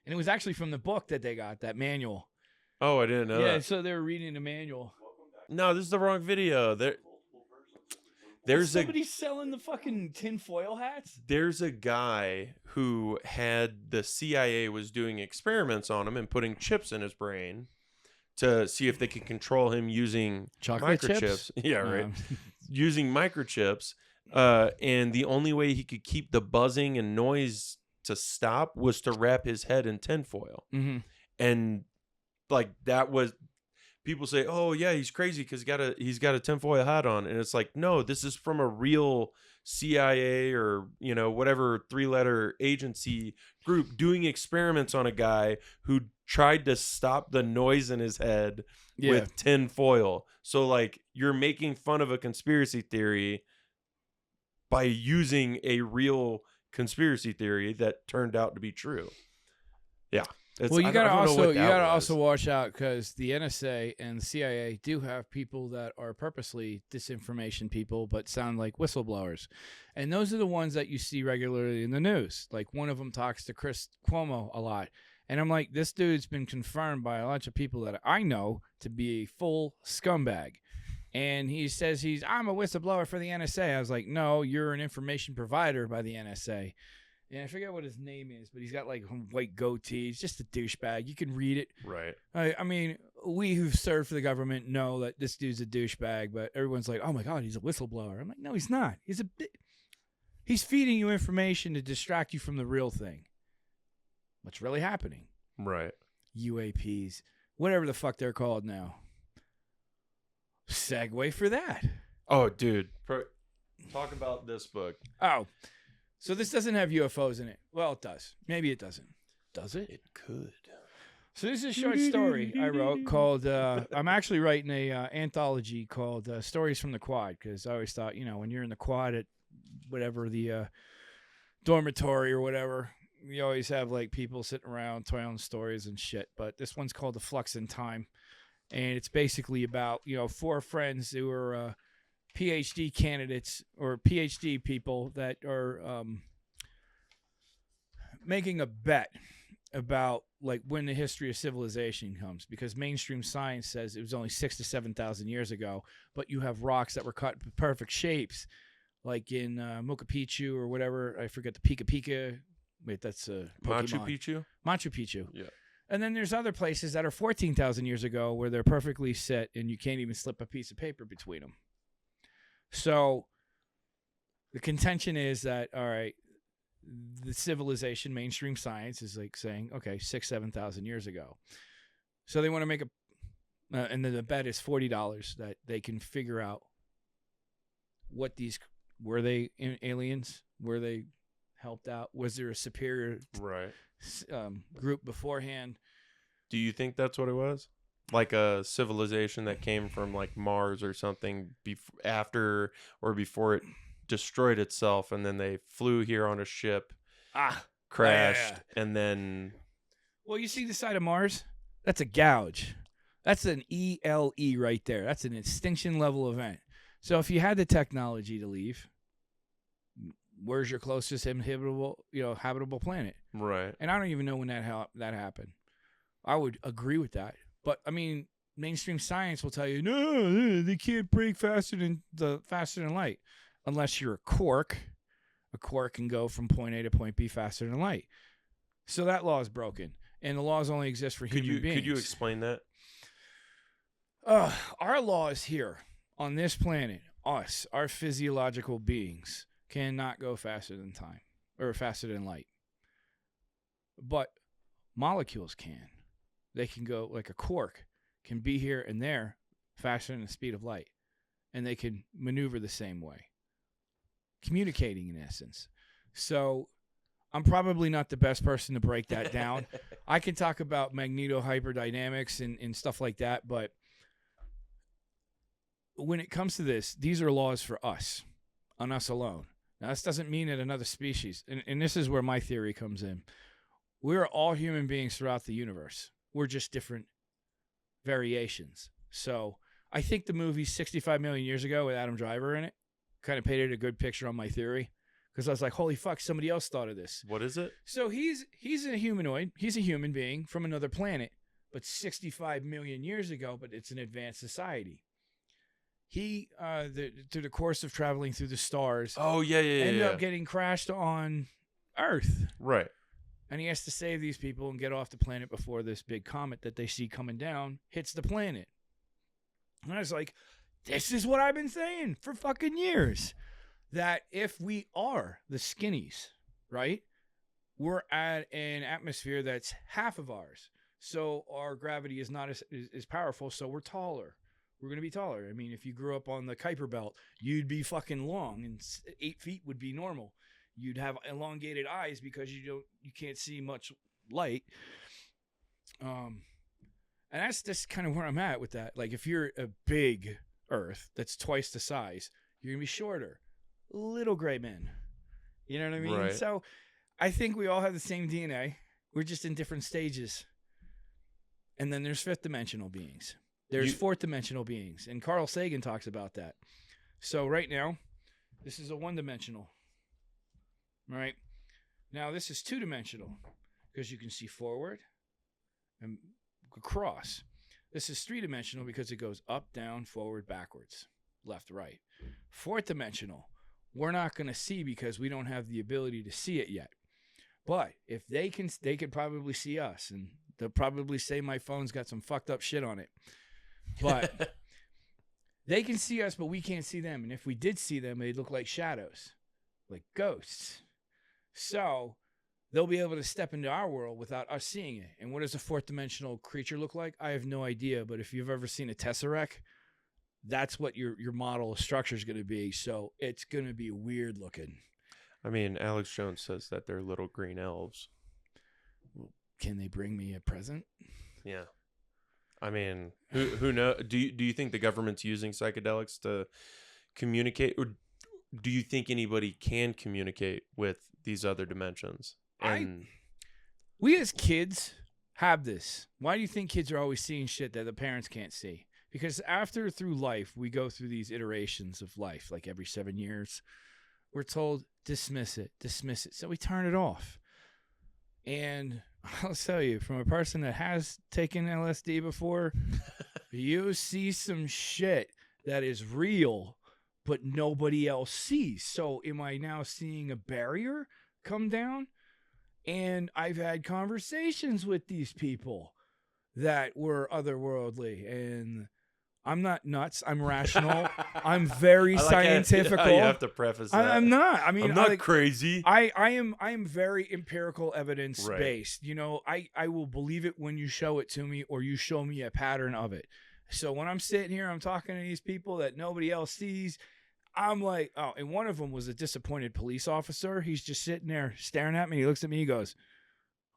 And it was actually from the book that they got, that manual. Oh, I didn't know that. Yeah, so they were reading the manual. No, this is the wrong video. There's somebody selling the fucking tinfoil hats? There's a guy who had the CIA was doing experiments on him and putting chips in his brain to see if they could control him using chocolate microchips. Chips? Yeah, right. Using microchips. And the only way he could keep the buzzing and noise to stop was to wrap his head in tinfoil. Mm-hmm. And like that was... People say, "Oh yeah, he's crazy because he's got a tinfoil hat on," and it's like, no, this is from a real CIA or whatever 3-letter agency group doing experiments on a guy who tried to stop the noise in his head with tinfoil. So like, you're making fun of a conspiracy theory by using a real conspiracy theory that turned out to be true. Yeah. Well, you I don't gotta know also what that was. watch out because the NSA and the CIA do have people that are purposely disinformation people, but sound like whistleblowers, and those are the ones that you see regularly in the news. Like one of them talks to Chris Cuomo a lot, and I'm like, this dude's been confirmed by a bunch of people that I know to be a full scumbag. And he says I'm a whistleblower for the NSA. I was like, no, you're an information provider by the NSA. And I forget what his name is, but he's got like a white goatee. He's just a douchebag. You can read it. Right. I mean, we who've served for the government know that this dude's a douchebag, but everyone's like, oh my God, he's a whistleblower. I'm like, no, he's not. He's feeding you information to distract you from the real thing. What's really happening? Right. UAPs, whatever the fuck they're called now. Segue for that. Oh, dude. Talk about this book. Oh, so this doesn't have UFOs in it. Well, it does. Maybe it doesn't. Does it? It could. So this is a short story I wrote called, I'm actually writing a anthology called Stories from the Quad, because I always thought, when you're in the quad at whatever the dormitory or whatever, you always have like people sitting around telling stories and shit. But this one's called The Flux in Time. And it's basically about, 4 friends who are PhD candidates or PhD people that are making a bet about like when the history of civilization comes, because mainstream science says it was only 6,000 to 7,000 years ago, but you have rocks that were cut in perfect shapes, like in Machu Picchu or whatever. I forget the Pika Pika. Wait, that's Machu Picchu? Machu Picchu. Yeah. And then there's other places that are 14,000 years ago where they're perfectly set and you can't even slip a piece of paper between them. So the contention is that, all right, the civilization, mainstream science is like saying, okay, 6,000, 7,000 years ago. So they want to make and then the bet is $40 that they can figure out what were they aliens? Were they helped out? Was there a superior group beforehand? Do you think that's what it was? Like a civilization that came from like Mars or something after or before it destroyed itself, and then they flew here on a ship, crashed, and then... Well, you see the side of Mars? That's a gouge. That's an ELE right there. That's an extinction level event. So if you had the technology to leave, where's your closest habitable planet? Right. And I don't even know when that happened. I would agree with that. But I mean, mainstream science will tell you, no, they can't break faster than light, unless you're a quark. A quark can go from point A to point B faster than light. So that law is broken, and the laws only exist for human beings. Could you explain that? Our laws here on this planet, our physiological beings, cannot go faster than time or faster than light. But molecules can. They can go like a quark can be here and there faster than the speed of light, and they can maneuver the same way, communicating in essence. So I'm probably not the best person to break that down. I can talk about magnetohyperdynamics and stuff like that, but when it comes to this, these are laws for us, on us alone. Now, this doesn't mean that another species, and this is where my theory comes in. We're all human beings throughout the universe. We're just different variations. So I think the movie 65 million years ago with Adam Driver in it kind of painted a good picture on my theory, because I was like, holy fuck, somebody else thought of this. What is it? So he's a humanoid. He's a human being from another planet, but 65 million years ago, but it's an advanced society. He, through the course of traveling through the stars, ended up getting crashed on Earth. Right. And he has to save these people and get off the planet before this big comet that they see coming down hits the planet. And I was like, this is what I've been saying for fucking years. That if we are the skinnies, right, we're at an atmosphere that's half of ours. So our gravity is not as powerful, so we're taller. We're going to be taller. I mean, if you grew up on the Kuiper Belt, you'd be fucking long, and 8 feet would be normal. You'd have elongated eyes because you can't see much light. And that's just kind of where I'm at with that. Like, if you're a big Earth that's twice the size, you're going to be shorter. Little gray men. You know what I mean? Right. So I think we all have the same DNA. We're just in different stages. And then there's fifth dimensional beings. There's fourth dimensional beings. And Carl Sagan talks about that. So right now, this is a one-dimensional. Right? Now this is two-dimensional because you can see forward and across. This is three-dimensional because it goes up, down, forward, backwards, left, right. Fourth dimensional, we're not going to see because we don't have the ability to see it yet. But if they could probably see us, and they'll probably say my phone's got some fucked up shit on it. But they can see us, but we can't see them. And if we did see them, they'd look like shadows, like ghosts. So they'll be able to step into our world without us seeing it. And what does a fourth dimensional creature look like? I have no idea. But if you've ever seen a tesseract, that's what your model of structure is going to be. So it's going to be weird looking. I mean, Alex Jones says that they're little green elves. Can they bring me a present? Yeah. I mean, who knows? Do you think the government's using psychedelics to communicate, or do you think anybody can communicate with these other dimensions? We as kids have this. Why do you think kids are always seeing shit that the parents can't see? Because through life, we go through these iterations of life, like every 7 years. We're told, dismiss it. So we turn it off. And I'll tell you, from a person that has taken LSD before, you see some shit that is real, but nobody else sees. So am I now seeing a barrier come down? And I've had conversations with these people that were otherworldly, and I'm not nuts. I'm rational. I'm very scientific. You have to preface that. I'm not. I mean, I'm not crazy. I am very empirical evidence based. You know, I will believe it when you show it to me or you show me a pattern of it. So when I'm sitting here, I'm talking to these people that nobody else sees. I'm like, oh, and one of them was a disappointed police officer. He's just sitting there staring at me. He looks at me. He goes,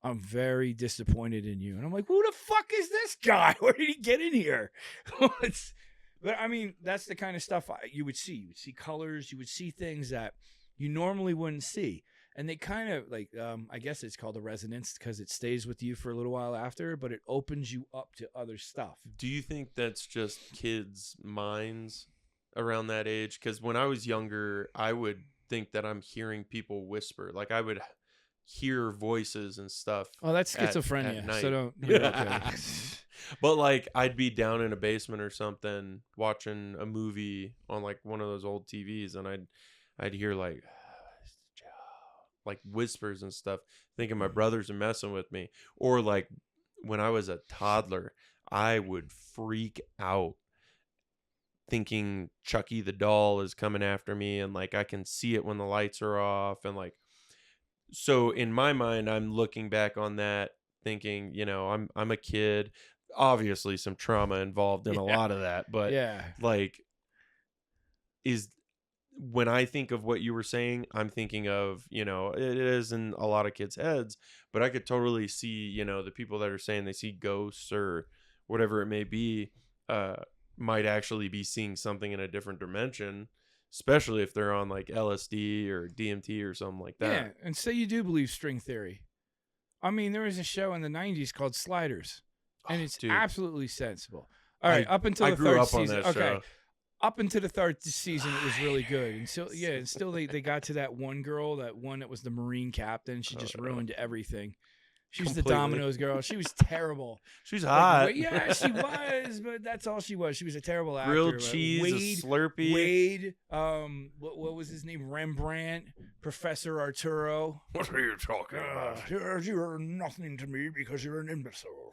I'm very disappointed in you. And I'm like, who the fuck is this guy? Where did he get in here? But I mean, that's the kind of stuff you would see. You would see colors. You would see things that you normally wouldn't see. And they kind of like, I guess it's called a resonance because it stays with you for a little while after, but it opens you up to other stuff. Do you think that's just kids' minds around that age? Because when I was younger, I would think that I'm hearing people whisper. Like I would hear voices and stuff. Oh, that's schizophrenia. At night. So don't. Okay. But like I'd be down in a basement or something watching a movie on like one of those old TVs, and I'd hear like whispers and stuff, thinking my brothers are messing with me. Or like when I was a toddler, I would freak out thinking Chucky the doll is coming after me, and like I can see it when the lights are off, and like, so in my mind, I'm looking back on that thinking, you know, I'm a kid, obviously some trauma involved in a lot of that, but like when I think of what you were saying, I'm thinking of, you know, it is in a lot of kids' heads, but I could totally see, you know, the people that are saying they see ghosts or whatever it may be, might actually be seeing something in a different dimension, especially if they're on like LSD or DMT or something like that. Yeah, and say you do believe string theory. I mean, there was a show in the 90s called Sliders, and it's absolutely sensible. All right, up until the third season. Okay. Up until the third season, it was really good. And so, yeah, and still they got to that one girl, that was the Marine captain. She just ruined everything. She was the Domino's girl. She was terrible. She's hot. Like, yeah, she was, but that's all she was. She was a terrible actor. Grilled cheese, a Slurpee. Wade, what was his name? Rembrandt, Professor Arturo. What are you talking about? You're nothing to me because you're an imbecile.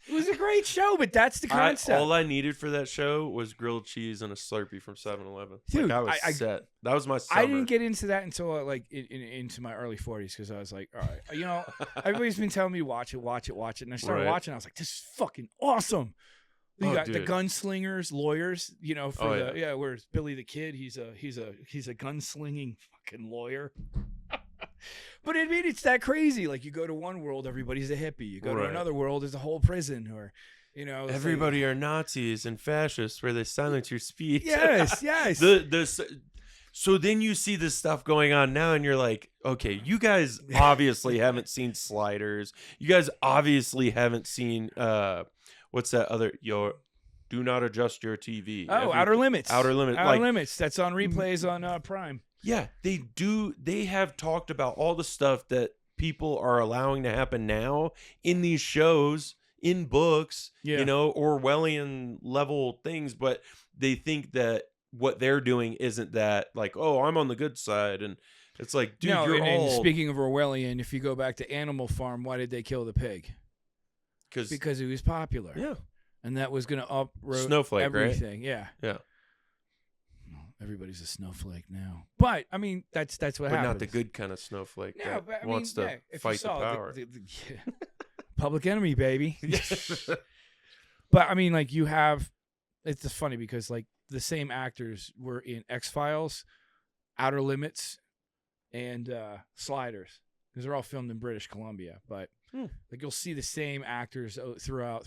It was a great show, but that's the concept. All I needed for that show was grilled cheese and a Slurpee from 7-Eleven. Dude, like, I was set. That was my summer. I didn't get into that until like into my early 40s because I was like, all right, you know, everybody's been telling me watch it, and I started watching. I was like, this is fucking awesome. You got the gunslingers, lawyers, you know, for where's Billy the Kid? He's a gunslinging fucking lawyer. But I mean, it's that crazy. Like, you go to one world, everybody's a hippie. You go to another world, there's a whole prison, or, you know, everybody are Nazis and fascists where they silence your speech. Yes. So then you see this stuff going on now, and you're like, okay, you guys obviously haven't seen Sliders. You guys obviously haven't seen what's that other Do Not Adjust Your TV. Oh, Outer Limits. Outer Limits. Outer Limits. That's on replays on Prime. Yeah, they do. They have talked about all the stuff that people are allowing to happen now in these shows, in books, Yeah. Orwellian level things, but they think that what they're doing isn't that, like, oh, I'm on the good side. And it's like, dude, No, you're all... and speaking of Orwellian, if you go back to Animal Farm, why did they kill the pig? Because he was popular. Yeah. And that was going to uproot Snowflake, everything. right? Yeah. Yeah. Everybody's a snowflake now. But, I mean, that's what But happens. not the good kind of snowflake No, that but, I mean, wants to if you fight the saw power. Public enemy, baby. But, I mean, like, you have... It's just funny because, like, the same actors were in X-Files, Outer Limits, and Sliders. Because they're all filmed in British Columbia. But, like, you'll see the same actors throughout.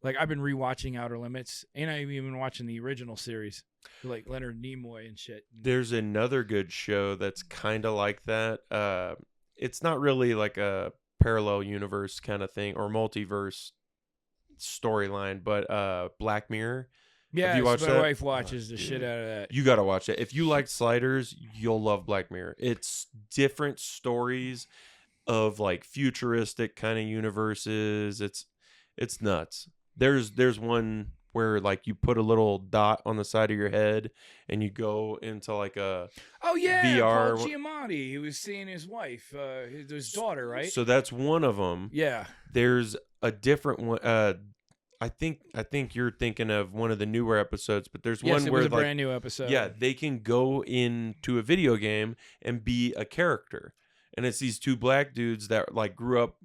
Like, I've been rewatching Outer Limits, and I've even been watching the original series, like Leonard Nimoy and shit. There's another good show that's kind of like that. It's not really like a parallel universe kind of thing or multiverse storyline, but Black Mirror. Yeah, Have you watched my that? wife watches the shit out of that. You got to watch it. If you like Sliders, you'll love Black Mirror. It's different stories of like futuristic kind of universes. It's nuts. There's one where like you put a little dot on the side of your head and you go into like a VR. Paul Giamatti. He was seeing his wife, his daughter, right? So that's one of them. Yeah. There's a different one. I think you're thinking of one of the newer episodes, but there's one it where was a like, brand new episode. yeah, they can go into a video game and be a character, and it's these two black dudes that like grew up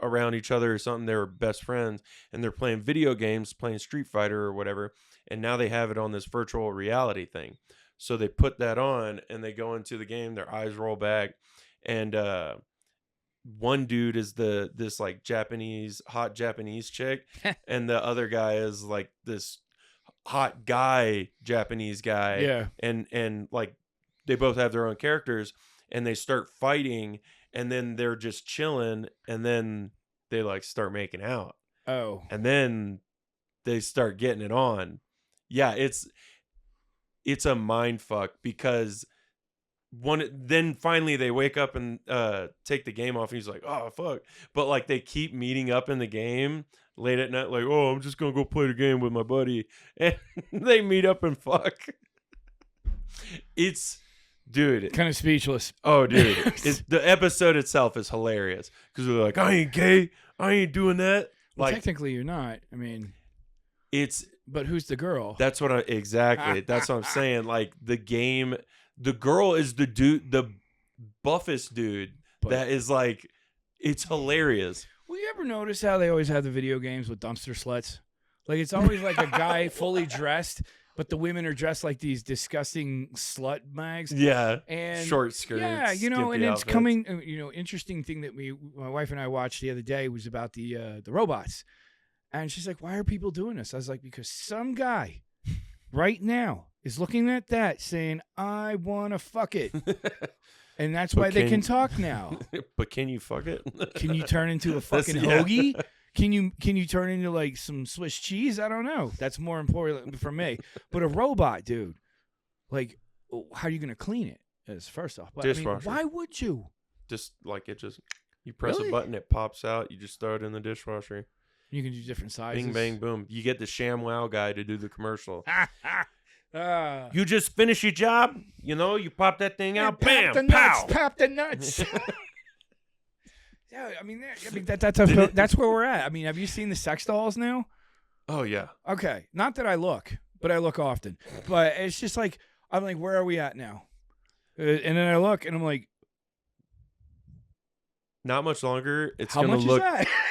around each other or something. They were best friends, and they're playing video games, playing Street Fighter or whatever, and now they have it on this virtual reality thing. So they put that on and they go into the game, their eyes roll back, and one dude is this like hot Japanese chick, and the other guy is like this hot guy Japanese guy. Yeah. And like they both have their own characters, and they start fighting, and then they're just chilling, and then they like start making out. Oh. And then they start getting it on. Yeah, it's a mind fuck, because then finally they wake up and take the game off, and he's like, oh fuck. But like they keep meeting up in the game late at night, like, oh, I'm just gonna go play the game with my buddy, and they meet up and fuck. It's, dude, Kind of speechless. oh dude, the episode itself is hilarious because they're like, I ain't gay, I ain't doing that. Well, Like, technically you're not. I mean, it's but who's the girl? that's what that's what I'm saying. Like the game, the girl is the dude, the buffest dude that is like, it's hilarious. Will you ever notice how they always have the video games with dumpster sluts? Like it's always like a guy fully dressed, but the women are dressed like these disgusting slut mags. Yeah, And short skirts. Yeah, and skimpy it's outfits. coming. Interesting thing that my wife and I watched the other day was about the robots, and she's like, "Why are people doing this?" I was like, "Because some guy right now is looking at that saying, I want to fuck it,' and that's why they can talk now. But can you fuck it? Can you turn into a fucking hoagie? Can you turn into like some Swiss cheese? I don't know. That's more important for me. But a robot, dude, like, how are you gonna clean it? Is first off, but Dishwasher. why would you? Just like you press Really? a button, it pops out. You just throw it in the dishwasher. You can do different sizes. Bing, bang, boom. You get the ShamWow guy to do the commercial. Uh, You just finish your job. You pop that thing out. pop Bam, the pow. nuts, pop the nuts. Yeah, that's where we're at. I mean, have you seen the sex dolls now? Oh yeah. Okay, not that I look, but I look often. But it's just like I'm like, where are we at now? And then I look, and I'm like, Not much longer. It's how gonna much look.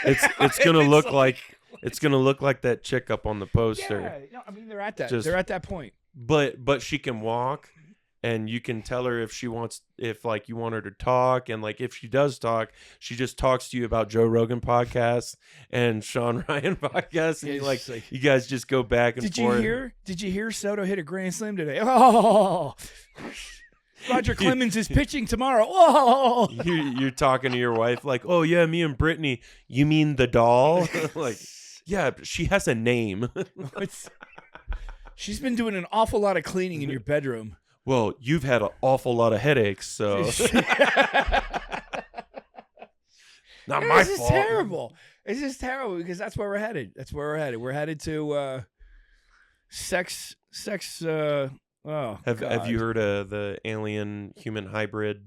is that? It's gonna look like it's gonna look like that chick up on the poster. Yeah, no, I mean they're at that. Just- They're at that point. But she can walk, and you can tell her if you want her to talk, and like if she does talk, she just talks to you about Joe Rogan podcast and Sean Ryan podcast, and Yeah, you it's like- you guys just go back and Did forth. you hear? Did you hear Soto hit a grand slam today? Oh, Roger Clemens is pitching tomorrow. Oh, You're talking to your wife like, oh yeah, me and Brittany. You mean the doll? Like, yeah, she has a name. She's been doing an awful lot of cleaning in your bedroom. Well, you've had an awful lot of headaches, so not my This is fault. terrible. It's just terrible because that's where we're headed. That's where we're headed. We're headed to sex. Oh, Have you heard of the alien human hybrid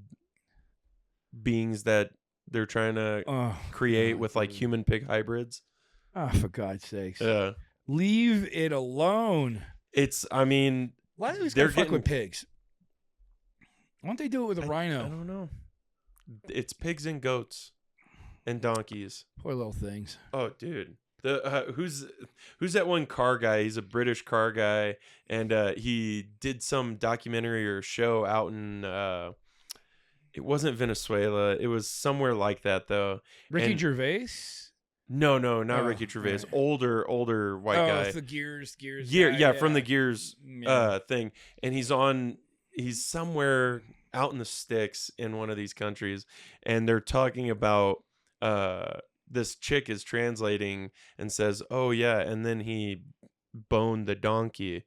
beings that they're trying to create with like human pig hybrids? Oh, for God's sakes. Yeah. Leave it alone. I mean, Why do these they're guys fuck getting- with pigs? Why don't they do it with a rhino? I don't know. It's pigs and goats and donkeys. Poor little things. Oh, dude. The who's that one car guy? He's a British car guy, and he did some documentary or show out in it wasn't Venezuela. It was somewhere like that though. Ricky And- Gervais? No, not Oh, Ricky Gervais. right. Older white guy. The Gears Gear, guy, yeah, from the Gears Yeah. thing. And he's somewhere out in the sticks in one of these countries, and they're talking about this chick is translating and says, "Oh yeah," and then he boned the donkey,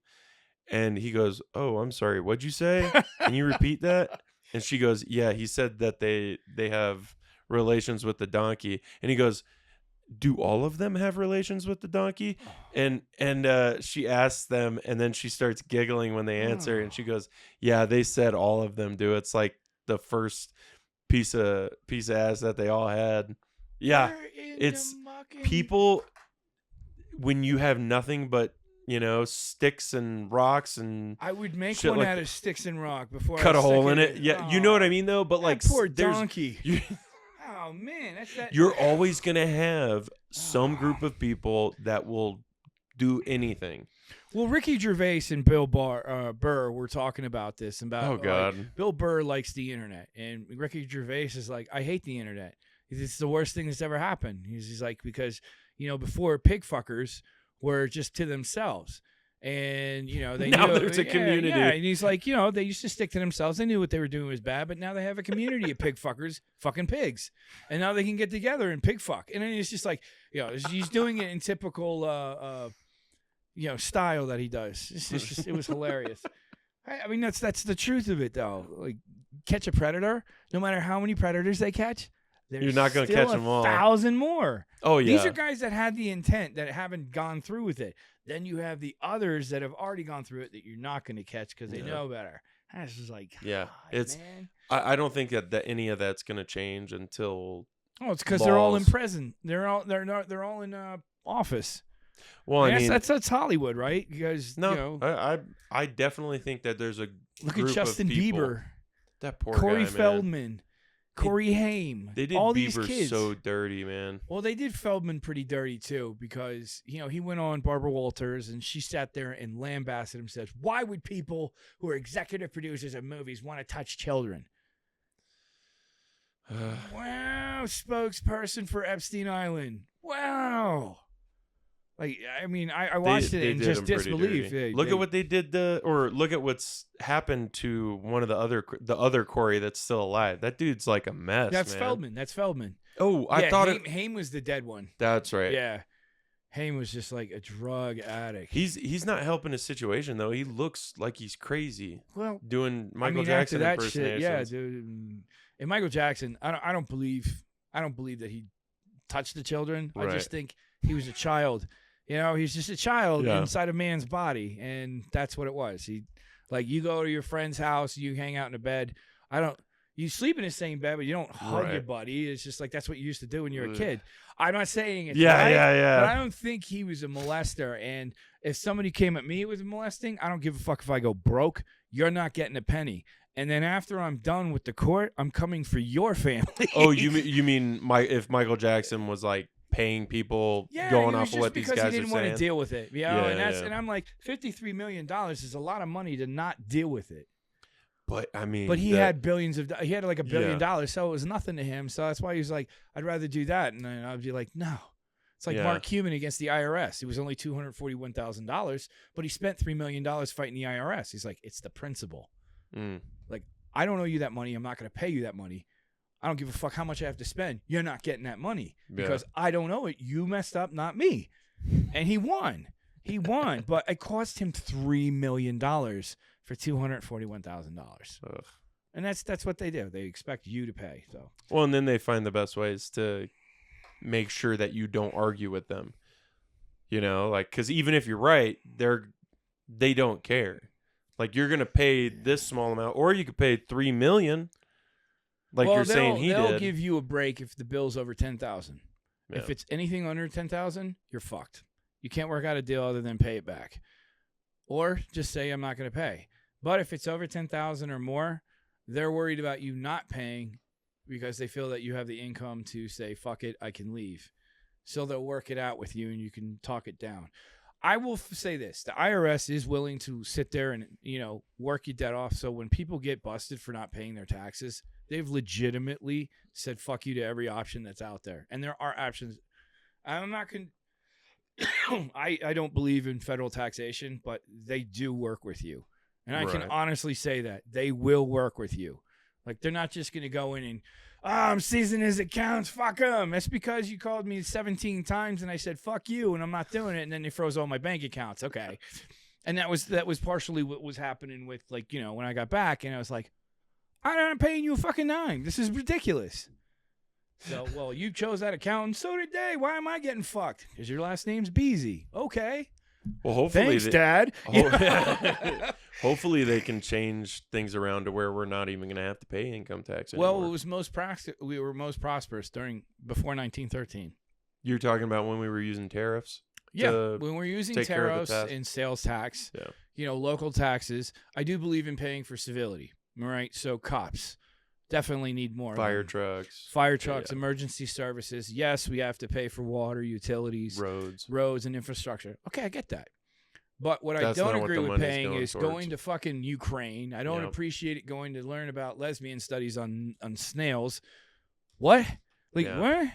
and he goes, "Oh, I'm sorry, what'd you say? Can you repeat that?" And she goes, "Yeah, he said that they have relations with the donkey," and he goes, "Do all of them have relations with the donkey?" And she asks them, and then she starts giggling when they answer, and she goes, "Yeah, they said all of them do. It's like the first piece of ass that they all had." Yeah, it's people when you have nothing but sticks and rocks and I would make shit one like out of sticks and rock before cut I a hole stick in it. Yeah, you know what I mean though. But like, that poor there's donkey. Oh man, that's that. you're always gonna have some group of people that will do anything. Well, Ricky Gervais and Bill Burr were talking about this. About Oh, God. like, Bill Burr likes the internet, and Ricky Gervais is like, I hate the internet. It's the worst thing that's ever happened. He's like, because before pig fuckers were just to themselves. And they Now knew, there's a community. Yeah, and he's like, they used to stick to themselves. They knew what they were doing was bad, but now they have a community of pig fuckers fucking pigs, and now they can get together and pig fuck. And then it's just like, he's doing it in typical, style that he does. It was hilarious. I mean, that's the truth of it, though. Like, catch a predator, no matter how many predators they catch, You're not going to still catch them all. 1,000 more. Oh yeah. These are guys that had the intent that haven't gone through with it. Then you have the others that have already gone through it that you're not going to catch because they know better. That's just like, Yeah, God, it's. man. I don't think that any of that's going to change until. Oh, it's because they're all in laws. prison. They're all in office. Well, I mean, that's Hollywood, right? Because no, I definitely think that there's a look group at Justin of people, Bieber, that poor Corey guy, man. Feldman, Corey Haim. They did all Bieber these kids. so dirty, man. Well, they did Feldman pretty dirty too, because he went on Barbara Walters and she sat there and lambasted him. Says, "Why would people who are executive producers of movies want to touch children?" Wow, spokesperson for Epstein Island. Wow. Like, I mean, I watched it and did just him pretty disbelief. dirty. Look at what they did or look at what's happened to one of the other Corey that's still alive. That dude's like a mess. That's man. Feldman. That's Feldman. Oh, I thought Haim was the dead one. That's right. Yeah. Haim was just like a drug addict. He's not helping his situation though. He looks like he's crazy. Well, Doing Michael after Jackson that shit, impersonations. yeah, dude. And Michael Jackson, I don't believe that he touched the children. I Right. just think he was a child. He's just a child Yeah. inside a man's body, and that's what it was. You go to your friend's house, you hang out in a bed. You sleep in the same bed, but you don't hug your Right. buddy. It's just like that's what you used to do when you were a Ugh. kid. I'm not saying it's Yeah, right, yeah. but I don't think he was a molester. And if somebody came at me with molesting, I don't give a fuck if I go broke. You're not getting a penny. And then after I'm done with the court, I'm coming for your family. Oh, you mean if Michael Jackson was like paying people going off of what these guys because he are didn't want to saying? deal with it. Yeah, And I'm like, $53 million is a lot of money to not deal with it. But I mean, But he had billions of he had like $1 billion, Yeah. so it was nothing to him. So that's why he was like, I'd rather do that. And then I'd be like, no. It's like Yeah. Mark Cuban against the IRS. It was only $241,000, but he spent $3 million fighting the IRS. He's like, it's the principle. Mm. Like, I don't owe you that money. I'm not going to pay you that money. I don't give a fuck how much I have to spend. You're not getting that money because I don't owe it. You messed up, not me. And he won. He won, but it cost him $3 million for $241,000. And that's what they do. They expect you to pay. So well, and then they find the best ways to make sure that you don't argue with them. You know, like, because even if you're right, they don't care. Like, you're gonna pay this small amount, or you could pay $3 million. Like you're saying he did. They'll give you a break if the bill's over $10,000. Yeah. If it's anything under $10,000, you're fucked. You can't work out a deal other than pay it back, or just say I'm not going to pay. But if it's over $10,000 or more, they're worried about you not paying because they feel that you have the income to say fuck it, I can leave. So they'll work it out with you, and you can talk it down. I will say this: the IRS is willing to sit there and work your debt off. So when people get busted for not paying their taxes, they've legitimately said fuck you to every option that's out there. And there are options. I'm not going to I don't believe in federal taxation, but they do work with you. And I can honestly say that they will work with you. Like, they're not just going to go in and, I'm seizing his accounts, fuck him. That's because you called me 17 times and I said fuck you and I'm not doing it, and then they froze all my bank accounts. Okay. And that was partially what was happening with, like, when I got back, and I was like, I'm not paying you a fucking dime. This is ridiculous. So, well, you chose that account, and so did they. Why am I getting fucked? Because your last name's Beasy. Okay. Well, hopefully, thanks, Dad. Hopefully, they can change things around to where we're not even going to have to pay income tax anymore. Well, it was we were most prosperous before 1913. You're talking about when we were using tariffs? Yeah, when we're using tariffs and sales tax, local taxes. I do believe in paying for civility. All right, so cops definitely need more. Fire trucks, emergency services. Yes, we have to pay for water, utilities, roads, and infrastructure. Okay, I get that. But what I don't agree with paying is going to fucking Ukraine. I don't appreciate it going to learn about lesbian studies on snails. What? Like, what?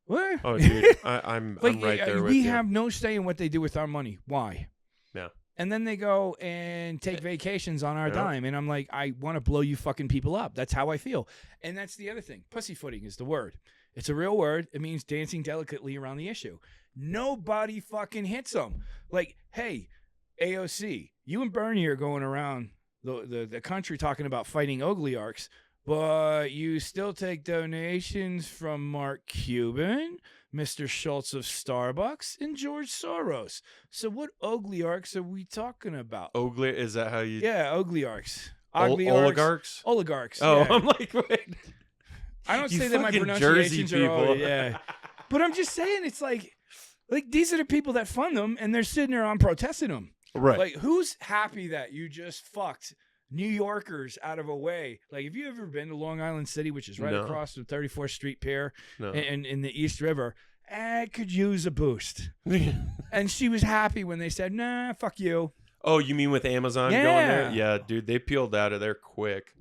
What? Oh, dude, I'm right there with you. We have no say in what they do with our money. Why? Yeah. And then they go and take vacations on our dime. And I'm like, I want to blow you fucking people up. That's how I feel. And that's the other thing. Pussyfooting is the word. It's a real word. It means dancing delicately around the issue. Nobody fucking hits them. Like, hey, AOC, you and Bernie are going around the country talking about fighting oligarchs, but you still take donations from Mark Cuban, Mr. Schultz of Starbucks, and George Soros. So what oligarchs are we talking about? Is that how you... Yeah, oligarchs. Oligarchs? Oligarchs. Oh, yeah. I'm like, wait. I don't say that my pronunciations Jersey are... Yeah. But I'm just saying, it's like these are the people that fund them, and they're sitting there on protesting them. Right. Like, who's happy that you just fucked New Yorkers out of a way? Like, have you ever been to Long Island City, which is right across the 34th Street Pier and in the East River? I could use a boost. And she was happy when they said, nah, fuck you. Oh, you mean with Amazon going there? Yeah, dude, they peeled out of there quick.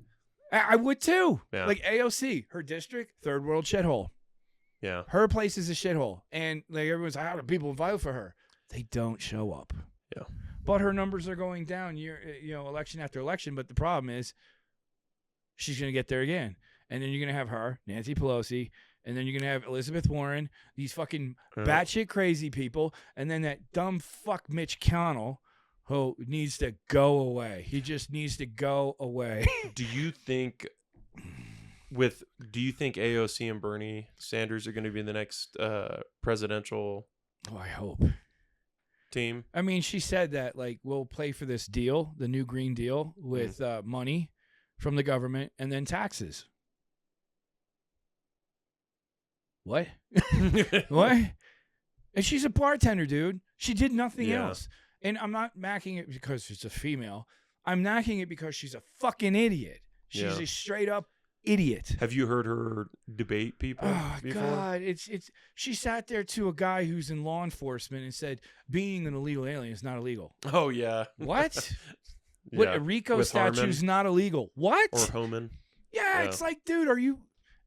I would too. Yeah. Like AOC, her district, third world shithole. Yeah. Her place is a shithole. And like everyone's like, how do people vote for her? They don't show up. Yeah. But her numbers are going down election after election. But the problem is she's going to get there again. And then you're going to have her, Nancy Pelosi, and then you're going to have Elizabeth Warren, these fucking batshit crazy people, and then that dumb fuck Mitch McConnell who needs to go away. He just needs to go away. Do you think AOC and Bernie Sanders are going to be the next presidential I hope. team? I mean, she said that, like, we'll play for this deal, the new Green Deal, with money from the government and then taxes. What? What? And she's a bartender, dude. She did nothing else. And I'm not macking it because she's a female. I'm knocking it because she's a fucking idiot. She's a straight up idiot. Have you heard her debate people before? God, she sat there to a guy who's in law enforcement and said being an illegal alien is not illegal. Oh yeah. What? What, a RICO statute's not illegal. What? Or Homan. Yeah, it's like, dude, are you...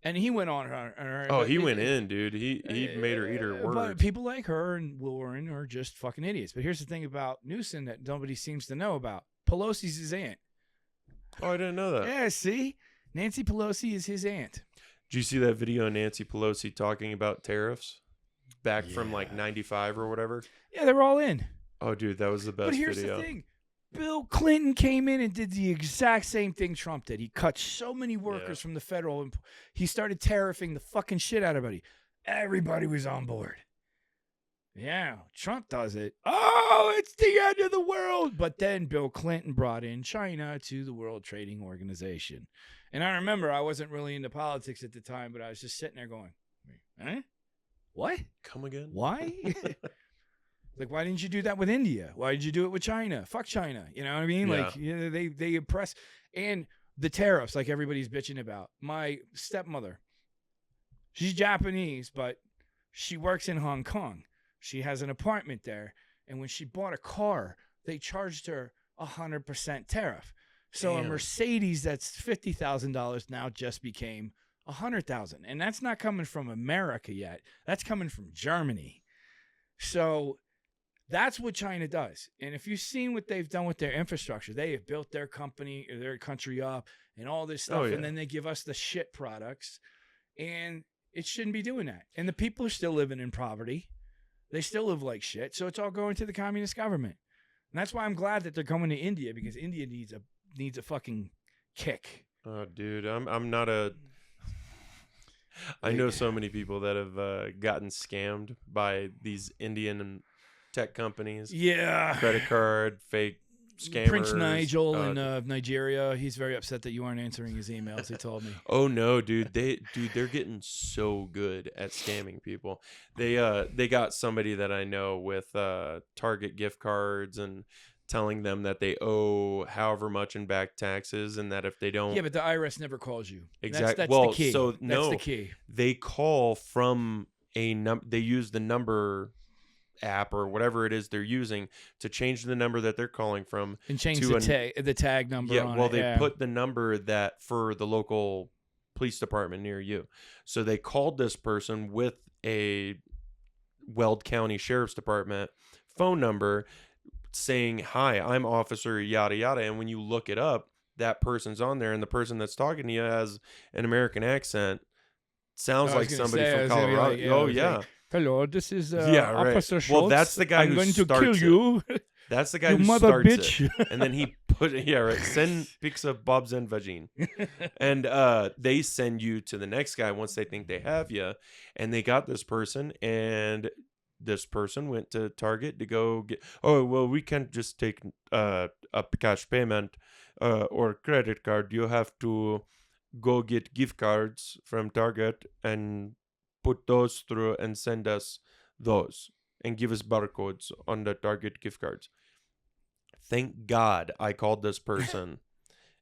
And he went on her. Oh, he went in, dude. He made her eat her words. But people like her and Warren are just fucking idiots. But here's the thing about Newsom that nobody seems to know about. Pelosi's his aunt. Oh, I didn't know that. Yeah, see? Nancy Pelosi is his aunt. Did you see that video of Nancy Pelosi talking about tariffs back from like 95 or whatever? Yeah, they're all in. Oh, dude, that was the best But here's video. the thing. Bill Clinton came in and did the exact same thing Trump did. He cut so many workers from the federal. He started tariffing the fucking shit out of everybody. Everybody was on board. Yeah, Trump does it. Oh, it's the end of the world. But then Bill Clinton brought in China to the World Trading Organization. And I remember I wasn't really into politics at the time, but I was just sitting there going, eh? What? Come again? Why? Like, why didn't you do that with India? Why did you do it with China? Fuck China. You know what I mean? Yeah. Like, you know, they oppress. And the tariffs, like everybody's bitching about. My stepmother, she's Japanese, but she works in Hong Kong. She has an apartment there. And when she bought a car, they charged her 100% tariff. So Damn. a Mercedes that's $50,000 now just became $100,000. And that's not coming from America yet. That's coming from Germany. So that's what China does. And if you've seen what they've done with their infrastructure, they have built their company or their country up and all this stuff. And then they give us the shit products. And it shouldn't be doing that. And the people are still living in poverty. They still live like shit. So it's all going to the communist government. And that's why I'm glad that they're coming to India, because India needs a fucking kick. Oh, dude, I'm not a. I know so many people that have gotten scammed by these Indian tech companies. Yeah. Credit card, fake scammers. Prince Nigel in Nigeria, he's very upset that you aren't answering his emails, he told me. Oh no, dude. They're getting so good at scamming people. They got somebody that I know with Target gift cards and telling them that they owe however much in back taxes, and that if they don't, Yeah, but the IRS never calls you. Exactly. That's Well, the key. so That's no, the key. they call from they use the number app or whatever it is they're using to change the number that they're calling from And change to the tag number on well, it. they put the number that for the local police department near you. So they called this person with a Weld County Sheriff's Department phone number saying, "Hi, I'm Officer yada yada." And when you look it up, that person's on there, and the person that's talking to you has an American accent. Sounds like somebody from Colorado. Like, hello, this is right. Officer Schultz. Well, that's the guy I'm who going to starts kill you. That's the guy You who mother starts bitch. it. And then he put it, send pics of Bob's and vagine. And they send you to the next guy once they think they have you. And they got this person, and this person went to Target to go get, we can't just take a cash payment or credit card. You have to go get gift cards from Target and put those through and send us those and give us barcodes on the Target gift cards. Thank God I called this person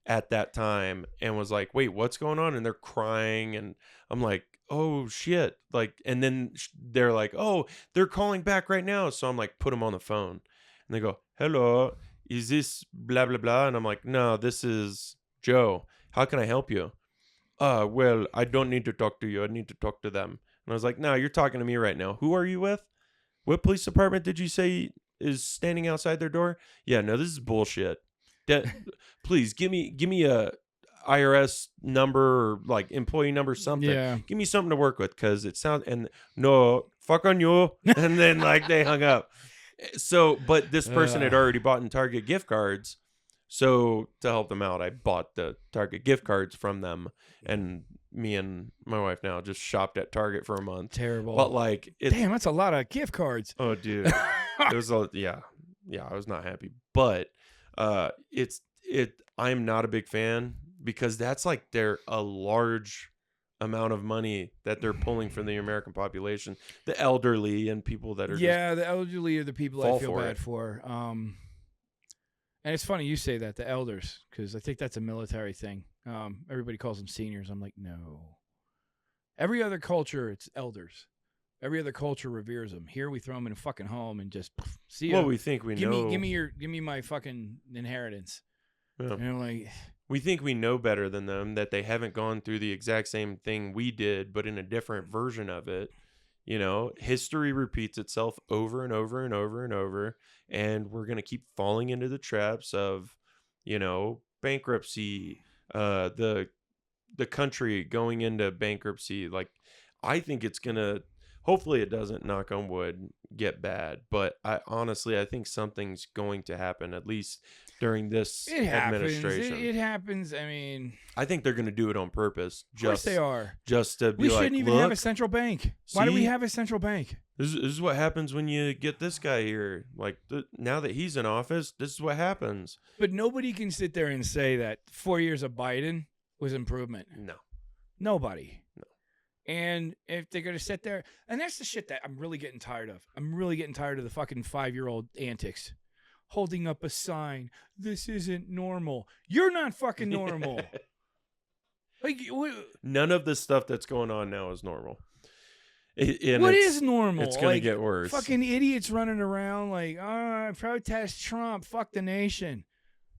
at that time and was like, wait, what's going on? And they're crying, and I'm like, oh shit. Like, and then they're like, oh, they're calling back right now. So I'm like, put them on the phone, and they go, hello, is this blah blah blah? And I'm like, no, this is Joe. How can I help you? Well, I don't need to talk to you. I need to talk to them. And I was like, no, you're talking to me right now. Who are you with? What police department did you say is standing outside their door? Yeah, no, this is bullshit. Please give me a IRS number or like employee number, something. Yeah. Give me something to work with, because it sounds, and no, fuck on you. And then like they hung up. So, but this person had already bought in Target gift cards. So to help them out, I bought the Target gift cards from them, and me and my wife now just shopped at Target for a month. Terrible. But like, damn, that's a lot of gift cards. Oh, dude, it was yeah. I was not happy, but I'm not a big fan, because that's like a large amount of money that they're pulling from the American population, the elderly and people that are the elderly are the people I feel bad it. for. And it's funny you say that, the elders, because I think that's a military thing. Everybody calls them seniors. I'm like, no. Every other culture, it's elders. Every other culture reveres them. Here we throw them in a fucking home and just see ya. Well, we think we know. Give me my fucking inheritance. Yeah. And I'm like, we think we know better than them, that they haven't gone through the exact same thing we did, but in a different version of it. You know, history repeats itself over and over and over and over, and we're going to keep falling into the traps of, bankruptcy, the country going into bankruptcy. Like, I think it's gonna. Hopefully, it doesn't, knock on wood, get bad. But I think something's going to happen, at least during this administration. It happens. I mean, I think they're going to do it on purpose. Of course they are. Just to be we like, shouldn't even have a central bank. Why do we see? have a central bank? This is what happens when you get this guy here. Like, now that he's in office, this is what happens. But nobody can sit there and say that 4 years of Biden was improvement. No. Nobody. No. And if they're going to sit there, and that's the shit that I'm really getting tired of. I'm really getting tired of the fucking 5-year-old antics. Holding up a sign. This isn't normal. You're not fucking normal. Like, none of the stuff that's going on now is normal. What is normal? It's going to get worse. Fucking idiots running around like, protest Trump, fuck the nation.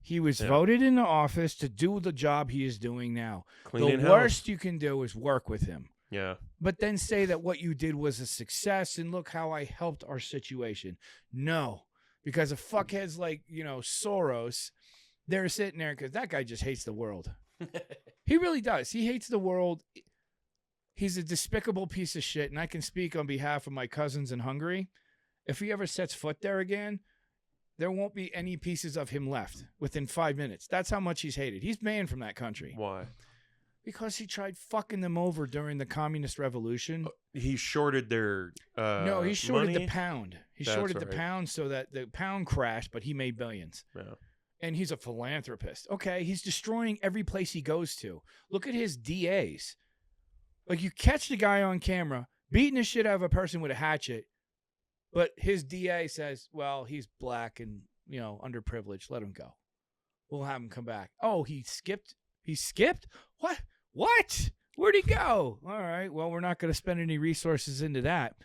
He was voted into office to do the job he is doing now. Cleaning the worst you can do is work with him. Yeah. But then say that what you did was a success and look how I helped our situation. No. Because of fuckheads like, Soros, they're sitting there because that guy just hates the world. He really does. He hates the world. He's a despicable piece of shit, and I can speak on behalf of my cousins in Hungary. If he ever sets foot there again, there won't be any pieces of him left within 5 minutes. That's how much he's hated. He's banned from that country. Why? Because he tried fucking them over during the communist revolution. He shorted their no, he shorted money? the pound. He That's shorted the right. pound so that the pound crashed, but he made billions. Yeah. And he's a philanthropist. Okay, he's destroying every place he goes to. Look at his DAs. Like, you catch the guy on camera beating the shit out of a person with a hatchet, but his DA says, well, he's black and, underprivileged. Let him go. We'll have him come back. Oh, he skipped? He skipped? What? What? Where'd he go? All right, well, we're not going to spend any resources into that.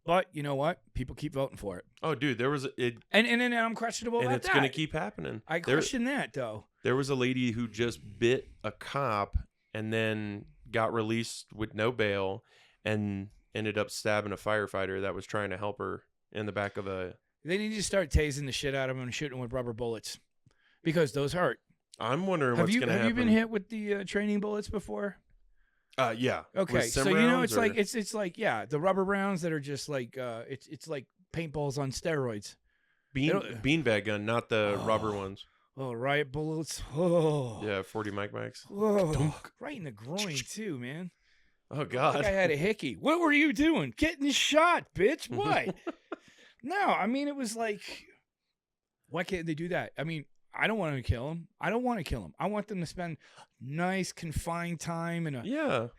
But you know what? People keep voting for it. Oh, dude, there was and I'm questionable and about it's that. going to keep happening. I question that, though. There was a lady who just bit a cop and then got released with no bail and ended up stabbing a firefighter that was trying to help her in the back of a... They need to start tasing the shit out of him and shooting with rubber bullets because those hurt. I'm wondering what's going to happen. Have you been hit with the training bullets before? Yeah. Okay, so it's like it's like the rubber rounds that are just like it's like paintballs on steroids. Beanbag gun, not the rubber ones. Oh, riot bullets. Oh. Yeah, 40 Max. Oh, right in the groin too, man. Oh God. I think I had a hickey. What were you doing? Getting shot, bitch. What? No, I mean it was like, why can't they do that? I mean, I don't want to kill him. I don't want to kill him. I want them to spend nice confined time in a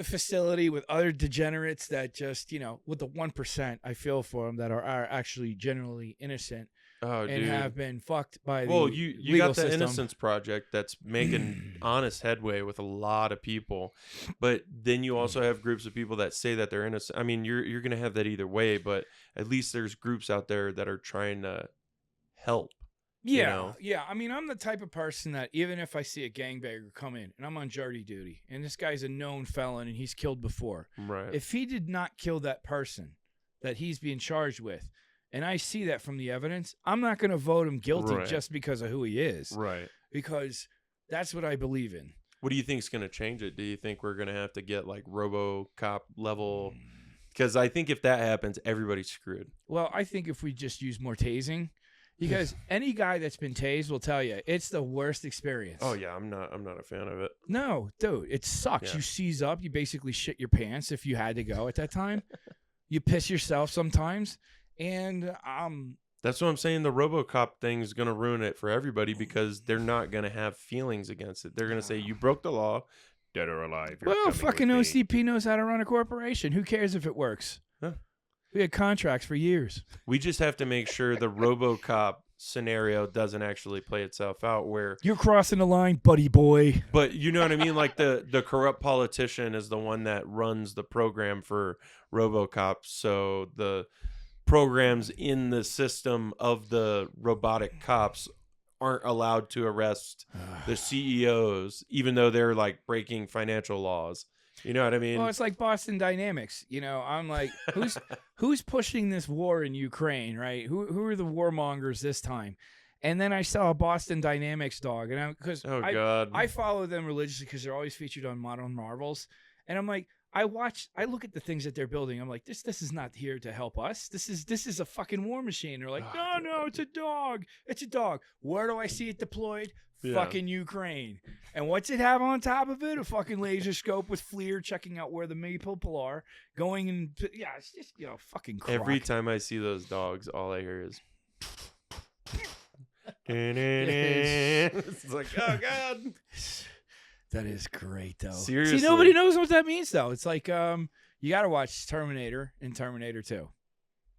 facility with other degenerates that just, with the 1%, I feel for them that are actually generally innocent and have been fucked by the you legal got the system. Innocence Project that's making honest headway with a lot of people. But then you also have groups of people that say that they're innocent. I mean, you're going to have that either way, but at least there's groups out there that are trying to help. Yeah. I mean, I'm the type of person that even if I see a gangbanger come in and I'm on jury duty and this guy's a known felon and he's killed before, right? If he did not kill that person that he's being charged with, and I see that from the evidence, I'm not going to vote him guilty just because of who he is, right? Because that's what I believe in. What do you think is going to change it? Do you think we're going to have to get like RoboCop level? Because I think if that happens, everybody's screwed. Well, I think if we just use more tasing. Because any guy that's been tased will tell you it's the worst experience. Oh yeah, I'm not a fan of it. No, dude, it sucks. Yeah. You seize up, you basically shit your pants if you had to go at that time. You piss yourself sometimes, and that's what I'm saying. The RoboCop thing is going to ruin it for everybody because they're not going to have feelings against it. They're going to say you broke the law, dead or alive. Well, fucking OCP knows how to run a corporation. Who cares if it works? Huh. We had contracts for years. We just have to make sure the RoboCop scenario doesn't actually play itself out where you're crossing the line, buddy boy. But you know what I mean? Like the corrupt politician is the one that runs the program for RoboCop. So the programs in the system of the robotic cops aren't allowed to arrest the CEOs, even though they're like breaking financial laws. You know what I mean? Well, it's like Boston Dynamics. I'm like, who's pushing this war in Ukraine, right? Who are the warmongers this time? And then I saw a Boston Dynamics dog, and because God. I follow them religiously because they're always featured on Modern Marvels, and I'm like, I look at the things that they're building. I'm like, this is not here to help us. This is a fucking war machine. They're like, no, it's a dog. It's a dog. Where do I see it deployed? Yeah. Fucking Ukraine. And what's it have on top of it? A fucking laser scope with FLIR checking out where the people are going, and it's just fucking crock. Every time I see those dogs, all I hear is. It's like, oh God. That is great, though. Seriously. See, nobody knows what that means, though. It's like you got to watch Terminator and Terminator 2.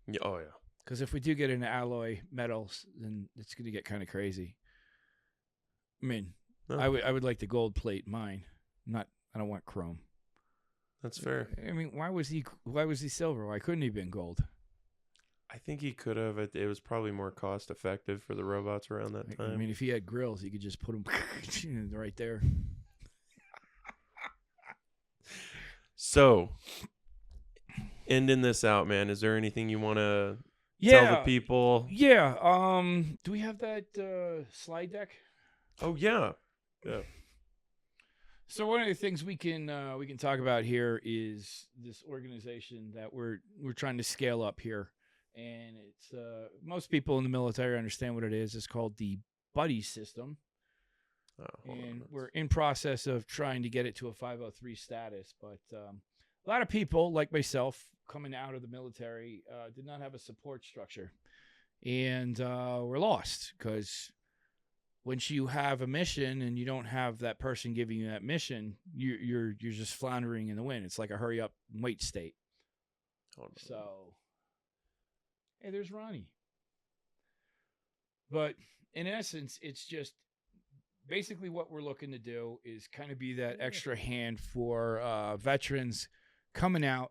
Yeah, oh yeah. Because if we do get into alloy metals, then it's going to get kind of crazy. I mean, No. I would like the gold plate mine. I don't want chrome. That's fair. I mean, why was he silver? Why couldn't he have been gold? I think he could have. It was probably more cost effective for the robots around that time. I mean, if he had grills, he could just put them right there. So, ending this out, man, is there anything you want to tell the people? Yeah. Do we have that slide deck? Oh, yeah. Yeah. So one of the things we can talk about here is this organization that we're trying to scale up here, and it's most people in the military understand what it is. It's called the buddy system, and we're in process of trying to get it to a 503 status. But a lot of people, like myself, coming out of the military, did not have a support structure, and we're lost because. Once you have a mission and you don't have that person giving you that mission, you're just floundering in the wind. It's like a hurry up and wait state. So, hey, there's Ronnie. But in essence, it's just basically what we're looking to do is kind of be that extra hand for veterans coming out,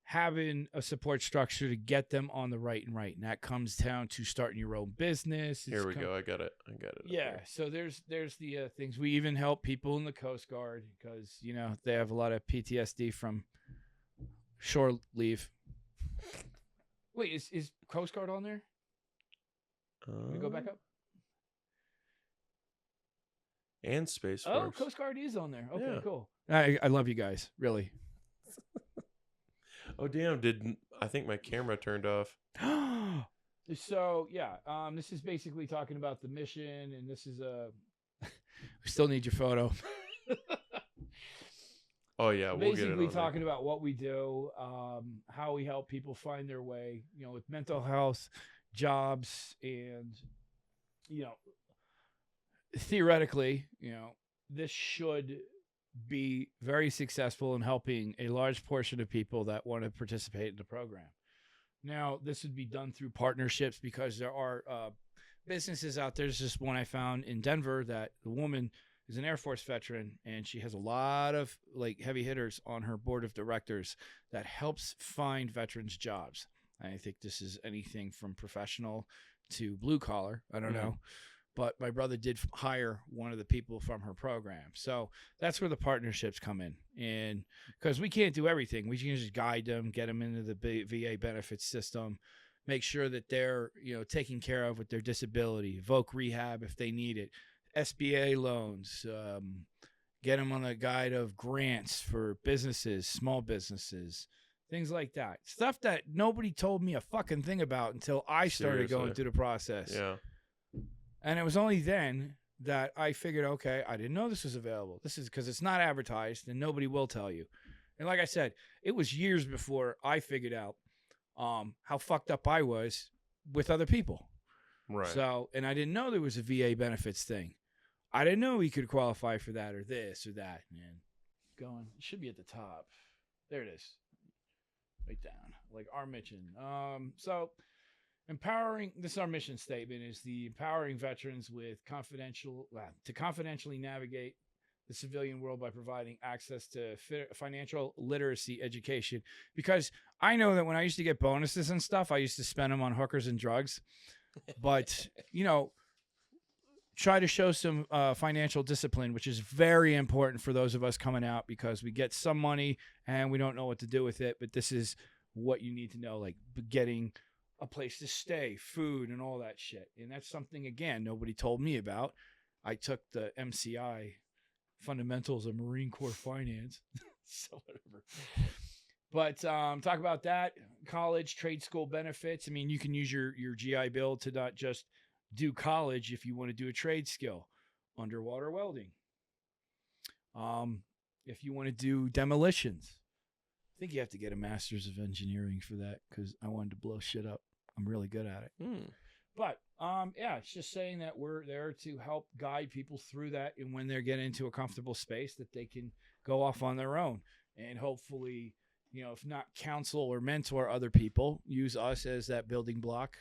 having a support structure to get them on the right. And that comes down to starting your own business. Here we go. I got it. Yeah. So there's the things. We even help people in the Coast Guard because, they have a lot of PTSD from shore leave. Wait, is Coast Guard on there? Let me go back up. And Space Force. Oh, Coast Guard is on there. Okay, Yeah. cool. I love you guys. Really. Oh, damn. I think my camera turned off. So, yeah, this is basically talking about the mission, and this is we still need your photo. Oh, yeah. We'll get it basically on talking about what we do, how we help people find their way, with mental health, jobs, and, theoretically, this should be very successful in helping a large portion of people that want to participate in the program. Now, this would be done through partnerships because there are businesses out there. There's just one I found in Denver that the woman is an Air Force veteran, and she has a lot of heavy hitters on her board of directors that helps find veterans jobs. I think this is anything from professional to blue collar. I don't know. But my brother did hire one of the people from her program. So that's where the partnerships come in. And because we can't do everything, we can just guide them, get them into the VA benefits system, make sure that they're, taken care of with their disability, voc rehab if they need it, SBA loans, get them on a guide of grants for businesses, small businesses, things like that. Stuff that nobody told me a fucking thing about until I started going through the process. Yeah. And it was only then that I figured, okay, I didn't know this was available. This is because it's not advertised and nobody will tell you. And like I said, it was years before I figured out how fucked up I was with other people. Right. So, and I didn't know there was a VA benefits thing. I didn't know we could qualify for that or this or that. Man, it should be at the top. There it is. Right down. Like our mission. So empowering, this is our mission statement, is the empowering veterans with to confidentially navigate the civilian world by providing access to financial literacy education. Because I know that when I used to get bonuses and stuff, I used to spend them on hookers and drugs. But, try to show some financial discipline, which is very important for those of us coming out because we get some money and we don't know what to do with it. But this is what you need to know, like getting a place to stay, food, and all that shit. And that's something, again, nobody told me about. I took the MCI, Fundamentals of Marine Corps Finance. So whatever. But talk about that. College, trade school benefits. I mean, you can use your GI Bill to not just do college if you want to do a trade skill. Underwater welding. If you want to do demolitions. I think you have to get a master's of engineering for that because I wanted to blow shit up. I'm really good at it. But yeah, it's just saying that we're there to help guide people through that, and when they're getting into a comfortable space, that they can go off on their own and hopefully, you know, if not counsel or mentor other people, use us as that building block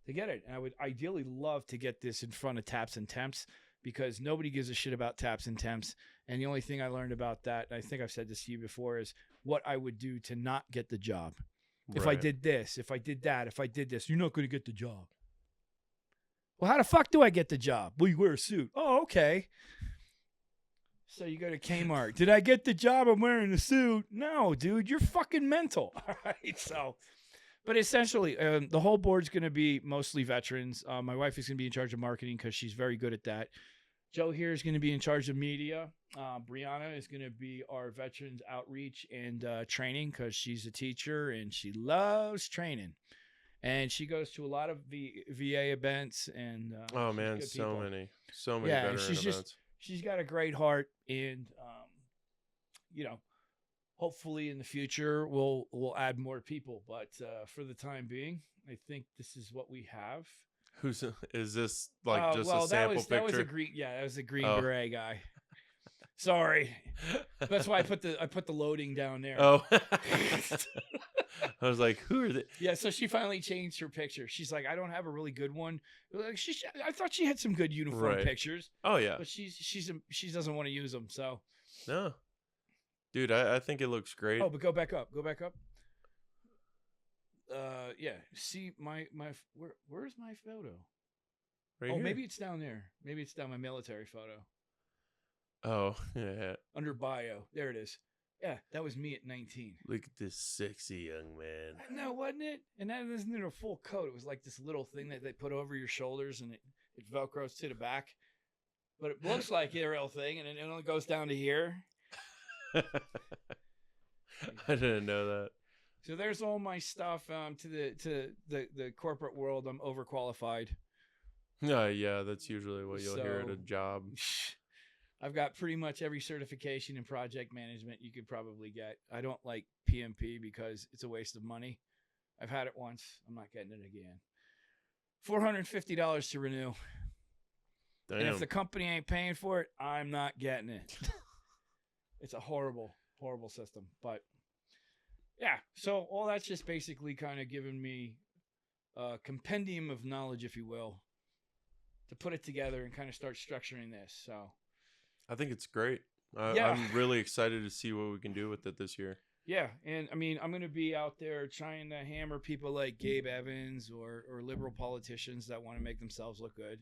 to get it. And I would ideally love to get this in front of taps and temps because nobody gives a shit about taps and temps. And the only thing I learned about that, and I think I've said this to you before, is what I would do to not get the job. If I did this, if I did that, if I did this, you're not going to get the job. Well, how the fuck do I get the job? Well, you wear a suit. Oh, okay. So you go to Kmart. Did I get the job? I'm wearing a suit. No, dude, you're fucking mental. All right. So, but essentially, the whole board's going to be mostly veterans. My wife is going to be in charge of marketing because she's very good at that. Joe here is going to be in charge of media. Brianna is going to be our veterans outreach and training because she's a teacher and she loves training. And she goes to a lot of VA events and oh man, so many yeah, veteran events. She's got a great heart, and you know, hopefully in the future we'll add more people. But for the time being, I think this is what we have. Is this like just a sample picture? That was a green. Yeah, that was a green beret guy. Sorry, that's why I put the loading down there. Oh, I was like, who are they? Yeah, so she finally changed her picture. She's like, I don't have a really good one. Like I thought she had some good uniform pictures. Oh yeah, but she doesn't want to use them. So no, dude, I think it looks great. Oh, but go back up. Yeah. See my where's my photo? Right here. maybe Maybe it's down there. Maybe it's down my military photo. Oh yeah. Under bio, there it is. Yeah, that was me at 19. Look at this sexy young man. No, wasn't it? And that isn't a full coat. It was like this little thing that they put over your shoulders, and it velcros to the back. But it looks like a real thing, and it only goes down to here. I didn't know that. So there's all my stuff. To the corporate world, I'm overqualified. Yeah, that's usually what you'll hear at a job. I've got pretty much every certification in project management you could probably get. I don't like PMP because it's a waste of money. I've had it once. I'm not getting it again. $450 to renew. Damn. And if the company ain't paying for it, I'm not getting it. It's a horrible, horrible system. But yeah, so all that's just basically kind of giving me a compendium of knowledge, if you will, to put it together and kind of start structuring this. So I think it's great. Yeah. I'm really excited to see what we can do with it this year. Yeah, and I mean, I'm going to be out there trying to hammer people like Gabe Evans or liberal politicians that want to make themselves look good.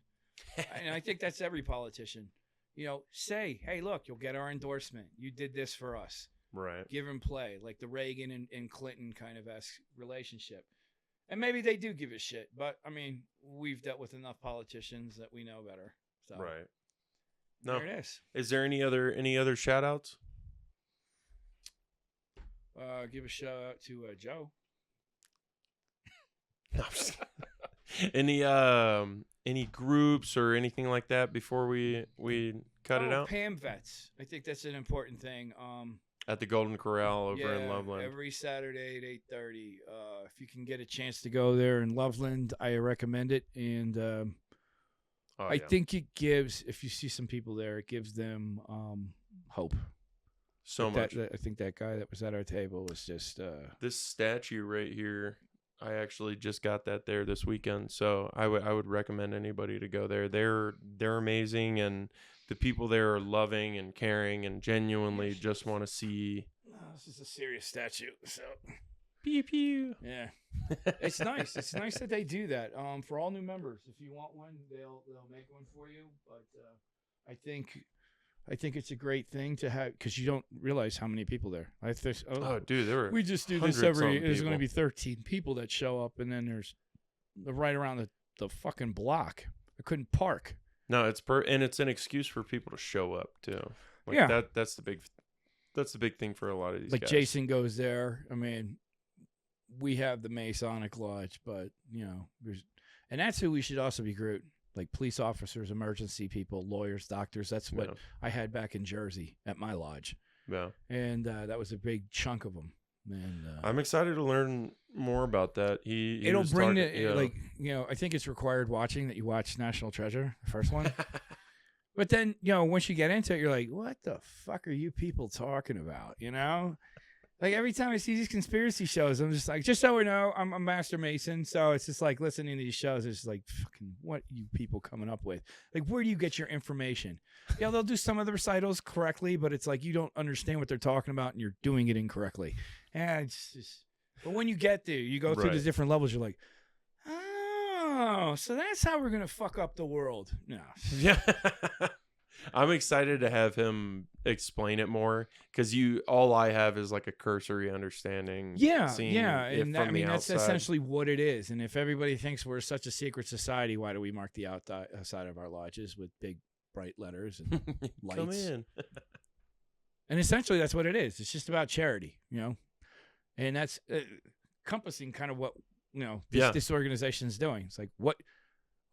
And I think that's every politician. You know, say, hey, look, you'll get our endorsement. You did this for us. Right. Give and play, like the Reagan and Clinton kind of relationship. And maybe they do give a shit, but I mean, we've dealt with enough politicians that we know better. So right. No. There it is. Is there any other shout outs? Give a shout out to Joe. No, I'm just any groups or anything like that before we cut it out? Pam Vets. I think that's an important thing. At the Golden Corral over in Loveland. Every Saturday at 8:30. If you can get a chance to go there in Loveland, I recommend it. And I think it gives, if you see some people there, it gives them hope. So much. I think that guy that was at our table was just this statue right here. I actually just got that there this weekend, so I would recommend anybody to go there. They're amazing, and the people there are loving and caring and genuinely just want to see. This is a serious statue, so pew pew. Yeah, it's nice. It's nice that they do that. For all new members, if you want one, they'll make one for you. But I think I think it's a great thing to have because you don't realize how many people there. Oh, dude, there were. We just do this there's going to be 13 people that show up, and then there's right around the fucking block. I couldn't park. No, and it's an excuse for people to show up too. Like Yeah. that's the big thing for a lot of these Like guys. Jason goes there. I mean, we have the Masonic Lodge, but and that's who we should also recruit. Like police officers, emergency people, lawyers, doctors. That's what I had back in Jersey at my lodge. Yeah. And that was a big chunk of them. And I'm excited to learn more about that. It'll bring I think it's required watching that you watch National Treasure, the first one. But then, once you get into it, you're like, what the fuck are you people talking about? Like every time I see these conspiracy shows, I'm just like, just so we know, I'm a master Mason. So it's just like listening to these shows. It's like, fucking, what you people coming up with? Like, where do you get your information? Yeah, they'll do some of the recitals correctly, but it's like you don't understand what they're talking about and you're doing it incorrectly. And it's just, but when you get there, you go through the different levels. You're like, oh, so that's how we're gonna fuck up the world. No. Yeah. I'm excited to have him explain it more because all I have is like a cursory understanding. Yeah, and that's essentially what it is. And if everybody thinks we're such a secret society, why do we mark the outside of our lodges with big bright letters and lights? Come in. And essentially, that's what it is. It's just about charity, and that's encompassing kind of what this organization is doing. It's like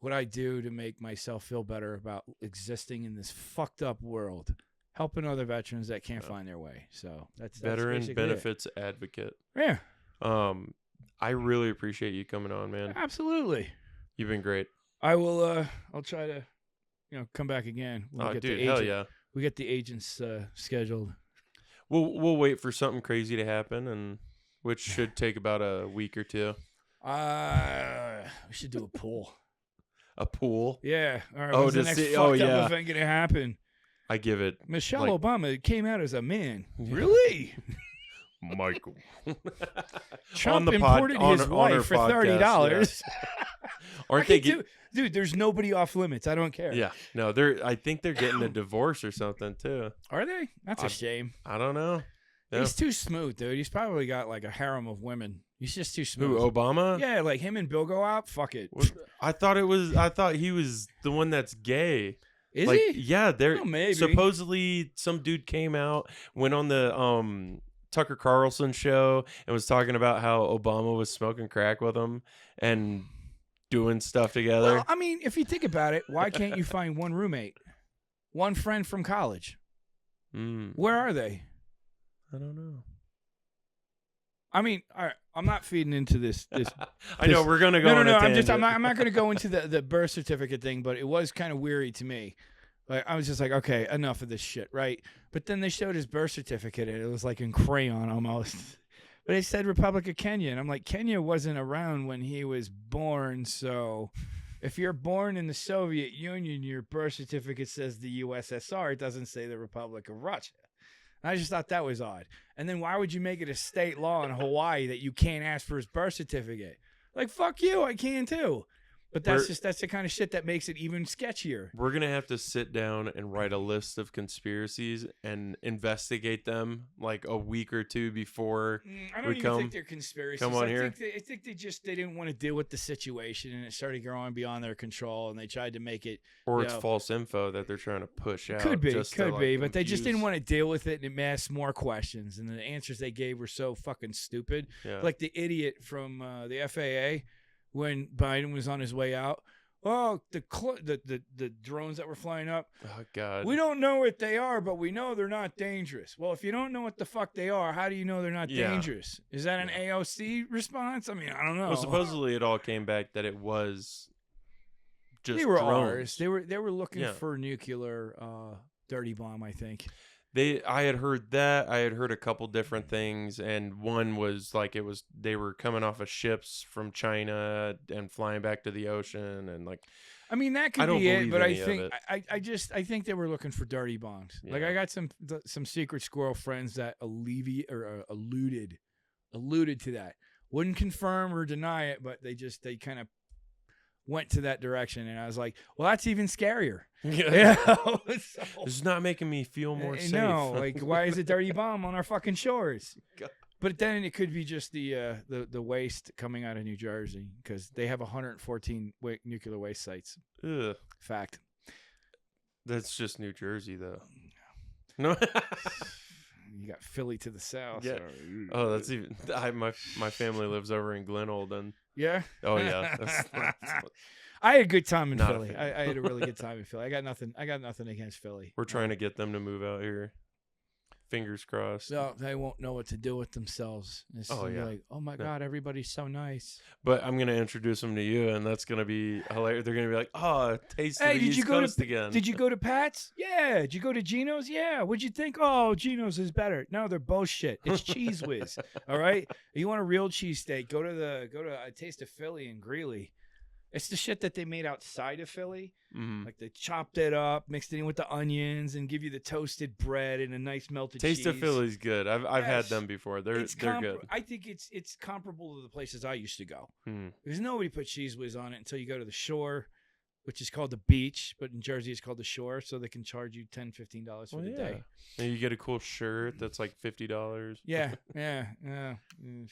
what I do to make myself feel better about existing in this fucked up world, helping other veterans that can't find their way. So that's Veteran benefits advocate. Yeah. I really appreciate you coming on, man. Absolutely. You've been great. I will. I'll try to, come back again. Hell yeah. We get the agents scheduled. We'll wait for something crazy to happen, and which should take about a week or two. We should do a pool. A pool? Yeah. All right. When's the next fucked up event gonna happen? I give it. Michelle Obama came out as a man. Really? Michael. Trump imported his wife for $30. Yeah. Aren't they? Dude, there's nobody off limits. I don't care. Yeah. No, I think they're getting a divorce or something too. Are they? That's a shame. I don't know. Yeah. He's too smooth, dude. He's probably got like a harem of women. He's just too smooth. Who, Obama? Yeah, like him and Bill go out. Fuck it. I thought he was the one that's gay. Is he? Yeah, they're maybe. Supposedly some dude came out, went on the Tucker Carlson show and was talking about how Obama was smoking crack with him and doing stuff together. Well, I mean, if you think about it, why can't you find one roommate, one friend from college? Where are they? I don't know. I mean, all right, I'm not feeding into this. I know we're gonna go. No. I'm not gonna go into the birth certificate thing, but it was kind of weary to me. Like I was just like, okay, enough of this shit, right? But then they showed his birth certificate, and it was like in crayon almost. But it said Republic of Kenya, and I'm like, Kenya wasn't around when he was born, so if you're born in the Soviet Union, your birth certificate says the USSR. It doesn't say the Republic of Russia. I just thought that was odd. And then why would you make it a state law in Hawaii that you can't ask for his birth certificate? Like, fuck you, I can too. But that's the kind of shit that makes it even sketchier. We're going to have to sit down and write a list of conspiracies and investigate them like a week or two before I don't even think they're conspiracies. Come on here. I think they didn't want to deal with the situation, and it started growing beyond their control, and they tried to make it. Or it's false info that they're trying to push out. Could be, but they just didn't want to deal with it, and it asked more questions, and the answers they gave were so fucking stupid. Yeah. Like the idiot from the FAA. When Biden was on his way out, the drones that were flying up. Oh God! We don't know what they are, but we know they're not dangerous. Well, if you don't know what the fuck they are, how do you know they're not dangerous? Is that an AOC response? I mean, I don't know. Well, supposedly it all came back that it was just they were drones. ours. They were looking for nuclear dirty bomb, I think. I had heard that. I had heard a couple different things, and one was like they were coming off of ships from China and flying back to the ocean, and like. I mean, that could be it, but I think they were looking for dirty bombs. Yeah. Like I got some secret squirrel friends that alluded to that. Wouldn't confirm or deny it, but they kind of went to that direction, and I was like, well, that's even scarier. Yeah. So, It's not making me feel more safe. no, like, why is a dirty bomb on our fucking shores? God. But then it could be just the waste coming out of New Jersey, because they have 114 nuclear waste sites. Ugh. Fact. That's just New Jersey, though. No. You got Philly to the south. Yeah. So. Oh, that's even. My family lives over in Glenolden. And Yeah. oh yeah. I had a good time in Not a Philly. fan. I had a really good time in Philly. I got nothing against Philly. We're trying to get them to move out here. Fingers crossed. No, they won't know what to do with themselves. It's Oh, yeah. like, oh my God, everybody's so nice. But I'm gonna introduce them to you, and that's gonna be hilarious. They're gonna be like, "Oh, taste Hey, of the did you East go Coast to again." Did you go to Pat's? Yeah. Did you go to Geno's? Yeah. What'd you think? Oh, Geno's is better. No, they're both shit. It's Cheese Whiz. All right. You want a real cheesesteak? Go to a Taste of Philly in Greeley. It's the shit that they made outside of Philly. Mhm. Like they chopped it up, mixed it in with the onions, and give you the toasted bread and a nice melted cheese. Taste of Philly's good. I've had Yes. them before. They're good. I think it's comparable to the places I used to go. Mhm. Because nobody put Cheese Whiz on it until you go to the shore, which is called the beach, but in Jersey it's called the shore, so they can charge you $10, $15 for Well, the yeah. day. And you get a cool shirt that's like $50. Yeah,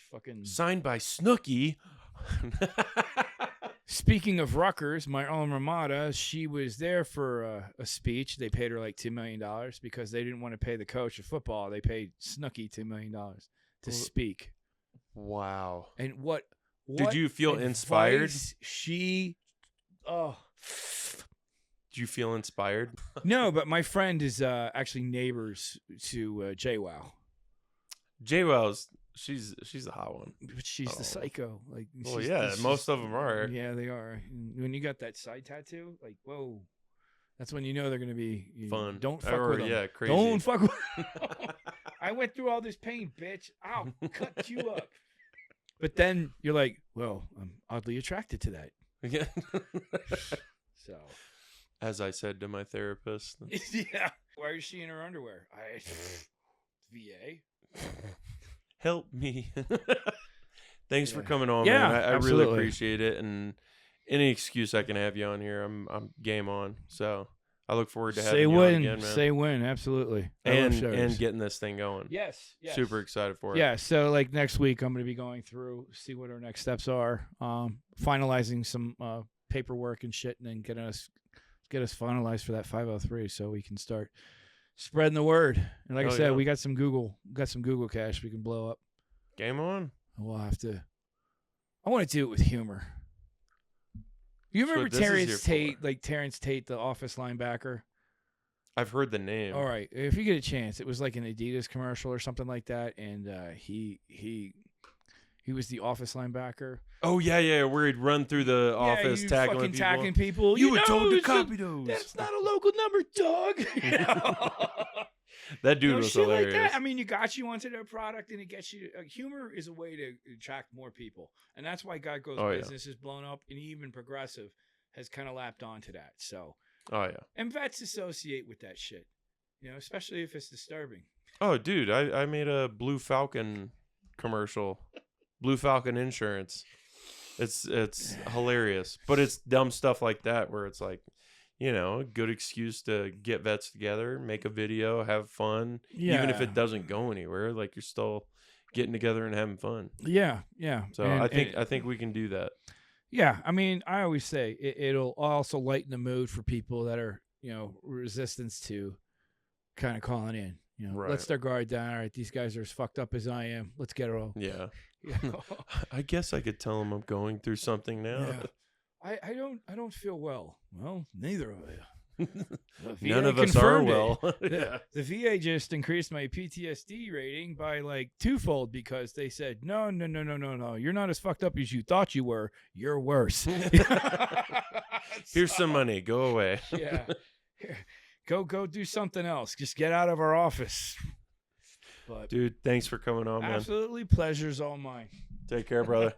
fucking. Signed by Snooki. Speaking of Rutgers, my alma mater, she was there for a speech. They paid her like $2 million because they didn't want to pay the coach of football. They paid Snooki $2 million to speak. Wow. And what Did you feel inspired? advice She, oh. Did you feel inspired? No, but my friend is actually neighbors to JWoww. JWoww's she's a hot one. But she's the psycho. Like, Well, she's yeah, most of them are. Yeah, they are. And when you got that side tattoo, like, whoa, that's when you know they're gonna be Fun. Don't fuck Or, with them. yeah, crazy. Don't fuck with them. I went through all this pain, bitch. I'll cut you up. But then you're like, well, I'm oddly attracted to that. Yeah. So, as I said to my therapist. yeah. Why is she in her underwear? VA. Help me. Thanks for coming on, Yeah, man. I really absolutely. appreciate it, and any excuse I can have you on here, I'm game on. So I look forward to having Say you when. on again, man. Say when. Absolutely. I love shows. and getting this thing going. Yes. Super excited for it. Yeah, so like next week I'm going to be going through, see what our next steps are, finalizing some paperwork and shit, and then get us finalized for that 503 so we can start spreading the word. And like I said, we got some Google cash we can blow up. Game on. We'll have to. I want to do it with humor. You That's remember what this is Terrence here Tate, for. like Terrence Tate, the Office linebacker? I've heard the name. All right, if you get a chance, it was like an Adidas commercial or something like that, and he was the Office linebacker. Oh yeah, where he'd run through the office you tackling fucking people. tagging people. You were told to it's copy a- those. That's not a local number, dog. That dude was shit hilarious. like that. I mean, you got you onto their product, and it gets you. Humor is a way to attract more people, and that's why God Goes business is blown up, and even Progressive has kind of lapped onto that. So, Oh yeah. and vets associate with that shit, especially if it's disturbing. Oh dude, I made a Blue Falcon commercial. Blue Falcon Insurance. It's hilarious, but it's dumb stuff like that where it's like, a good excuse to get vets together, make a video, have fun, even if Yeah. it doesn't go anywhere. Like you're still getting together and having fun. Yeah. So And- I think we can do that. Yeah, I mean, I always say it'll also lighten the mood for people that are, resistance to kind of calling in. Right. Let's their guard down. All right, these guys are as fucked up as I am. Let's get it all. Yeah. Yeah. I guess I could tell them I'm going through something now. Yeah. I don't feel well. Well, neither of you. The None VA of us are confirmed it. well. The VA just increased my PTSD rating by like twofold because they said, no. You're not as fucked up as you thought you were. You're worse. Here's some money. Go away. Yeah. Here, go do something else. Just get out of our office. But Dude, thanks for coming on, man. absolutely, pleasure's all mine. Take care, brother.